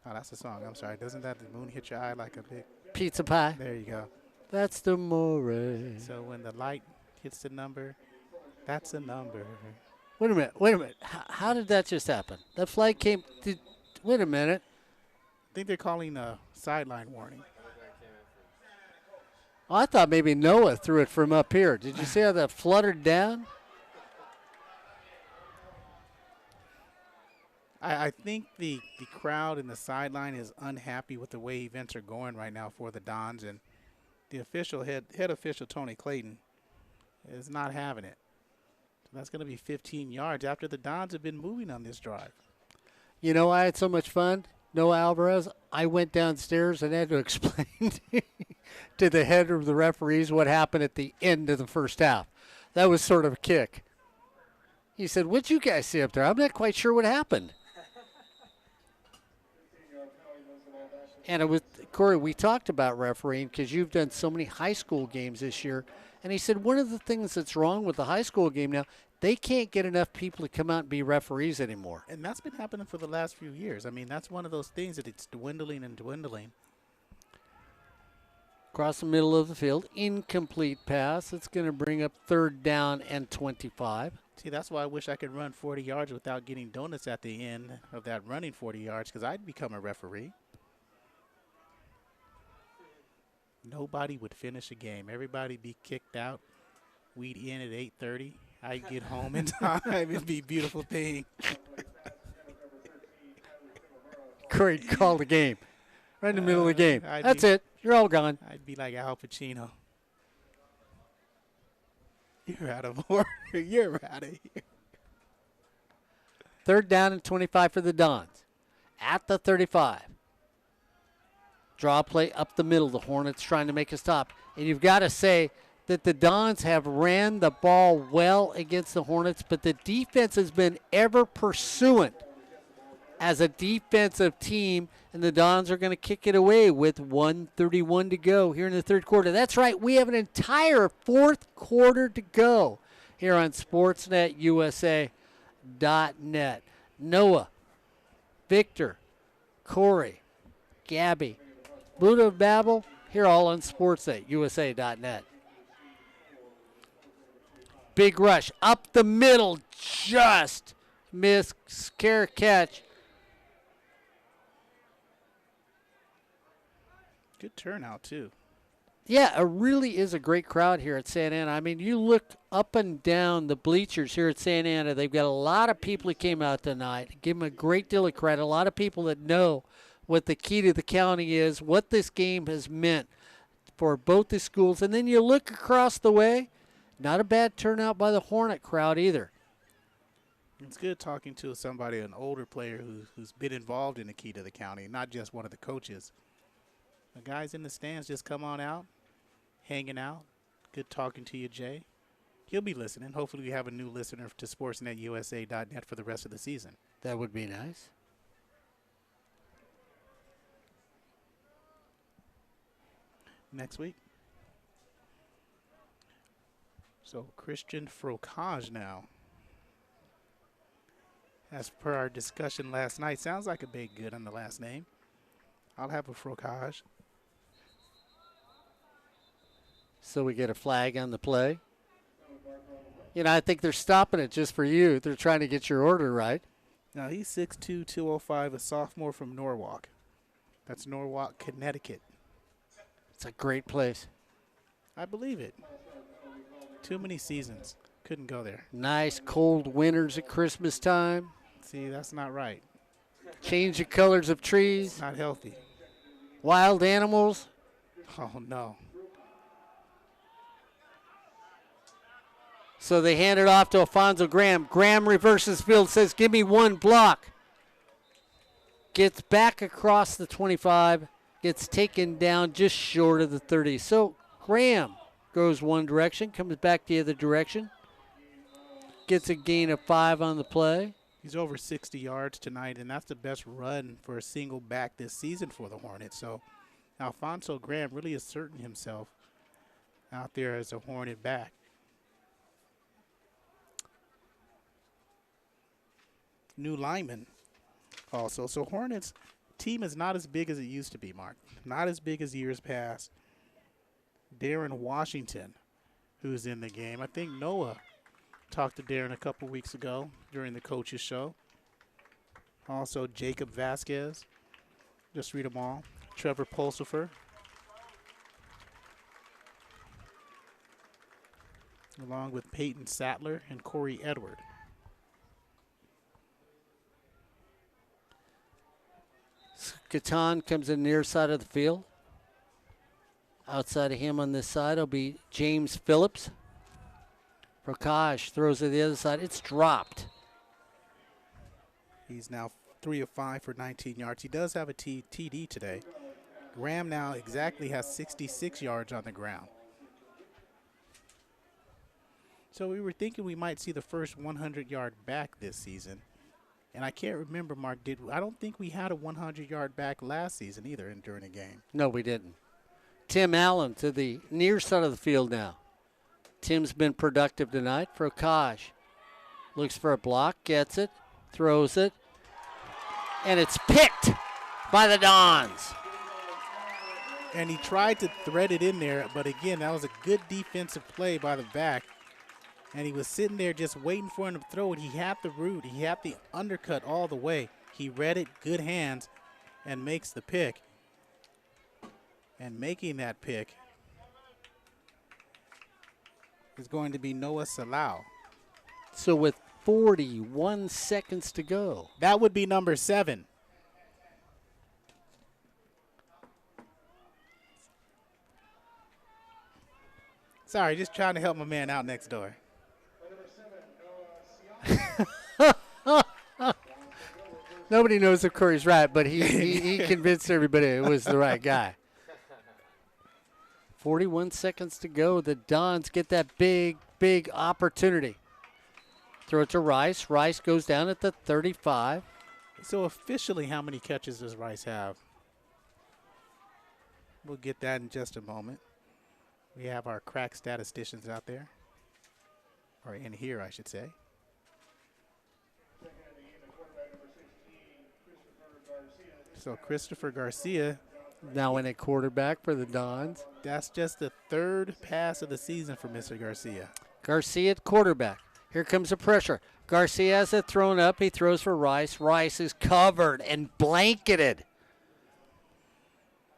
B: Oh, that's a song. I'm sorry. Doesn't that the moon hit your eye like a big
A: pizza pie?
B: There you go.
A: That's the more.
B: So when the light hits the number, that's a number.
A: Wait a minute. How did that just happen? That flag came. Wait a minute.
B: I think they're calling a sideline warning.
A: Oh, I thought maybe Noah threw it from up here. Did you see how that fluttered down?
B: I think the crowd in the sideline is unhappy with the way events are going right now for the Dons, and the official head official Tony Clayton is not having it. So that's going to be 15 yards after the Dons have been moving on this drive.
A: You know, I had so much fun. Noah Alvarez, I went downstairs and had to explain to the head of the referees what happened at the end of the first half. That was sort of a kick. He said, "What'd you guys see up there? I'm not quite sure what happened." And it was, Corey, we talked about refereeing because you've done so many high school games this year. And he said one of the things that's wrong with the high school game now, they can't get enough people to come out and be referees anymore.
B: And that's been happening for the last few years. I mean, that's one of those things that it's dwindling and dwindling.
A: Across the middle of the field, incomplete pass. It's going to bring up 3rd down and 25.
B: See, that's why I wish I could run 40 yards without getting donuts at the end of that running 40 yards because I'd become a referee. Nobody would finish a game. Everybody be kicked out. We'd end at 8:30. I'd get home in time. It'd be a beautiful thing.
A: Great call the game. Right in the middle of the game. That's it. You're all gone.
B: I'd be like Al Pacino. You're out of order. You're out of here.
A: 3rd down and 25 for the Dons. At the 35. Draw play up the middle. The Hornets trying to make a stop. And you've got to say that the Dons have ran the ball well against the Hornets, but the defense has been ever pursuant as a defensive team, and the Dons are going to kick it away with 1:31 to go here in the 3rd quarter. That's right. We have an entire 4th quarter to go here on SportsNetUSA.net. Noah, Victor, Corey, Gabby, Buddha Babel, here all on SportsNetUSA.net. Big rush up the middle, just missed, scare catch.
B: Good turnout, too.
A: Yeah, it really is a great crowd here at Santa Ana. I mean, you look up and down the bleachers here at Santa Ana. They've got a lot of people who came out tonight. Give them a great deal of credit. A lot of people that know what the key to the county is, what this game has meant for both the schools. And then you look across the way, not a bad turnout by the Hornet crowd either.
B: It's good talking to somebody, an older player who's been involved in the key to the county, not just one of the coaches. The guys in the stands just come on out, hanging out. Good talking to you, Jay. He'll be listening. Hopefully we have a new listener to SportsNetUSA.net for the rest of the season.
A: That would be nice.
B: Next week. So Christian Frocage now. As per our discussion last night, sounds like a big good on the last name. I'll have a Frocage.
A: So we get a flag on the play. You know, I think they're stopping it just for you. They're trying to get your order right.
B: Now, he's 6'2", 205, a sophomore from Norwalk. That's Norwalk, Connecticut.
A: It's a great place.
B: I believe it. Too many seasons. Couldn't go there.
A: Nice cold winters at Christmas time.
B: See, that's not right.
A: Change the colors of trees.
B: Not healthy.
A: Wild animals.
B: Oh, no.
A: So they hand it off to Alfonso Graham. Graham reverses field, says, give me one block. Gets back across the 25. Gets taken down just short of the 30. So Graham goes one direction, comes back the other direction. Gets a gain of 5 on the play.
B: He's over 60 yards tonight, and that's the best run for a single back this season for the Hornets. So Alfonso Graham really asserting himself out there as a Hornet back. New lineman also. So Hornets team is not as big as it used to be, Mark. Not as big as years past. Darren Washington, who's in the game. I think Noah talked to Darren a couple weeks ago during the coaches show. Also Jacob Vasquez. Just read them all. Trevor Pulsifer. Along with Peyton Sattler and Corey Edward.
A: Catan comes in the near side of the field. Outside of him on this side will be James Phillips. Prakash throws to the other side. It's dropped.
B: He's now 3 of 5 for 19 yards. He does have a TD today. Graham now exactly has 66 yards on the ground. So we were thinking we might see the first 100-yard back this season. And I can't remember, Mark, I don't think we had a 100-yard back last season either during a game.
A: No, we didn't. Tim Allen to the near side of the field now. Tim's been productive tonight. Prakash looks for a block, gets it, throws it, and it's picked by the Dons.
B: And he tried to thread it in there, but again, that was a good defensive play by the back. And he was sitting there just waiting for him to throw it. He had the root. He had the undercut all the way. He read it, good hands, and makes the pick. And making that pick is going to be Noah Salau.
A: So with 41 seconds to go.
B: That would be number 7. Sorry, just trying to help my man out next door.
A: Nobody knows if Curry's right, but he convinced everybody it was the right guy. 41 seconds to go. The Dons get that big, big opportunity. Throw it to Rice. Rice goes down at the 35.
B: So officially, how many catches does Rice have? We'll get that in just a moment. We have our crack statisticians out there. Or in here, I should say. So Christopher Garcia.
A: Now in a quarterback for the Dons.
B: That's just the 3rd pass of the season for Mr. Garcia.
A: Garcia at quarterback. Here comes the pressure. Garcia has it thrown up. He throws for Rice. Rice is covered and blanketed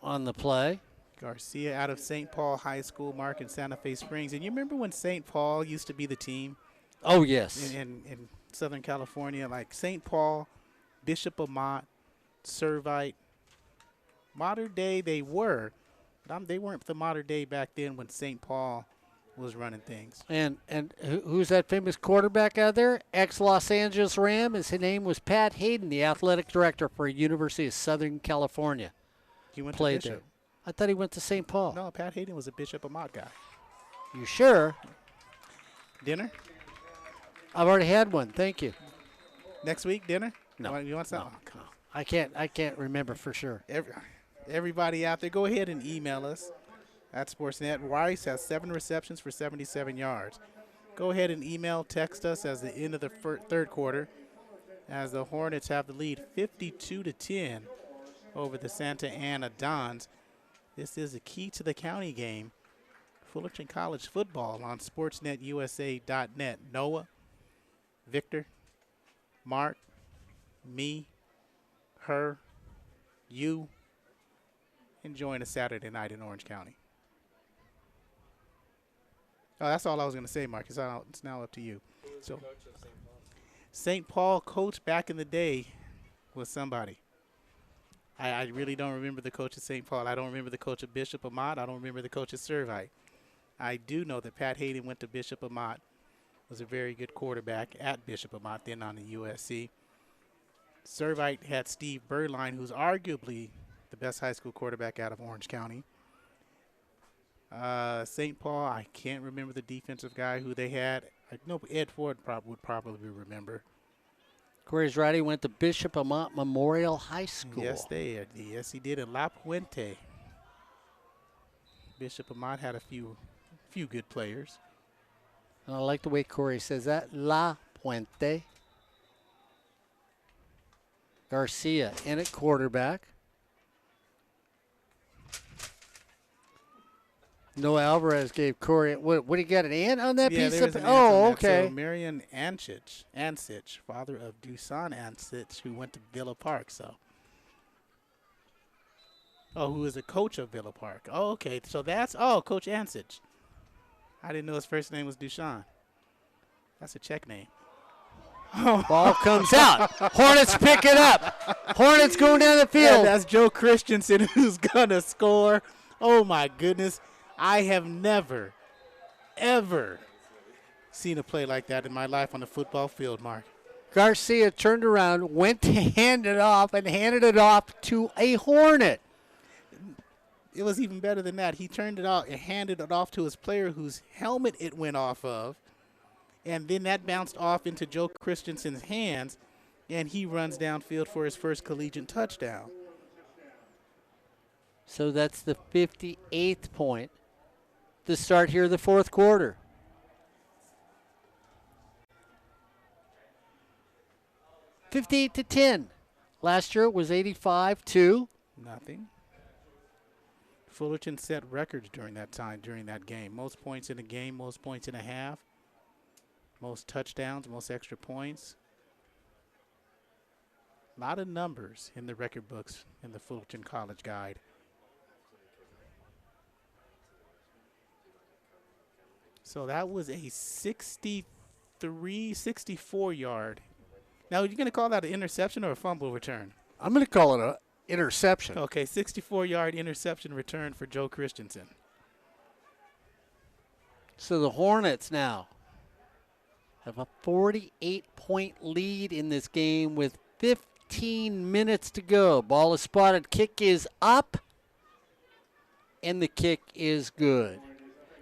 A: on the play.
B: Garcia out of St. Paul High School, Mark, in Santa Fe Springs. And you remember when St. Paul used to be the team?
A: Oh, yes.
B: In Southern California, like St. Paul, Bishop Amat, Servite. Modern day they were, but they weren't the modern day back then when St. Paul was running things.
A: And who's that famous quarterback out there? Ex-Los Angeles Ram. His name was Pat Hayden, the athletic director for University of Southern California.
B: He went
A: Played
B: to Bishop.
A: there. I thought he went to St. Paul.
B: No, Pat Hayden was a Bishop Amat guy.
A: You sure?
B: Dinner?
A: I've already had one. Thank you.
B: Next week, dinner?
A: No.
B: You want some?
A: No. I can't remember for sure.
B: Everybody out there, go ahead and email us at Sportsnet. Rice has 7 receptions for 77 yards. Go ahead and email, text us as the end of the 3rd quarter as the Hornets have the lead 52-10 over the Santa Ana Dons. This is a key to the county game Fullerton College football on sportsnetusa.net. Noah, Victor, Mark, me, her, you, enjoying a Saturday night in Orange County. Oh, that's all I was going to say, Mark. It's now up to you. So, St. Paul coach back in the day was somebody. I really don't remember the coach of St. Paul. I don't remember the coach of Bishop Amat. I don't remember the coach of Servite. I do know that Pat Hayden went to Bishop Amat, was a very good quarterback at Bishop Amat, then on the USC. Servite had Steve Berline, who's arguably the best high school quarterback out of Orange County. St. Paul, I can't remember the defensive guy who they had. I know Ed Ford would probably remember.
A: Corey's right. He went to Bishop Amat Memorial High School.
B: Yes, he did in La Puente. Bishop Amat had a few good players.
A: And I like the way Corey says that. La Puente. Garcia in at quarterback. Noah Alvarez gave Corey, what do you got, an ant on that piece of? Oh, okay.
B: So Marion Ansich, father of Dusan Ansich, who went to Villa Park. So, who is a coach of Villa Park? Oh, okay. So that's Coach Ansich. I didn't know his first name was Dusan. That's a check name.
A: Ball comes out. Hornets pick it up. Hornets going down the field.
B: Yeah, that's Joe Christensen who's gonna score. Oh my goodness. I have never, ever seen a play like that in my life on the football field, Mark.
A: Garcia turned around, went to hand it off, and handed it off to a Hornet.
B: It was even better than that. He turned it off and handed it off to his player whose helmet it went off of. And then that bounced off into Joe Christensen's hands, and he runs downfield for his first collegiate touchdown.
A: So that's the 58th point to start here the fourth quarter. $58-10. Last year it was 85-2.
B: Nothing. Fullerton set records during that time, during that game. Most points in a game, most points in a half, most touchdowns, most extra points. A lot of numbers in the record books in the Fullerton College Guide. So that was a 64-yard. Now, are you going to call that an interception or a fumble return?
A: I'm going to call it an interception.
B: Okay, 64-yard interception return for Joe Christensen.
A: So the Hornets now have a 48-point lead in this game with 15 minutes to go. Ball is spotted. Kick is up, and the kick is good.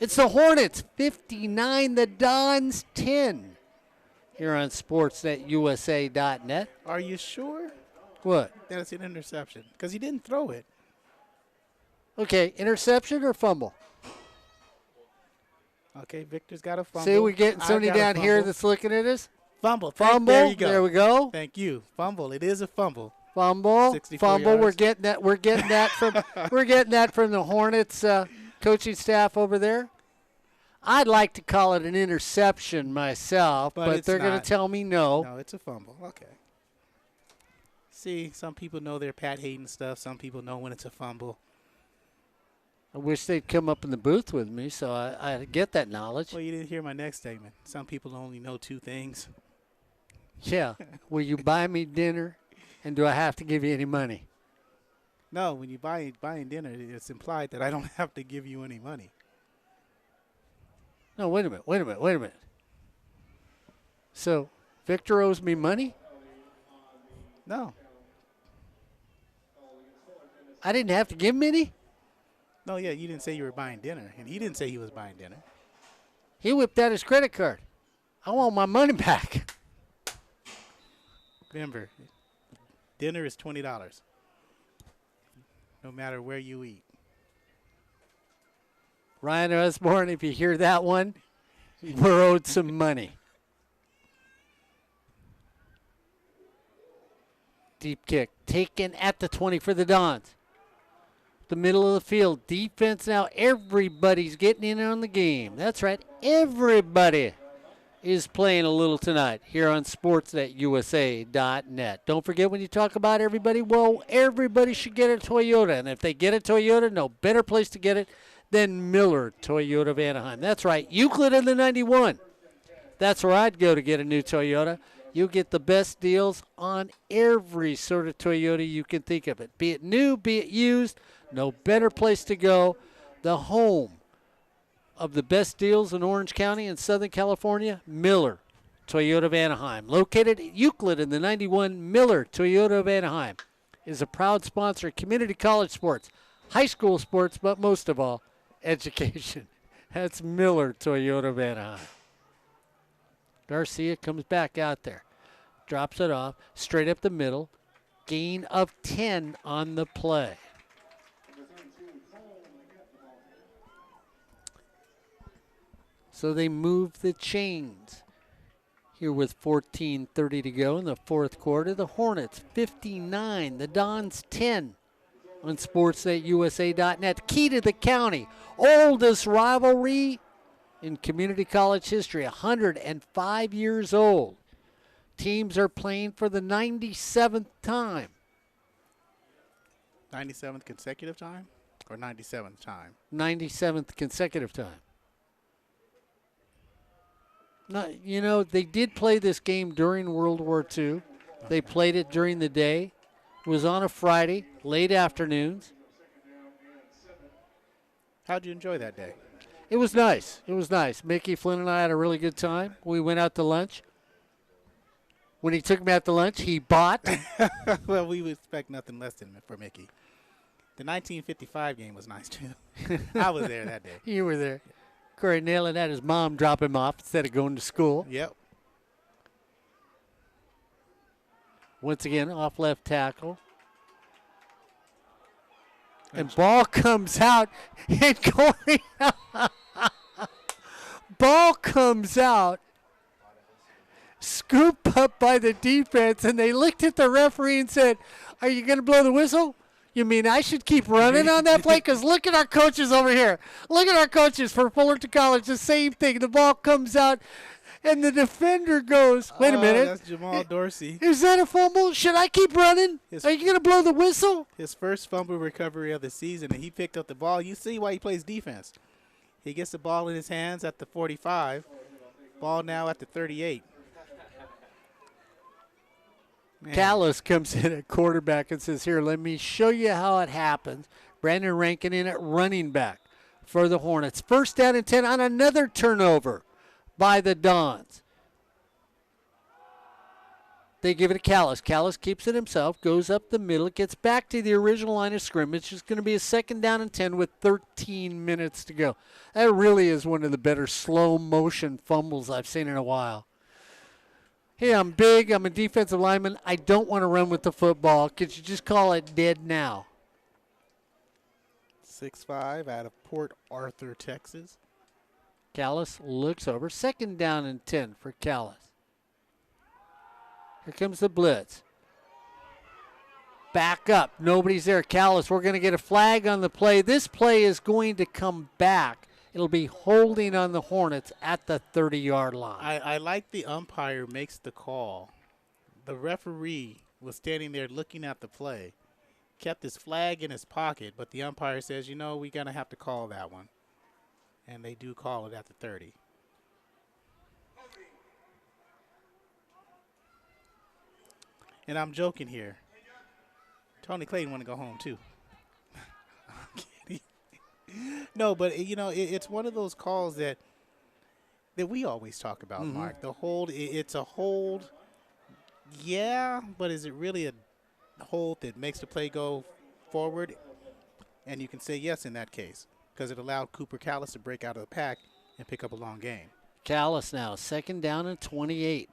A: It's the Hornets 59, the Dons 10. Here on sportsnetusa.net.
B: Are you sure?
A: What?
B: That it's an interception, because he didn't throw it.
A: Okay, interception or fumble?
B: Okay, Victor's got a fumble.
A: See, we're getting somebody down here that's looking at us.
B: Fumble.
A: Fumble.
B: There you go.
A: There we go.
B: Thank you. Fumble. It is a fumble.
A: Fumble.
B: 64
A: Fumble.
B: yards.
A: We're getting that. We're getting that from. We're getting that from the Hornets coaching staff over there. I'd like to call it an interception myself, but they're going to tell me no.
B: No, it's a fumble. Okay. See, some people know their Pat Hayden stuff. Some people know when it's a fumble.
A: I wish they'd come up in the booth with me so I get that knowledge.
B: Well, you didn't hear my next statement. Some people only know two things.
A: Yeah. Will you buy me dinner, and do I have to give you any money?
B: No, when you buying dinner, it's implied that I don't have to give you any money.
A: No, wait a minute. So, Victor owes me money?
B: No.
A: I didn't have to give him any?
B: No, yeah, you didn't say you were buying dinner, and he didn't say he was buying dinner.
A: He whipped out his credit card. I want my money back.
B: Remember, dinner is $20, no matter where you eat.
A: Ryan Osborne, if you hear that one, we're owed some money. Deep kick taken at the 20 for the Dons. the middle of the field. Defense now, everybody's getting in on the game. That's right, everybody is playing a little tonight here on sportsnetusa.net. Don't forget, when you talk about everybody, well, everybody should get a Toyota. And if they get a Toyota, no better place to get it than Miller Toyota of Anaheim. That's right, Euclid in the 91. That's where I'd go to get a new Toyota. You get the best deals on every sort of Toyota you can think of it. Be it new, be it used, no better place to go. The home of the best deals in Orange County and Southern California, Miller Toyota of Anaheim. Located at Euclid in the 91, Miller Toyota of Anaheim is a proud sponsor of community college sports, high school sports, but most of all, education. That's Miller Toyota of Anaheim. Garcia comes back out there, drops it off, straight up the middle, gain of 10 on the play. So they move the chains here with 14:30 to go in the fourth quarter. The Hornets 59, the Dons 10 on sportsnetusa.net. Key to the county, oldest rivalry in community college history, 105 years old. Teams are playing for the 97th time.
B: 97th consecutive time or 97th time?
A: 97th consecutive time. No, you know, they did play this game during World War II. They played it during the day. It was on a Friday, late afternoons.
B: How'd you enjoy that day?
A: It was nice. It was nice. Mickey, Flynn, and I had a really good time. We went out to lunch. When he took me out to lunch, he bought.
B: Well, we would expect nothing less than for Mickey. The 1955 game was nice, too. I was there that day.
A: You were there. Corey Neyland had his mom drop him off instead of going to school.
B: Yep.
A: Once again, off left tackle. And ball comes out, and Corey, ball comes out, scooped up by the defense, and they looked at the referee and said, "Are you going to blow the whistle? You mean I should keep running on that play? Because look at our coaches over here. Look at our coaches for Fullerton College. The same thing. The ball comes out, and the defender goes, wait a minute.
B: That's Jamal Dorsey.
A: Is that a fumble? Should I keep running? Are you going to blow the whistle?"
B: His first fumble recovery of the season, and he picked up the ball. You see why he plays defense. He gets the ball in his hands at the 45. Ball now at the 38. Man.
A: Callis comes in at quarterback and says, "Here, let me show you how it happens." Brandon Rankin in at running back for the Hornets. First down and 10 on another turnover by the Dons. They give it to Callis. Callis keeps it himself, goes up the middle, gets back to the original line of scrimmage. It's going to be a second down and 10 with 13 minutes to go. That really is one of the better slow motion fumbles I've seen in a while. Hey, I'm big. I'm a defensive lineman. I don't want to run with the football. Could you just call it dead now?
B: 6'5" out of Port Arthur, Texas.
A: Callis looks over. Second down and 10 for Callis. Here comes the blitz. Back up. Nobody's there. Callis, we're going to get a flag on the play. This play is going to come back. It'll be holding on the Hornets at the 30-yard line.
B: I like the umpire makes the call. The referee was standing there looking at the play, kept his flag in his pocket, but the umpire says, you know, we're going to have to call that one. And they do call it at the 30. And I'm joking here. Tony Clayton want to go home, too. I'm kidding. No, but, you know, it's one of those calls that we always talk about, Mark. The hold, it's a hold, yeah, but is it really a hold that makes the play go forward? And you can say yes in that case because it allowed Cooper Callis to break out of the pack and pick up a long gain.
A: Callis now, second down and 28.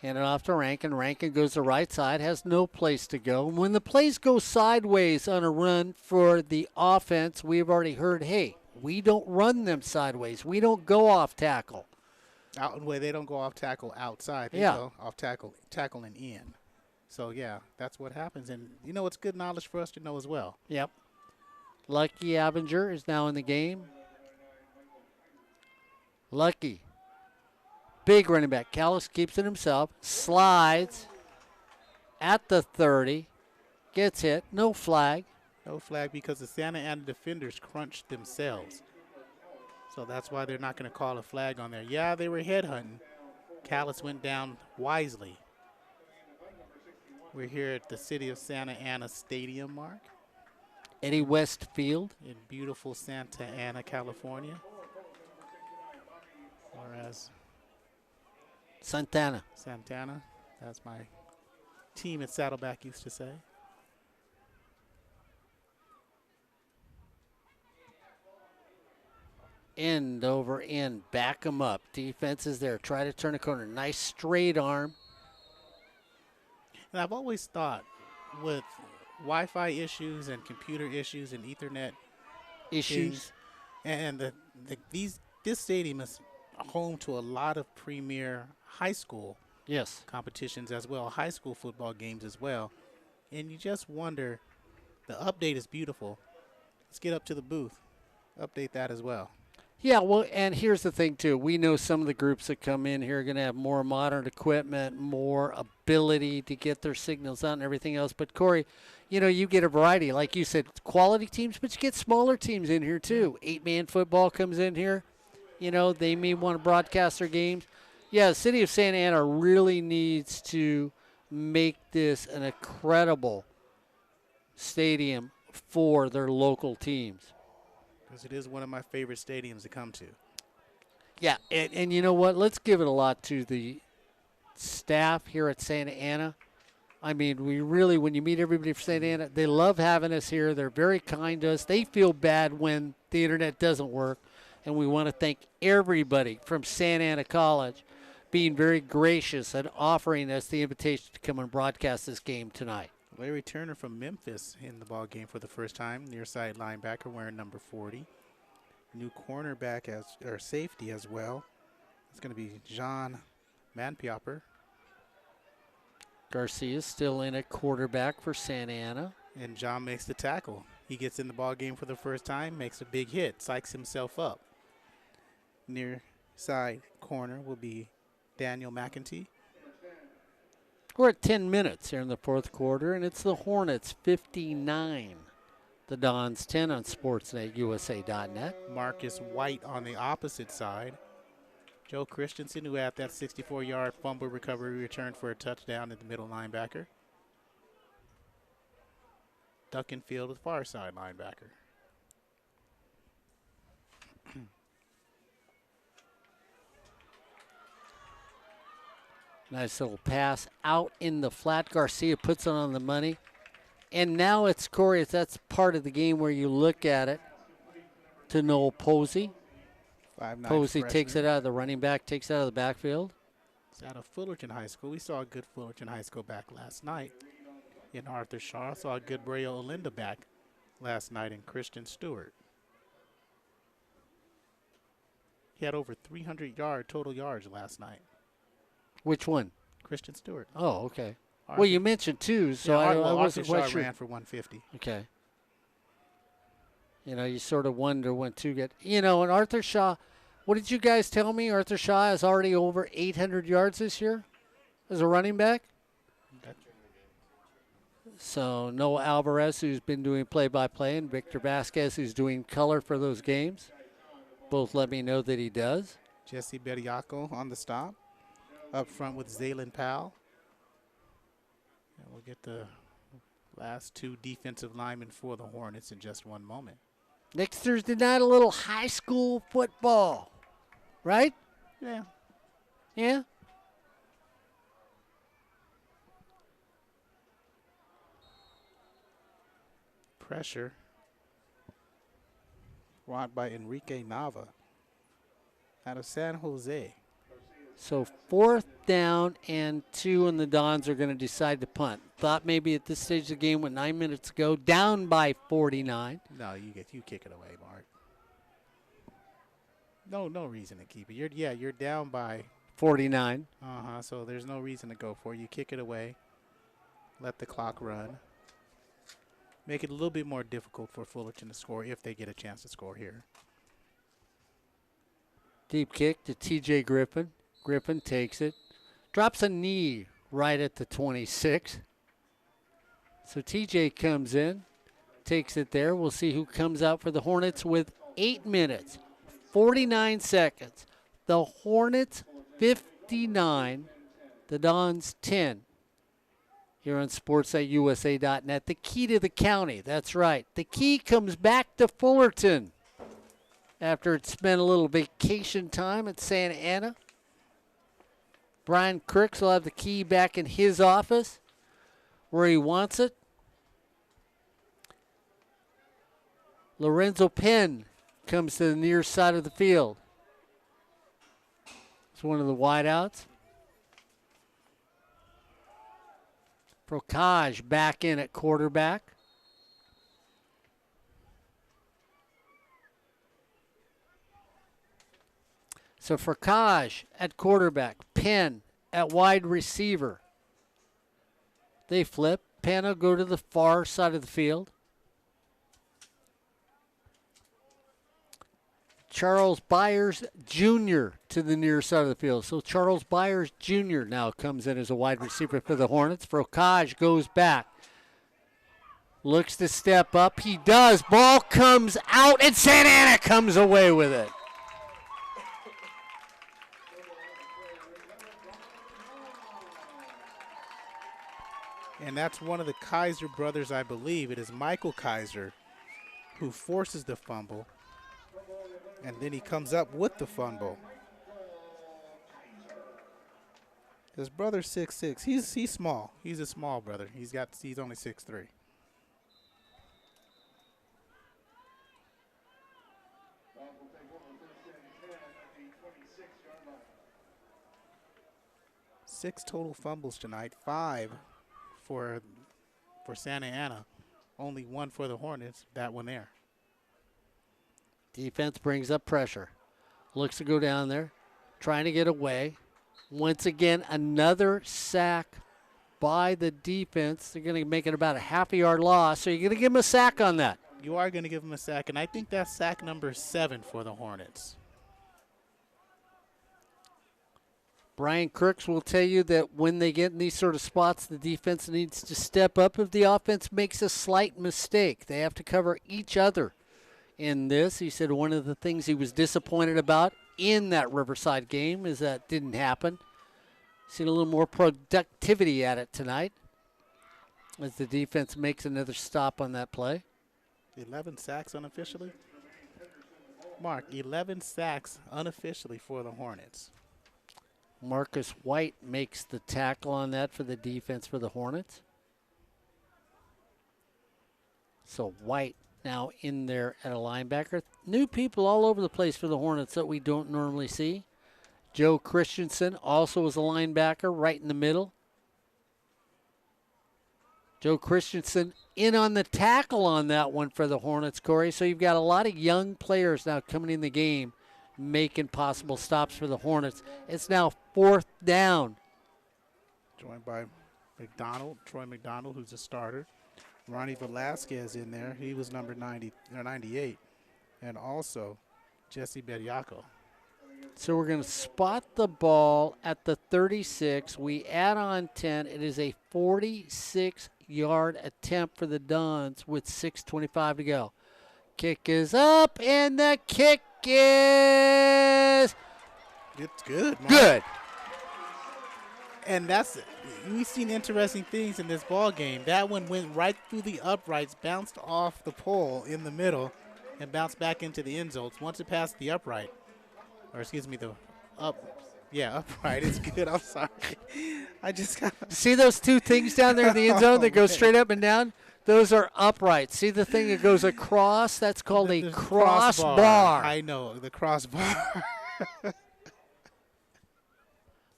A: Hand it off to Rankin. Rankin goes to the right side, has no place to go. When the plays go sideways on a run for the offense, we've already heard, hey, we don't run them sideways. We don't go off tackle.
B: They don't go off tackle outside. They
A: Yeah.
B: go off tackle and in. So, yeah, that's what happens. And, you know, it's good knowledge for us to know as well.
A: Yep. Lucky Abinger is now in the game. Lucky. Big running back. Callis keeps it himself. Slides at the 30. Gets hit. No flag.
B: No flag because the Santa Ana defenders crunched themselves. So that's why they're not going to call a flag on there. Yeah, they were headhunting. Callis went down wisely. We're here at the City of Santa Ana Stadium, Mark.
A: Eddie West Field.
B: In beautiful Santa Ana, California. Whereas
A: Santana.
B: Santana, that's my team at Saddleback used to say.
A: End over end. Back them up. Defense is there. Try to turn a corner. Nice straight arm.
B: And I've always thought with Wi-Fi issues and computer issues and Ethernet
A: Issues.
B: and this stadium is home to a lot of premier high school
A: Yes.
B: competitions as well, high school football games as well. And you just wonder, the update is beautiful. Let's get up to the booth. Update that as well.
A: Yeah, well, and here's the thing, too. We know some of the groups that come in here are going to have more modern equipment, more ability to get their signals out and everything else. But, Corey, you know, you get a variety. Like you said, quality teams, but you get smaller teams in here, too. 8-man football comes in here. You know, they may want to broadcast their games. Yeah, the City of Santa Ana really needs to make this an incredible stadium for their local teams.
B: Because it is one of my favorite stadiums to come to.
A: Yeah, and you know what? Let's give it a lot to the staff here at Santa Ana. I mean, we really, when you meet everybody from Santa Ana, they love having us here. They're very kind to us. They feel bad when the internet doesn't work. And we want to thank everybody from Santa Ana College being very gracious and offering us the invitation to come and broadcast this game tonight.
B: Larry Turner from Memphis in the ball game for the first time, near side linebacker wearing number 40. New cornerback or safety as well. It's going to be John Manpiopper.
A: Garcia's still in at quarterback for Santa Ana.
B: And John makes the tackle. He gets in the ball game for the first time, makes a big hit, psychs himself up. Near side corner will be Daniel McEntee.
A: We're at 10 minutes here in the fourth quarter, and it's the Hornets 59. The Dons 10 on SportsNetUSA.net.
B: Marcus White on the opposite side. Joe Christensen, who had that 64-yard fumble recovery return for a touchdown at the middle linebacker. Duckenfield, the far side linebacker.
A: Nice little pass out in the flat. Garcia puts it on the money. And now it's Corey, that's part of the game where you look at it to Noel Posey.
B: 5'9"
A: Posey
B: freshman.
A: takes it out of the running back, takes it out of the backfield.
B: It's out of Fullerton High School. We saw a good Fullerton High School back last night in Arthur Shaw. Saw a good Brea Olinda back last night in Christian Stewart. He had over 300 total yards last night.
A: Which one?
B: Christian Stewart.
A: Oh, okay.
B: Arthur,
A: Well, you mentioned two, so I wasn't
B: Arthur
A: quite
B: Shaw
A: sure.
B: ran for 150.
A: Okay. You know, you sort of wonder when two get, you know, and Arthur Shaw, what did you guys tell me? Arthur Shaw is already over 800 yards this year as a running back. So Noah Alvarez, who's been doing play-by-play, and Victor Vasquez, who's doing color for those games, both let me know that he does.
B: Jesse Bediaco on the stop. Up front with Zaylin Powell. And we'll get the last two defensive linemen for the Hornets in just one moment.
A: Next Thursday night, a little high school football, right?
B: Yeah.
A: Yeah?
B: Pressure brought by Enrique Nava out of San Jose.
A: So 4th down and 2, and the Dons are going to decide to punt. Thought maybe at this stage of the game with 9 minutes to go, down by 49.
B: No, you kick it away, Mark. No reason to keep it. You're down by
A: 49.
B: so there's no reason to go for it. You kick it away. let the clock run. Make it a little bit more difficult for Fullerton to score if they get a chance to score here.
A: Deep kick to TJ Griffin. Griffin takes it. Drops a knee right at the 26. So TJ comes in, takes it there. We'll see who comes out for the Hornets with 8 minutes, 49 seconds. The Hornets 59, the Dons 10. Here on sports.usa.net, the key to the county. That's right. The key comes back to Fullerton after it spent a little vacation time at Santa Ana. Brian Cricks will have the key back in his office where he wants it. Lorenzo Penn comes to the near side of the field. It's one of the wideouts. Procaj back in at quarterback. So Procaj at quarterback, Penn at wide receiver. They flip. Penn will go to the far side of the field. Charles Byers Jr. to the near side of the field. So Charles Byers Jr. now comes in as a wide receiver for the Hornets. Procaj goes back. Looks to step up. He does. Ball comes out, and Santa Ana comes away with it.
B: And that's one of the Kaiser brothers, I believe. It is Michael Kaiser who forces the fumble. And then he comes up with the fumble. His brother's 6'6". He's small. He's a small brother. He's only 6'3". Six total fumbles tonight. 5 for Santa Ana. Only 1 for the Hornets. That one there.
A: Defense brings up pressure. Looks to go down there. Trying to get away. Once again, another sack by the defense. They're going to make it about a half-a-yard loss. So you're going to give them a sack on that.
B: You are going to give them a sack, and I think that's sack number 7 for the Hornets.
A: Brian Crooks will tell you that when they get in these sort of spots, the defense needs to step up. If the offense makes a slight mistake, they have to cover each other in this. He said one of the things he was disappointed about in that Riverside game is that didn't happen. Seen a little more productivity at it tonight as the defense makes another stop on that play.
B: 11 sacks unofficially. Mark, 11 sacks unofficially for the Hornets.
A: Marcus White makes the tackle on that for the defense for the Hornets. So White now in there at a linebacker. New people all over the place for the Hornets that we don't normally see. Joe Christensen also is a linebacker right in the middle. Joe Christensen in on the tackle on that one for the Hornets, Corey. So you've got a lot of young players now coming in the game making possible stops for the Hornets. It's now 4th down.
B: Joined by Troy McDonald, who's a starter. Ronnie Velasquez in there. He was number 90 or 98. And also Jesse Bediaco.
A: So we're going to spot the ball at the 36. We add on 10. It is a 46-yard attempt for the Dons with 6:25 to go. Kick is up, and the kick is
B: it's good. Mark.
A: Good.
B: And we've seen interesting things in this ball game. That one went right through the uprights, bounced off the pole in the middle, and bounced back into the end zones. Once it passed the upright, or excuse me, upright. It's good. I'm sorry. I just got.
A: See those two things down there in the end zone that go straight up and down? Those are upright. See the thing that goes across? That's called a crossbar.
B: I know, the crossbar.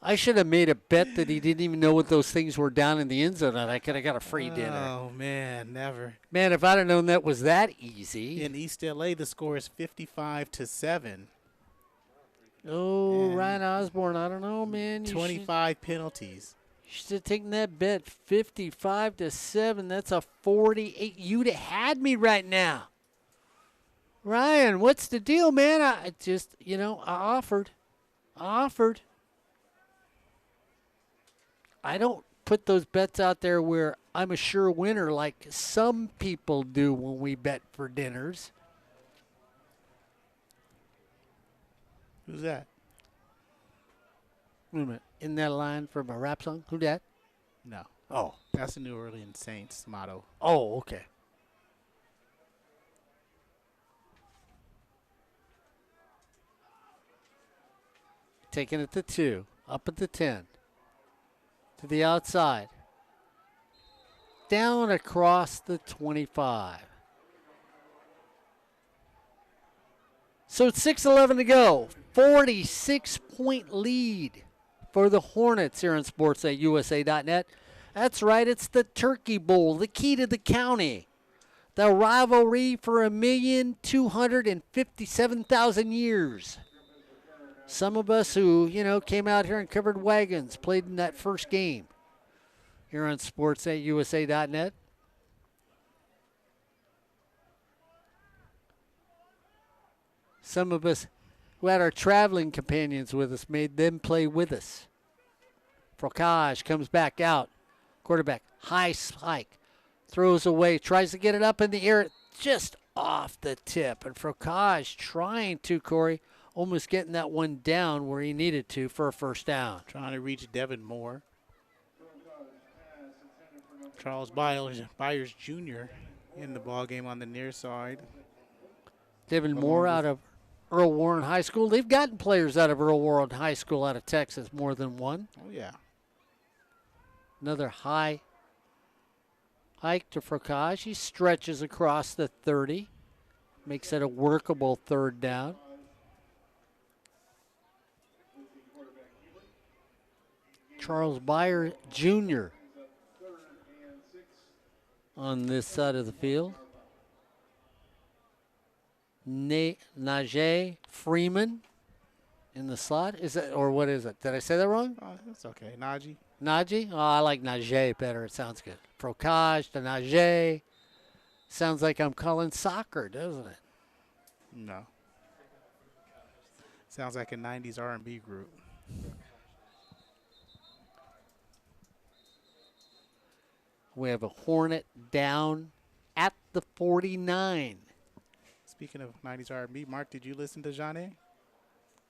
A: I should have made a bet that he didn't even know what those things were down in the end zone, and I could have got a free dinner.
B: Oh, man, never.
A: Man, if I'd have known that was that easy.
B: In East L.A., the score is 55-7.
A: Oh, and Ryan Osborne, I don't know, man.
B: 25 penalties.
A: Should have taken that bet 55-7. That's a 48. You'd have had me right now. Ryan, what's the deal, man? I just, I offered. I don't put those bets out there where I'm a sure winner like some people do when we bet for dinners.
B: Who's that?
A: Wait a minute. Isn't that a line from a rap song? Who that?
B: No.
A: Oh.
B: That's the New Orleans Saints motto.
A: Oh, okay. Taking it to 2. Up at the 10. To the outside. Down across the 25. So it's 6:11 to go. 46-point lead for the Hornets here on sports@usa.net. That's right, it's the Turkey Bowl, the key to the county. The rivalry for 1,257,000 years. Some of us who, came out here and covered wagons played in that first game here on sports@usa.net. Some of us who had our traveling companions with us made them play with us. Frocage comes back out. Quarterback, high spike. Throws away, tries to get it up in the air, just off the tip. And Frocage trying to, Corey, almost getting that one down where he needed to for a first down.
B: Trying to reach Devin Moore. Charles Byers Jr. in the ball game on the near side.
A: Devin Moore out of Earl Warren High School. They've gotten players out of Earl Warren High School out of Texas, more than one.
B: Oh, yeah.
A: Another high hike to Frocage. He stretches across the 30. Makes it a workable third down. Charles Byers Jr. on this side of the field. Najee Freeman in the slot. Is it, or what is it? Did I say that wrong?
B: Oh, that's okay. Najee.
A: Najee? Oh, I like Najee better. It sounds good. Frocage to Najee. Sounds like I'm calling soccer, doesn't it?
B: No. Sounds like a 90s R&B group.
A: We have a Hornet down at the 49.
B: Speaking of 90s R&B, Mark, did you listen to Jeanne?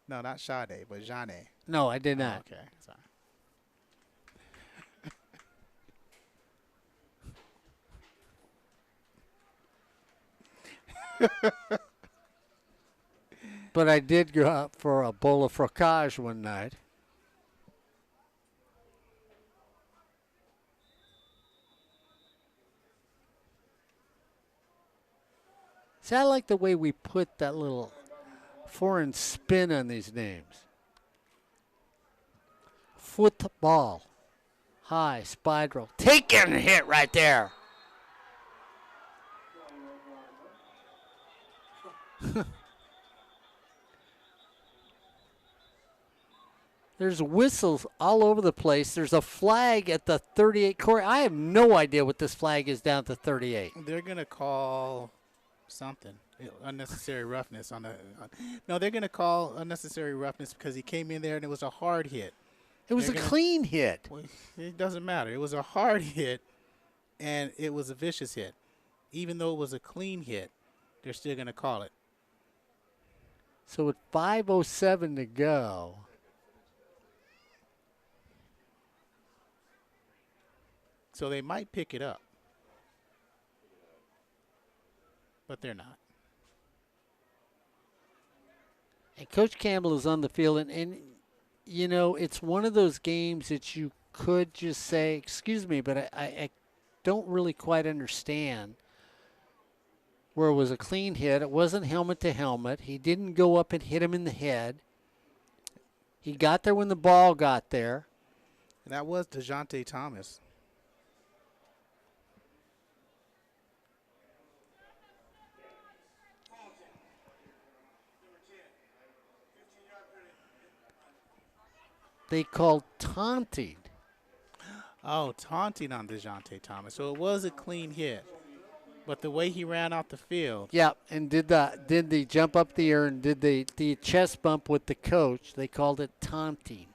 B: No, not Sade, but Jeanne.
A: No, I did not.
B: Okay, sorry.
A: But I did go out for a bowl of frocage one night. See, I like the way we put that little foreign spin on these names. Football. High, spiral. Taking a hit right there. There's whistles all over the place. There's a flag at the 38. Corey, I have no idea what this flag is down at the 38.
B: They're going to call something. Unnecessary roughness on the. No, they're going to call unnecessary roughness because he came in there and it was a hard hit.
A: It was a clean hit.
B: Well, it doesn't matter. It was a hard hit and it was a vicious hit. Even though it was a clean hit, they're still going to call it.
A: So with 5:07 to go.
B: So they might pick it up. But they're not.
A: And Coach Campbell is on the field, and you know, it's one of those games that you could just say, excuse me, but I don't really quite understand where it was a clean hit. It wasn't helmet to helmet. He didn't go up and hit him in the head. He got there when the ball got there.
B: And that was DeJounte Thomas.
A: They called taunting.
B: Oh, taunting on DeJounte Thomas. So it was a clean hit. But the way he ran off the field.
A: Yep, and did the jump up the air and did the chest bump with the coach. They called it taunting.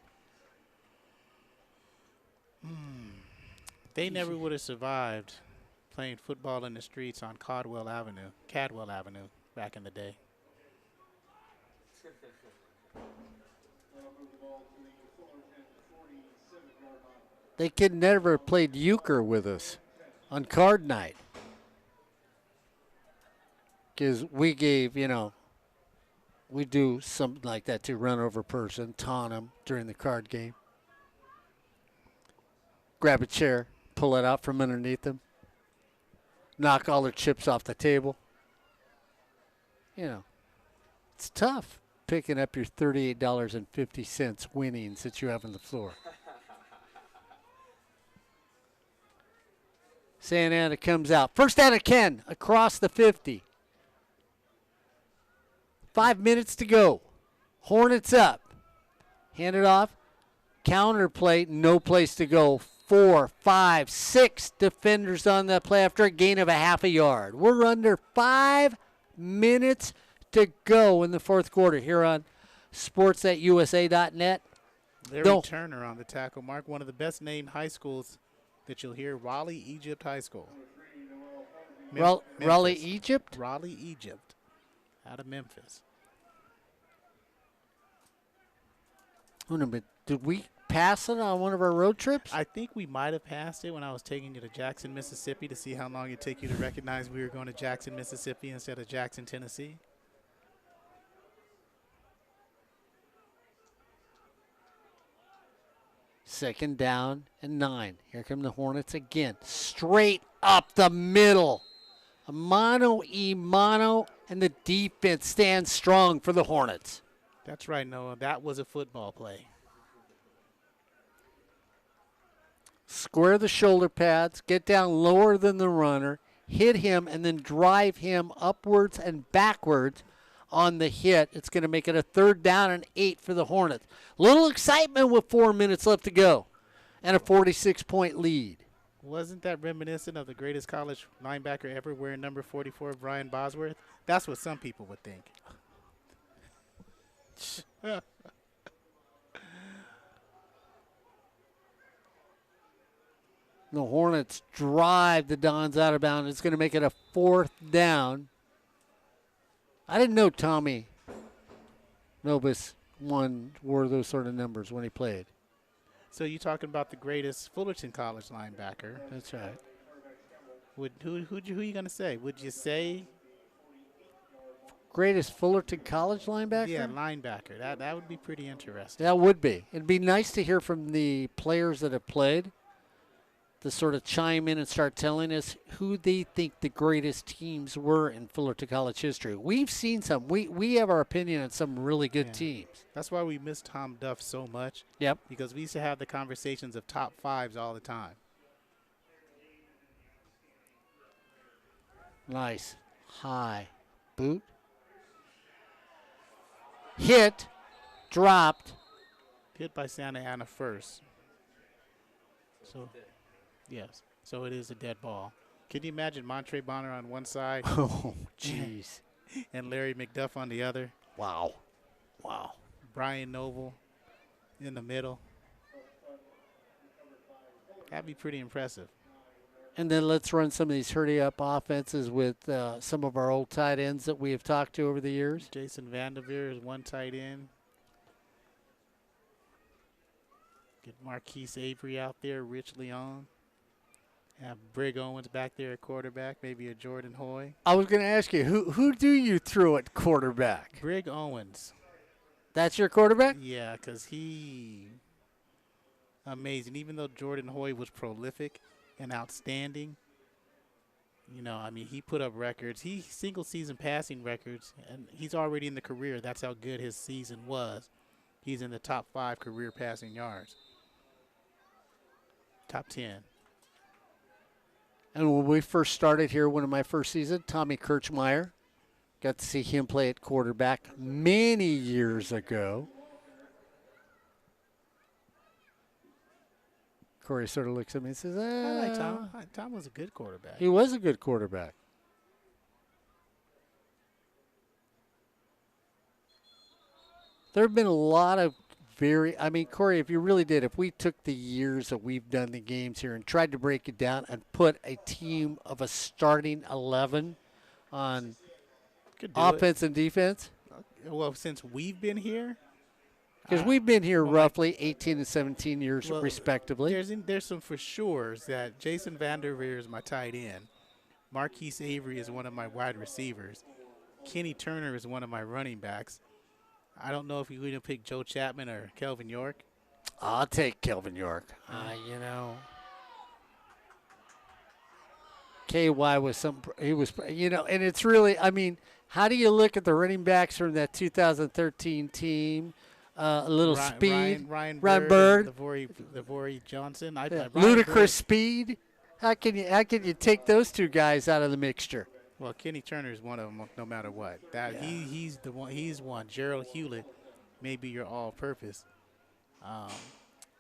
B: They never would have survived playing football in the streets on Cadwell Avenue back in the day.
A: They could never have played euchre with us on card night. Because we gave, we do something like that to run over a person, taunt them during the card game. Grab a chair, pull it out from underneath them, knock all their chips off the table. It's tough picking up your $38.50 winnings that you have on the floor. Santa Ana comes out. First out of Ken, across the 50. 5 minutes to go. Hornets up. Hand it off. Counter play, no place to go. 4, 5, 6 defenders on that play after a gain of a half a yard. We're under 5 minutes to go in the fourth quarter here on sports@usa.net.
B: Larry Turner on the tackle mark, one of the best named high schools that you'll hear, Raleigh Egypt High School.
A: Raleigh, Egypt?
B: Raleigh, Egypt, out of Memphis.
A: Did we pass it on one of our road trips?
B: I think we might have passed it when I was taking you to Jackson, Mississippi to see how long it'd take you to recognize we were going to Jackson, Mississippi instead of Jackson, Tennessee.
A: Second down and 9. Here come the Hornets again. Straight up the middle. A mano, and the defense stands strong for the Hornets.
B: That's right, Noah. That was a football play.
A: Square the shoulder pads, get down lower than the runner, hit him, and then drive him upwards and backwards on the hit. It's going to make it a 3rd down and 8 for the Hornets. Little excitement with 4 minutes left to go and a 46-point lead.
B: Wasn't that reminiscent of the greatest college linebacker ever wearing number 44, Brian Bosworth? That's what some people would think.
A: The Hornets drive the Dons out of bounds. It's going to make it a 4th down. I didn't know Tommy Nobis wore those sort of numbers when he played.
B: So you're talking about the greatest Fullerton College linebacker.
A: That's right.
B: Who are you going to say? Would you say?
A: Greatest Fullerton College linebacker?
B: Yeah, linebacker. That would be pretty interesting.
A: That would be. It'd be nice to hear from the players that have played to sort of chime in and start telling us who they think the greatest teams were in Fullerton College history. We've seen some. We have our opinion on some really good teams.
B: That's why we miss Tom Duff so much.
A: Yep.
B: Because we used to have the conversations of top 5s all the time.
A: Nice. High. Boot. Hit. Dropped.
B: Hit by Santa Ana first. So, yes. So it is a dead ball. Can you imagine Montre Bonner on one side?
A: Oh, jeez.
B: And Larry McDuff on the other?
A: Wow. Wow.
B: Brian Noble in the middle. That'd be pretty impressive.
A: And then let's run some of these hurry-up offenses with some of our old tight ends that we have talked to over the years.
B: Jason Vanderveer is one tight end. Get Marquise Avery out there, Rich Leon. Have Brig Owens back there at quarterback, maybe a Jordan Hoy.
A: I was going to ask you, who do you throw at quarterback?
B: Brig Owens.
A: That's your quarterback?
B: Yeah, because he amazing. Even though Jordan Hoy was prolific and outstanding, he put up records. He single-season passing records, and he's already in the career. That's how good his season was. He's in the top 5 career passing yards. Top 10.
A: And when we first started here, one of my first seasons, Tommy Kirchmeyer, got to see him play at quarterback many years ago. Corey sort of looks at me and says,
B: I like Tom. Tom was a good quarterback.
A: He was a good quarterback. There have been a lot of Corey, if you really did, if we took the years that we've done the games here and tried to break it down and put a team of a starting 11 on offense and defense.
B: Well, since we've been here.
A: Because we've been here roughly 18 and 17 years, respectively.
B: There's some for sures that Jason Vanderveer is my tight end. Marquise Avery is one of my wide receivers. Kenny Turner is one of my running backs. I don't know if you're going to pick Joe Chapman or Kelvin York.
A: I'll take Kelvin York. KY was and it's really, how do you look at the running backs from that 2013 team? A little speed.
B: Ryan
A: Bird.
B: Lavori Johnson.
A: Ludicrous speed. How can you take those two guys out of the mixture?
B: Well, Kenny Turner is one of them, no matter what. He's the one. He's one. Gerald Hewlett may be your all-purpose.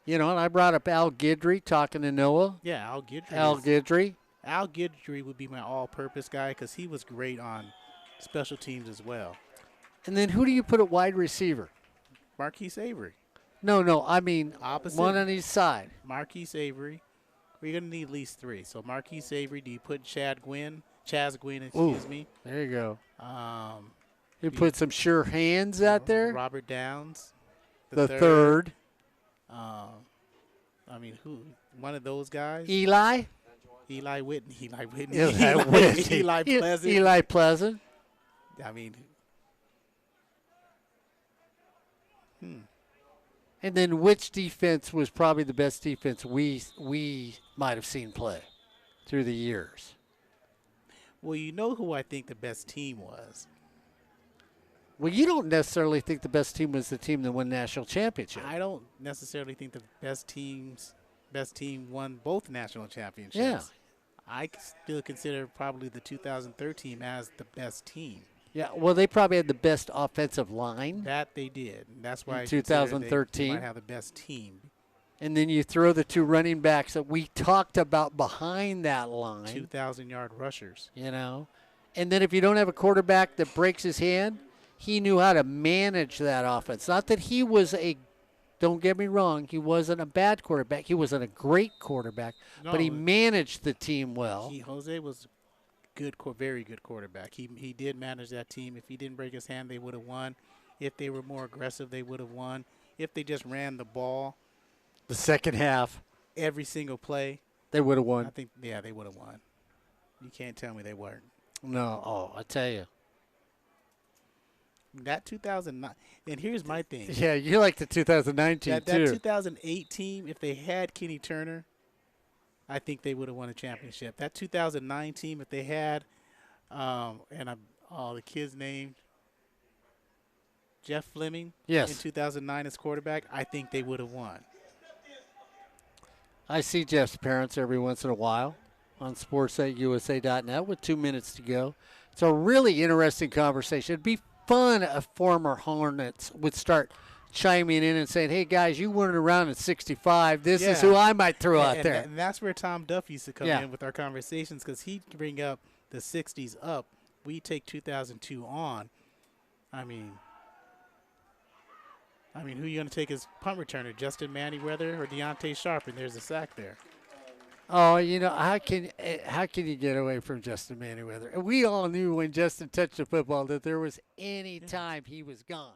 A: And I brought up Al Guidry talking to Noah.
B: Yeah, Al Guidry. Al Guidry would be my all-purpose guy because he was great on special teams as well.
A: And then who do you put at wide receiver?
B: Marquise Avery.
A: No,
B: opposite.
A: One on each side.
B: Marquise Avery. We're going to need at least three. So Marquise Avery, do you put Chaz Gwynn, excuse me.
A: There you go. You put some sure hands out there.
B: Robert Downs.
A: The third.
B: Who? One of those guys.
A: Eli
B: Whitney.
A: Eli
B: Pleasant.
A: Eli Pleasant. And then which defense was probably the best defense we might have seen play through the years?
B: Well, you know who I think the best team was.
A: Well, you don't necessarily think the best team was the team that won national championship.
B: I don't necessarily think the best team won both national championships.
A: Yeah.
B: I still consider probably the 2013 as the best team.
A: Yeah, well, they probably had the best offensive line.
B: That they did. That's why
A: in 2013
B: they might have the best team.
A: And then you throw the two running backs that we talked about behind that line.
B: 2,000-yard rushers.
A: And then if you don't have a quarterback that breaks his hand, he knew how to manage that offense. Not that he was don't get me wrong, he wasn't a bad quarterback. He wasn't a great quarterback, but he managed the team well.
B: Jose was very good quarterback. He did manage that team. If he didn't break his hand, they would have won. If they were more aggressive, they would have won. If they just ran the ball
A: the second half,
B: every single play,
A: they would have won.
B: I think, they would have won. You can't tell me they weren't.
A: No, I tell you.
B: That 2009, and here's my thing.
A: Yeah, you like the 2019
B: that 2008 team, if they had Kenny Turner, I think they would have won a championship. That 2009 team, if they had, the kid's name, Jeff Fleming,
A: yes,
B: in 2009 as quarterback, I think they would have won.
A: I see Jeff's parents every once in a while on sports@usa.net with 2 minutes to go. It's a really interesting conversation. It'd be fun if former Hornets would start chiming in and saying, hey, guys, you weren't around at 65. This is who I might throw out there.
B: And that's where Tom Duff used to come in with our conversations because he'd bring up the 60s up. We take 2002 on. Who are you going to take as punt returner, Justin Manyweather or Deontay Sharp? And there's a sack there.
A: Oh, how can you get away from Justin Manyweather? We all knew when Justin touched the football that there was any time he was gone.